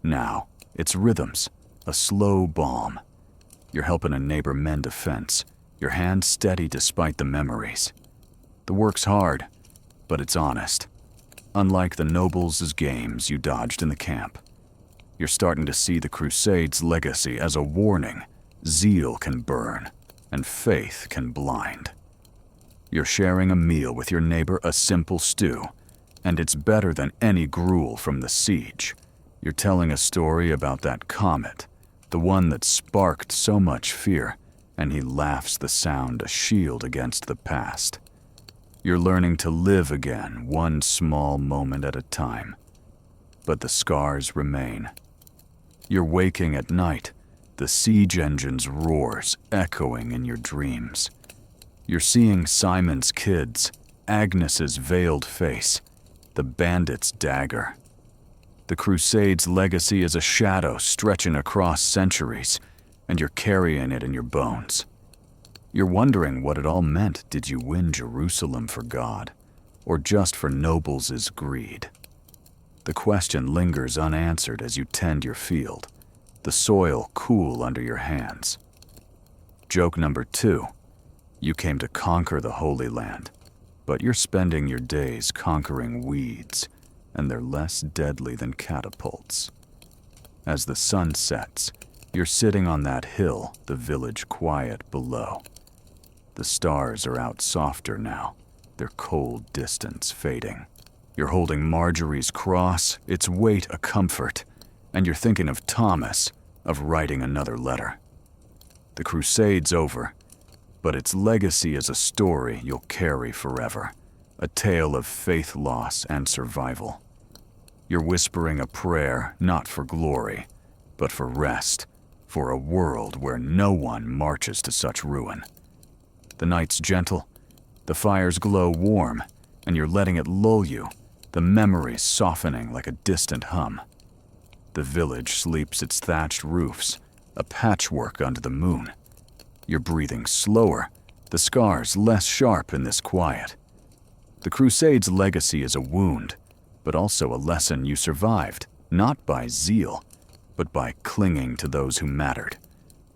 Now, its rhythms, a slow balm. You're helping a neighbor mend a fence, your hand steady despite the memories. The work's hard, but it's honest. Unlike the nobles' games you dodged in the camp. You're starting to see the Crusades' legacy as a warning. Zeal can burn, and faith can blind. You're sharing a meal with your neighbor, a simple stew, and it's better than any gruel from the siege. You're telling a story about that comet, the one that sparked so much fear, and he laughs the sound, a shield against the past. You're learning to live again, one small moment at a time. But the scars remain. You're waking at night, the siege engine's roars echoing in your dreams. You're seeing Simon's kids, Agnes's veiled face, the bandit's dagger. The Crusades' legacy is a shadow stretching across centuries, and you're carrying it in your bones. You're wondering what it all meant. Did you win Jerusalem for God, or just for nobles' greed? The question lingers unanswered as you tend your field, the soil cool under your hands. Joke number 2. You came to conquer the Holy Land, but you're spending your days conquering weeds, and they're less deadly than catapults. As the sun sets, you're sitting on that hill, the village quiet below. The stars are out softer now, their cold distance fading. You're holding Marjorie's cross, its weight a comfort, and you're thinking of Thomas, of writing another letter. The Crusade's over, but its legacy is a story you'll carry forever, a tale of faith loss and survival. You're whispering a prayer not for glory, but for rest, for a world where no one marches to such ruin. The night's gentle, the fire's glow warm, and you're letting it lull you, the memories softening like a distant hum. The village sleeps its thatched roofs, a patchwork under the moon. You're breathing slower, the scars less sharp in this quiet. The Crusade's legacy is a wound, but also a lesson you survived, not by zeal, but by clinging to those who mattered.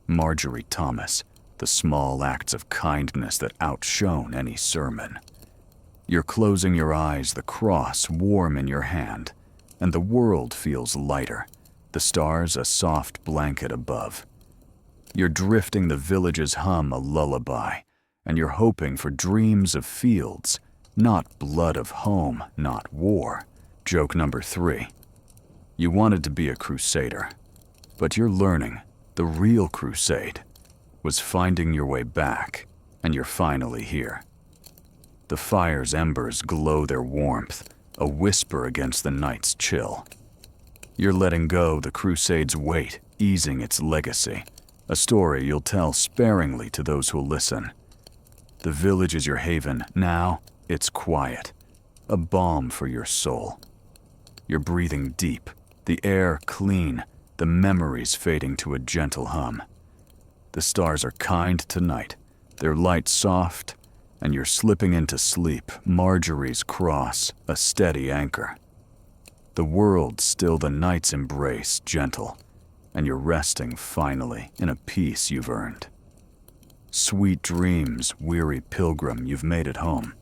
Marjorie Thomas, the small acts of kindness that outshone any sermon. You're closing your eyes, the cross warm in your hand, and the world feels lighter, the stars a soft blanket above. You're drifting the village's hum a lullaby, and you're hoping for dreams of fields, not blood of home, not war. Joke number 3. You wanted to be a crusader, but you're learning the real crusade was finding your way back, and you're finally here. The fire's embers glow their warmth, a whisper against the night's chill. You're letting go the Crusade's weight, easing its legacy, a story you'll tell sparingly to those who'll listen. The village is your haven, now it's quiet, a balm for your soul. You're breathing deep, the air clean, the memories fading to a gentle hum. The stars are kind tonight, their light soft, and you're slipping into sleep, Marjorie's cross, a steady anchor. The world still the night's embrace, gentle, and you're resting finally in a peace you've earned. Sweet dreams, weary pilgrim, you've made it home.